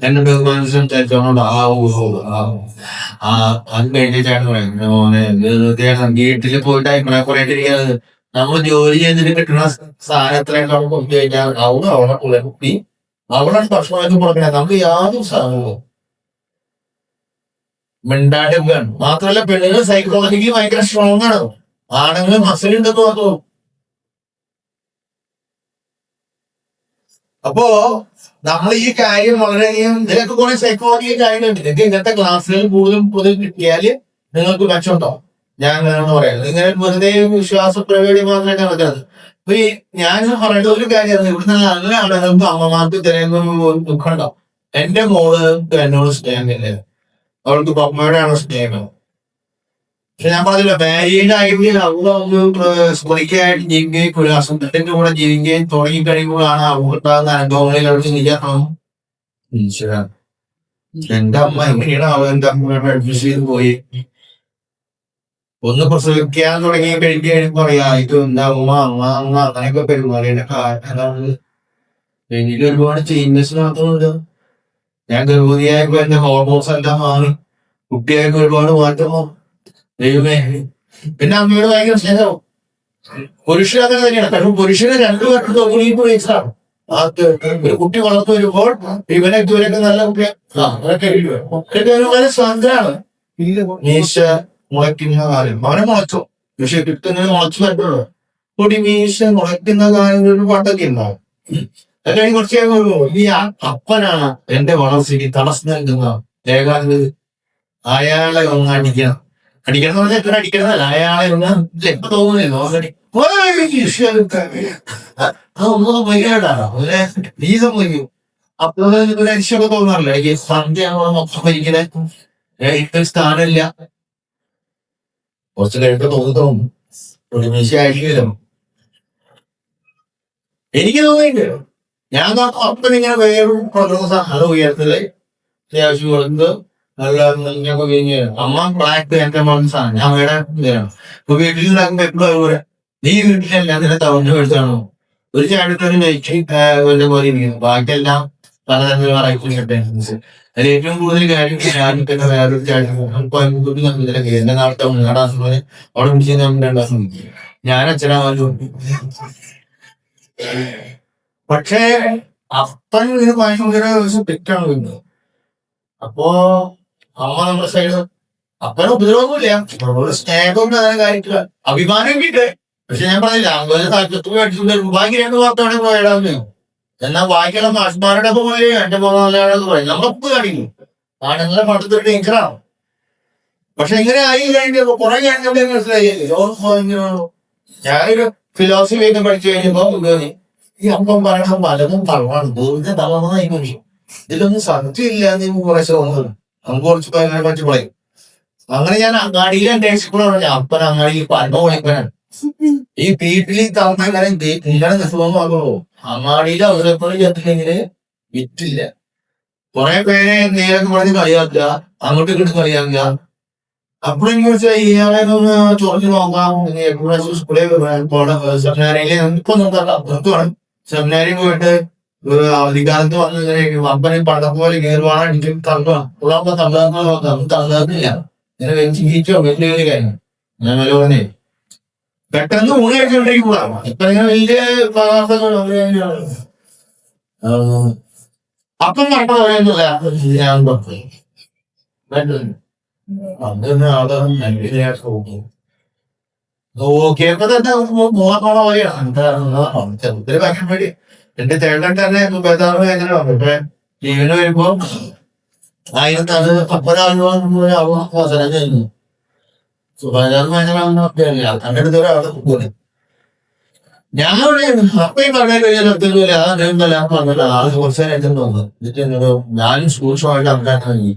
എന്റെ ബഹുമാനം ചേച്ചോട് അത് കഴിഞ്ഞിട്ടാണ് പറയുന്നത് വീട്ടിൽ പോയിട്ട് അഭിപ്രായം പറയേണ്ടിരിക്കുന്നത്. നമ്മൾ ജോലി ചെയ്തിട്ട് കിട്ടുന്ന സാധനത്തിനേക്കാൾ കൊടുത്തു കഴിഞ്ഞാൽ അവിടെ ഉള്ള കുട്ടി അവിടെ ഭക്ഷണമൊക്കെ കൊടുക്കണേ. നമുക്ക് യാതൊരു സാധനവും മിണ്ടാടുകയാണ്. മാത്രമല്ല പെണ്ണുങ്ങൾ സൈക്കോളജിക്കലി ഭയങ്കര സ്ട്രോങ് ആണ്. ആണുങ്ങൾ മസിലുണ്ടെന്ന് മാത്രം. അപ്പോ നമ്മൾ ഈ കാര്യം വളരെയധികം ഇതിലൊക്കെ കുറെ സൈക്കോളജിക്കൽ കാര്യങ്ങളുണ്ട്. നിങ്ങൾക്ക് ഇങ്ങനത്തെ ക്ലാസ്സുകൾ കൂടുതൽ കിട്ടിയാല് നിങ്ങൾക്ക് മെച്ചമുണ്ടാവും. ഞാൻ അങ്ങനെയാണ് പറയുന്നത്. ഇങ്ങനെ വെറുതെ വിശ്വാസ പ്രകടി മാത്രമായിട്ട് നടക്കുന്നത്. അപ്പൊ ഈ ഞാൻ പറയുന്ന ഒരു കാര്യമാണ്, ഇവിടുന്ന് നല്ല ആളുകൾക്ക് അമ്മമാർക്ക് തിരയുന്ന ദുഃഖം ഉണ്ടാവും. എന്റെ മോള് എന്നോട് സ്നേഹമില്ല, അവൾക്ക് പമ്മയോടാണ് സ്നേഹം. പക്ഷെ ഞാൻ പറഞ്ഞില്ല, മാരീഡ് ആയിട്ട് അവിടെ സ്മരിക്കായിട്ട് ജീവിക്കുകയും കുലാസത്തിന്റെ കൂടെ ജീവിക്കുകയും തുടങ്ങിക്കഴിയുമ്പോഴാണ് അവർക്കുണ്ടാകുന്ന അനുഭവങ്ങളിൽ അവർ ചിന്തിക്കണം, ഈശ്വരാ എന്റെ അമ്മ എങ്ങനെയാണ് അവൾ എന്റെ അമ്മയോട് അഡ്ജസ്റ്റ് ചെയ്ത് പോയി. ഒന്ന് പ്രസവിക്കാൻ തുടങ്ങി കഴിക്കുകയും പറയാ ഇത് എന്റെ അമ്മ അങ്ങനെയൊക്കെ പെരുമാറിയുടെ കാരണം എനിക്ക് ഒരുപാട് ചേഞ്ചസ് മാത്രമല്ല. ഞാൻ ഗർഭിണിയായപ്പോ എന്റെ ഹോർമോൺസ് എല്ലാം മാറി, കുട്ടിയായപ്പോ ഒരുപാട് മാറ്റമോ ദൈവമേ. പിന്നെ അമ്മയോട് ഭയങ്കര സ്നേഹവും. പുരുഷൻ അങ്ങനെ തന്നെയാണ്. കാരണം പുരുഷന് രണ്ടു പേർക്ക് 90 വയസ്സാണ്. ഒരു കുട്ടി വളർന്നു വരുമ്പോൾ ഇവനെ ഇതുവരെയൊക്കെ നല്ല കുട്ടിയൊക്കെ സ്വന്തമാണ്. മീശ മുളയ്ക്കുന്ന കാര്യം അവനെ മുളച്ചോ, പക്ഷെ കിട്ടുന്നത് മുളച്ചു പറ്റുള്ളൂ. പൊടി മീശ മുളയ്ക്കുന്ന കാര്യം ഒരു പാട്ടൊക്കെ ഉണ്ടാവും. അല്ലെങ്കിൽ കുറച്ച് ഈ അപ്പനാണ് എന്റെ വളർച്ചയ്ക്ക് തടസ്സം നൽകുന്ന ഏകാന്ത. അയാളെ ഒന്ന് അടിക്കണം എന്ന് പറഞ്ഞാൽ എത്ര അടിക്കണമെന്നല്ല, അയാളെ ഒന്ന് എപ്പോ തോന്നുന്നില്ല ഓൾറെഡി അതൊന്നും ഭയങ്കരമാണ്. നീ സംഭവിക്കും. അപ്പോൾ ഒരു അരിശമൊക്കെ തോന്നാറില്ല. എനിക്ക് സന്ധ്യയാണോ മൊത്തം ഭരിക്കണ സ്ഥാനമില്ല. കുറച്ച് കഴിഞ്ഞിട്ട് തോന്നും ഒരു മീശയായിരിക്കും. എനിക്ക് തോന്നിയിട്ട് ഞാൻ അപ്പം ഇങ്ങനെ വേറും അത് ഉയർത്തല് അത്യാവശ്യം കൊടുത്ത് നല്ല അമ്മ ബ്ലാക്ക് എന്റെ മനസ്സാണ്. ഞാൻ വേറെ ഇപ്പൊ വീട്ടിലുണ്ടാക്കുമ്പോ എപ്പോഴും അതുപോലെ നീ വീട്ടിലല്ല അതിനെ തവഞ്ഞു എടുത്താണോ ഒരു ചാടത്തൊരു നയിച്ച് പോലെ ഇരിക്കുന്നു. ബാക്കിയെല്ലാം പലതരം വെറൈറ്റി കിട്ടുന്നത്. അതിൽ ഏറ്റവും കൂടുതൽ കാര്യം ഞാൻ തന്നെ വേറൊരു ചാടി എന്റെ നാളത്തെ ഉൾനാടാൻ അവിടെ പിടിച്ച് നമ്മൾ രണ്ടാം ഞാൻ അച്ഛനാവാൻ. പക്ഷേ അപ്പൻ ഇതിന് ഭയങ്കര തെറ്റാണ് വരുന്നത്. അപ്പോ അമ്മ നമ്മുടെ സൈഡ് അപ്പന ഉപദ്രവമില്ല, സ്നേഹം കാര്യത്തില്ല, അഭിമാനം കിട്ടേ. പക്ഷെ ഞാൻ പറഞ്ഞില്ല അങ്ങനെ താല്പര്യത്തിൽ അടിച്ചു ഭാഗ്യരണ്ട് മാത്രമാണ് പോയിടാന്ന്. എന്നാൽ ബാക്കിയുള്ള മാഷ്മാരുടെ ഒപ്പം പോയി എന്റെ മോനാളെന്ന് പറയും. നമ്മളൊപ്പ് കാണിക്കും ആണുങ്ങളെ പണ്ടത്തൊരു ടീച്ചറാണ്. പക്ഷെ ഇങ്ങനെ ആയി കഴിഞ്ഞപ്പോ കുറെ കഴിഞ്ഞ മനസ്സിലായി. ഞാനൊരു ഫിലോസഫി ഒക്കെ പഠിച്ചു കഴിഞ്ഞപ്പോ ഈ അപ്പം പറയണ പലതും തളവാണ്, ദൂരത്തെ തളർന്നായി മനുഷ്യൻ. ഇതിലൊന്നും സത്യമില്ല എന്ന് കുറച്ച് തോന്നുന്നത്. നമുക്ക് കുറച്ച് പേരെ പറ്റി പറയും. അങ്ങനെ ഞാൻ അങ്ങാടിയിൽ അന്വേഷിക്കുമ്പോഴാണ് അപ്പൻ അങ്ങാടി പരമ വിളിപ്പനാണ്. ഈ വീട്ടിൽ തളർന്നാലും ഇങ്ങനെ നിസ്സുഖമാകുമോ അങ്ങാടിയിൽ അവസരത്തോട് ചെന്നില്ലെങ്കില് വിറ്റില്ല. കുറെ പേരെ നേരൊക്കെ പറഞ്ഞ് കളിയാക്കുക, അങ്ങോട്ട് ഇങ്ങോട്ട് കളിയാക്കുക. അപ്പോഴെനിക്ക് വെച്ചാൽ ഇയാളെ ഒന്ന് ചോദിച്ചു നോക്കാം. സെമിനാരിയിൽ ഇപ്പൊ നോക്കാം. സെമിനാരിൽ പോയിട്ട് അവധിക്കാലത്ത് വന്ന് അപ്പനെ പടം പോലെ കയറുവാണ്. എനിക്ക് തള്ളാകുമ്പോ തള്ളാക്കില്ല. ഇങ്ങനെ വെച്ചിരിച്ചോ വലിയ വലിയ കാര്യം ഞാൻ വില പറഞ്ഞേ. പെട്ടെന്ന് ഊണി കഴിച്ചുകൊണ്ടേക്ക് പോകാം. ഇപ്പൊ ഇങ്ങനെ വലിയ പദാർത്ഥങ്ങൾ അപ്പം പറഞ്ഞ പറയുന്നില്ല. ഞാൻ അങ്ങനെ നോക്കിയപ്പോ തന്നെ മൂന്നോളം പോലെയാണ് ചെറുതിന് ഭയങ്കര പേടി. എന്റെ ചേട്ടൻ തന്നെ ബേതാറ് എങ്ങനെ പക്ഷെ ജീവന് വരുമ്പോ 1000 അവസരം കഴിഞ്ഞു. 15 അങ്ങനെ ഒരാള് പോലെ ഞാൻ അപ്പയും പറഞ്ഞ കഴിഞ്ഞാൽ ആള് കുറച്ച് നേരം തോന്നുന്നു. ഞാനും സൂക്ഷ്മമായിട്ട് നടക്കാൻ കഴിഞ്ഞു.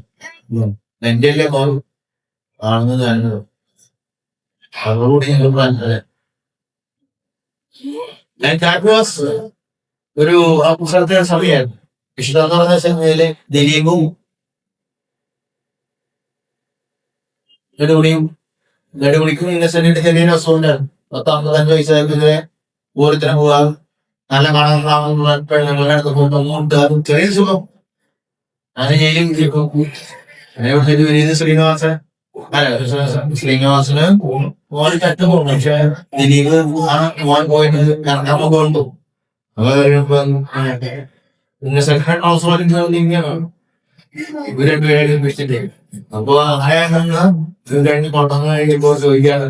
എന്റെ അല്ലേ മോൻ ആണെന്ന് ഞാനത് അതോടുകൂടി ഞങ്ങൾ പറഞ്ഞത് ഞാൻ കാറ്റ്വാസ് ഒരു ആ പുസ്തകത്തെ സമയമായിരുന്നു. വിശുദ്ധ എന്ന് പറഞ്ഞ സമയത്തില് ദിലീപും നെടുമുടിക്കും ഇന്നസെന്റിന്റെ ചെറിയ അസുഖമുണ്ടായിരുന്നു. 10-15 വയസ്സായതിനെ ഓരോരുത്തരം പോകാം നല്ല കാണാൻ പെണ്ണുങ്ങളുടെ അടുത്ത് പോകുമ്പോൾ ചെറിയ സുഖം. ഞാൻ ജയിലും ശ്രീനിവാസന് മോൻ കറ്റ് പോകും. പക്ഷെ ദിലീപ് മോൻ പോയിട്ട് നമ്മ കൊണ്ടു ഇവര് രണ്ടുപേരും വിളിച്ചിട്ടേ. അപ്പൊ ഇത് കഴിഞ്ഞ് കൊണ്ടുവന്ന് കഴിയുമ്പോ ചോദിക്കാണ്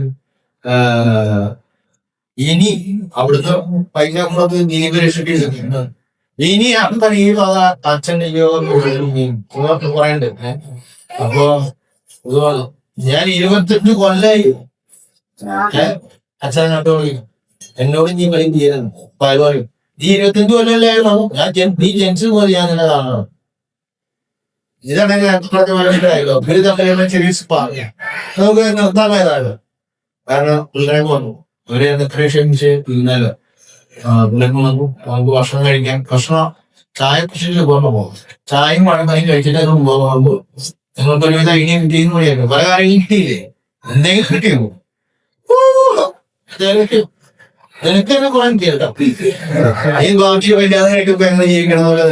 ഇനി അവിടുത്തെ പൈസ നമ്മളത് ദിലീപ് രക്ഷിക്കുന്നു. ഇനി അത്ര ഈ അച്ഛൻ്റെ പറയണ്ട്. അപ്പൊ ഞാൻ 28 കൊല്ലായി അച്ഛൻ നട്ടോളി എന്നോട് നീ കളി ചെയ്യുന്നു. പരിപാടി നീ 25 കൊല്ലല്ലായിരുന്നു. നീ ജനിച്ചത് പോലെ ഞാൻ നിന്നെ കാണണം. ഇതാണ് മനസ്സിലായല്ലോ. ഇവര് തമ്മിലുള്ള ചെറിയ നമുക്ക് നിർത്താമായതാണ്. കാരണം പിള്ളേരെ വന്നു അവരെ ക്ഷമിച്ച് തിന്നാലോ പിള്ളേർക്ക് വന്നു. നമുക്ക് ഭക്ഷണം കഴിക്കാൻ ചായ കുറിച്ച് പോകുമ്പോ ചായയും പഴം കഴിച്ചിട്ട് പോകുമ്പോ നിങ്ങൾക്ക് ഒരുവിധ ഐഡിയ കിട്ടിയെന്ന് പറയായിരുന്നു. പല കാര്യങ്ങളും കിട്ടിയില്ലേ? എന്തെങ്കിലും കിട്ടിയോ? നിനക്ക് തന്നെ കുറെ കേട്ടോ. ഈ ബാക്കി വല്ലാതെ കഴിക്കുമ്പോ എങ്ങനെ ജീവിക്കണമെന്നുള്ള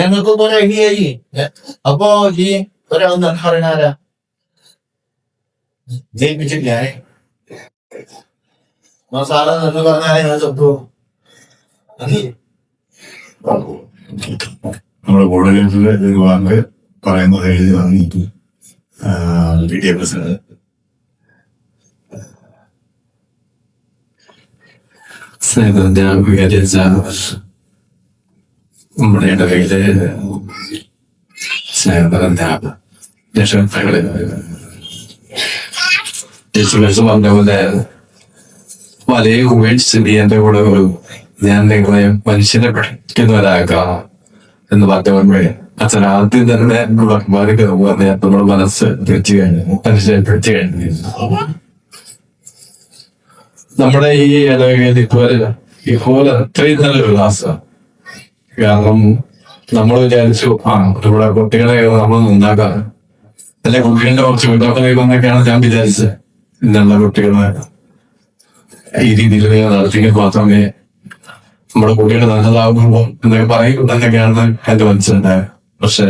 ഞങ്ങൾക്ക് കുറെ ഐഡിയ ആയി. അപ്പൊ ഈ ഒരാൾ പറയണാരാ ജയിപ്പിച്ചില്ല സാറ എന്ന് പറഞ്ഞാലേ ഞാൻ ചത്തു. നമ്മുടെ കൂടുതൽ വാക്ക് പറയുന്നത് എഴുതി വാങ്ങിയിട്ട് വിദ്യാഭ്യാസം ഞാൻ വിചാരിച്ച നമ്മുടെ ഇടവയിലെ രക്ഷകർത്താക്കളെ പറഞ്ഞ പോലെ വലിയ ഉപേക്ഷിച്ചിട്ട് എന്റെ കൂടെ ഞാൻ നിങ്ങളെ മനുഷ്യനെ പഠിക്കുന്നവരാക്കാം എന്ന് പറഞ്ഞപ്പോഴേ അച്ഛൻ ആദ്യം തന്നെ നമ്മുടെ മനസ്സ് പിടിച്ചു കഴിഞ്ഞു, മനുഷ്യനെ പിടിച്ചു കഴിഞ്ഞു. നമ്മുടെ ഈ ഇടവകയിൽ ഇതുപോലെ അത്രയും നല്ലൊരു ക്ലാസ്സാണ്. കാരണം നമ്മൾ വിചാരിച്ചു ഇവിടെ കുട്ടികളെ നമ്മൾ ഉണ്ടാക്കാം, അല്ലെ കുട്ടികളുടെ കുറച്ച് കുട്ടികളൊക്കെയാണ് ഞാൻ വിചാരിച്ചത്. ഇന്നുള്ള കുട്ടികളെ ഈ രീതിയിൽ നടത്തിയെങ്കിൽ മാത്രമേ നമ്മുടെ കുട്ടികൾ നല്ലതാകുമ്പോ എന്നൊക്കെ പറയുന്നൊക്കെയാണ് എന്റെ മനസ്സിലുണ്ടായത്. പക്ഷേ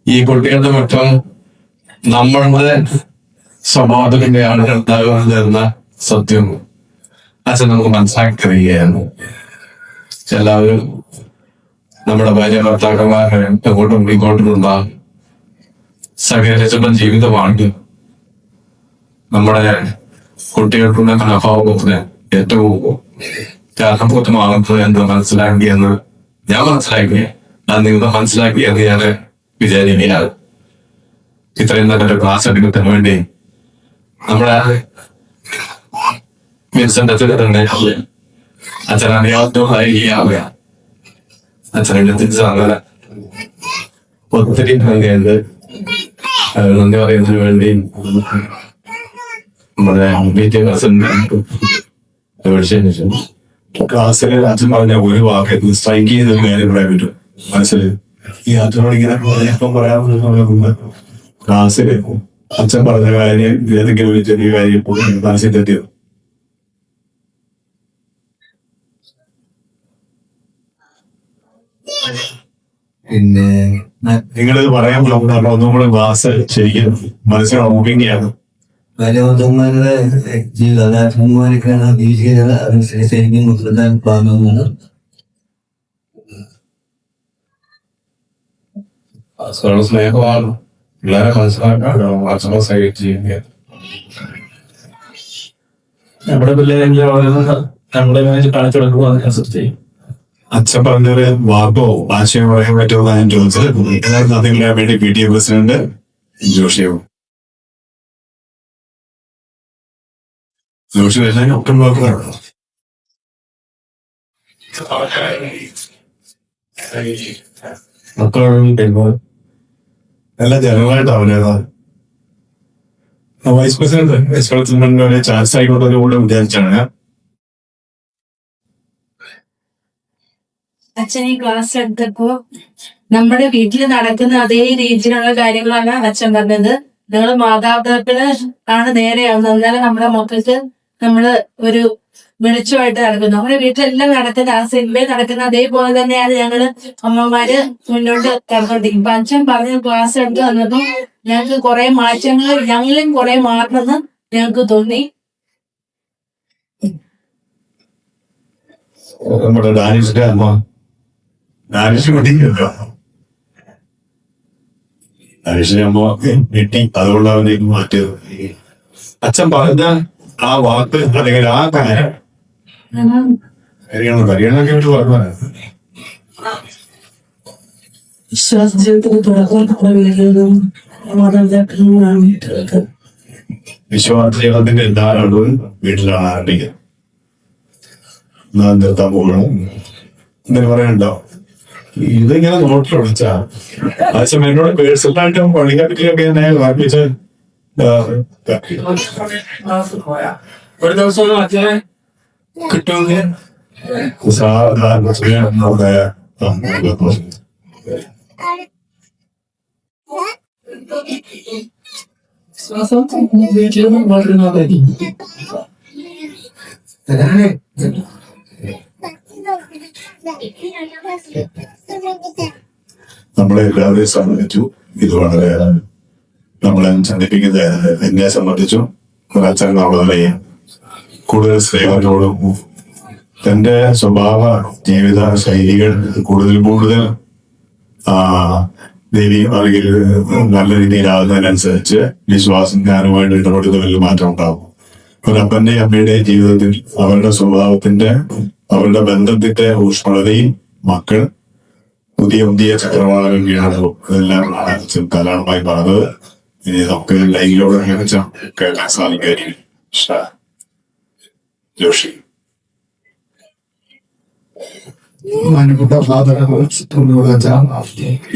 ഈ കുട്ടികളുടെ മൊത്തം നമ്മളുടെ സ്വഭാവത്തിന്റെ ആളുകൾ ഉണ്ടാകുന്നത് എന്ന സത്യം അച്ഛൻ നമുക്ക് മനസ്സിലാക്കി തരികയാണ്. എല്ലാവരും നമ്മുടെ ഭാര്യ ഭർത്താക്കന്മാരെ എങ്ങോട്ടും ഇങ്ങോട്ടുമുള്ള സഹകരിച്ചുള്ള ജീവിതമാണ് നമ്മുടെ കുട്ടികൾക്കുള്ള മനോഭാവത്തിന് ഏറ്റവും കാരണഭൂതമാകുന്നത് എന്ന് മനസ്സിലാക്കിയെന്ന് ഞാൻ മനസ്സിലാക്കി. അത് നിങ്ങൾ മനസ്സിലാക്കിയെന്ന് ഞാൻ വിചാരിക്കുകയാണ്. ഇത്രയും നല്ലൊരു ക്ലാസ് എടുക്കുന്നതിന് വേണ്ടി നമ്മുടെ വിൻസെന്റ് തന്നെ അച്ഛനറിയാവുക അച്ഛനെ തിരിച്ചു വന്നത് ഒത്തിരി നന്ദിയുണ്ട്. നന്ദി പറയുന്നതിന് വേണ്ടി നമ്മുടെ ക്ലാസ്സിൽ അച്ഛൻ പറഞ്ഞ ഒരു വാക്ക് സ്ട്രൈക്ക് ചെയ്തൊരു കാര്യം പറയാൻ പറ്റും മനസ്സിൽ. ഈ അച്ഛനോട് ഇങ്ങനെ പറയാൻ ക്ലാസ്സിൽ അച്ഛൻ പറഞ്ഞ കാര്യം ഏതെങ്കിലും ഒരു ചെറിയ കാര്യം മനസ്സിൽ തെറ്റിയത്. പിന്നെ നിങ്ങളിത് പറയാൻ പോകുന്ന ഒന്നും കൂടെ ക്ലാസ് ശരിക്കും മനസ്സിന് ഓർമ്മിക്കുകയാണ്. ഭാര്യഭർത്താക്കന്മാരുടെ ജീവിതമാരൊക്കെയാണ് ജീവിക്കുന്നത് അനുസരിച്ച് മുസ്ലിം പാകുന്നത്. സ്നേഹമാണ് പിള്ളേരെ മനസ്സിലാക്കാനോ അച്ഛനെ സഹിക്കുക. നമ്മുടെ പിള്ളേരെങ്കിലും നമ്മളെ കാണിച്ചു കൊടുക്കുമ്പോൾ അത് അക്സെപ്റ്റ് ചെയ്യും. അച്ഛൻ പറഞ്ഞൊരു വാക്കോ ആശയം പറയാൻ പറ്റുമോ ഞാൻ ചോദിച്ചത്. അതിന് വേണ്ടി PTA പ്രസിഡന്റ് ജോഷിയാവും. ജോഷി വരുന്നതിന് ഒട്ടും വാക്കുകളാണോ? മക്കളോട് നല്ല ജനങ്ങളായിട്ട് അവനേതാ വൈസ് പ്രസിഡന്റ് ഒരു ചാൻസ് ആയിക്കോട്ടെ കൂടെ വിചാരിച്ചാണ്. അച്ഛൻ ഈ ക്ലാസ് എടുത്തപ്പോ നമ്മുടെ വീട്ടിൽ നടക്കുന്ന അതേ രീതിയിലുള്ള കാര്യങ്ങളാണ് അച്ഛൻ പറഞ്ഞത്. നിങ്ങള് മാതാപിതാക്കള് ആണ് നേരെയാവുന്നത്, എന്നാലും നമ്മുടെ മക്കൾക്ക് നമ്മള് ഒരു വെളിച്ചമായിട്ട് നടക്കുന്നു. നമ്മുടെ വീട്ടിലെല്ലാം നടക്കുന്ന ആ സിനിമയിൽ നടക്കുന്ന അതേപോലെ തന്നെയാണ് ഞങ്ങള് അമ്മമാര് മുന്നോട്ട് കടന്നുകൊണ്ടിരിക്കും. അപ്പൊ അച്ഛൻ പറഞ്ഞ ക്ലാസ് എടുത്ത് വന്നപ്പോ ഞങ്ങൾക്ക് കുറെ മാറ്റങ്ങൾ, ഞങ്ങളും കുറെ മാറണമെന്ന് ഞങ്ങൾക്ക് തോന്നി. നമ്മുടെ ഡാനിഷിന്റെ അമ്മ ഡാനിഷ് കുട്ടിക്കല്ലോ, ഡാനിഷിന്റെ അമ്മ ഞെട്ടി, അതുകൊണ്ട് അവനേക്ക് മാറ്റിയത്. അച്ഛൻ പറഞ്ഞ ആ വാക്ക് അല്ലെങ്കിൽ ആ കാര്യങ്ങളൊക്കെ വിട്ട് പറഞ്ഞു. വിശ്വാസ ജീവിതത്തിന് തുടക്കം മാതാപിതാക്കൾ വിശ്വാസ ജീവിതത്തിന്റെ എല്ലാവരും വീട്ടിലാണ് ആരംഭിക്കുന്നത്. നിർത്താൻ പോകണം എന്തെങ്കിലും പറയാനുണ്ടോ? ഇതിങ്ങനെ നോട്ടിൽ വിളിച്ചാ ആവശ്യം എന്നോട് പേഴ്സണലായിട്ട് പണിക്കാട്ടിലൊക്കെ എന്നെ വായിപ്പിച്ച ഒരു ദിവസം ഒന്ന് അച്ഛനെ കിട്ടുമെങ്കിൽ സാധാരണ നമ്മളെ എല്ലാവരെയും സംബന്ധിച്ചു ഇത് വളരെ നമ്മളെ ചന്ദിപ്പിക്കുന്ന എന്നെ സംബന്ധിച്ചു ഒരച്ഛൻ നമ്മളെ കൂടുതൽ സ്നേഹത്തോടും തന്റെ സ്വഭാവ ജീവിത ശൈലികൾ കൂടുതൽ ദേവി അല്ലെങ്കിൽ നല്ല രീതിയിലാകുന്നതിനനുസരിച്ച് വിശ്വാസം ജ്ഞാനമായിട്ട് ഇടപെടുന്നതിൽ മാറ്റം ഉണ്ടാകും. ഒരപ്പന്റെ അമ്മയുടെ ജീവിതത്തിൽ അവരുടെ സ്വഭാവത്തിന്റെ അവരുടെ ബന്ധത്തിന്റെ ഊഷ്മളതയും മക്കൾ പുതിയ ചക്രവാളങ്ങൾ കീഴടക്കും. ഇതെല്ലാം ധാരാളമായി പറഞ്ഞത് ഇനി നമുക്ക് ലൈനിലൂടെ കേൾക്കാൻ സാധിക്കുമായിരിക്കും. ജോഷി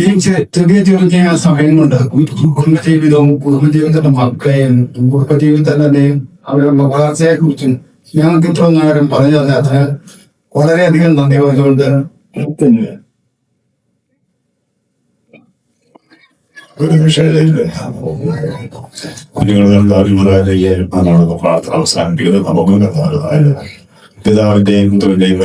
ഈ ചെറിയ ചെറിയ സമയം കൊണ്ട് കുടുംബജീവിതവും കുടുംബജീവിതത്തിന്റെ മക്കളെയും കുടുംബജീവിതം തന്നെയും അവരുടെ വളർച്ചയെ കുറിച്ചും ഞങ്ങൾക്ക് ഇത്ര നേരം പറഞ്ഞു തന്നെ അതിന് വളരെയധികം നന്ദി പറഞ്ഞുകൊണ്ട് ഒരു വിഷയമില്ല. കുഞ്ഞുങ്ങൾ പ്രാർത്ഥന അവസാനിപ്പിക്കുന്നത് നമുക്ക് പിതാവിന്റെയും പുത്രന്റെയും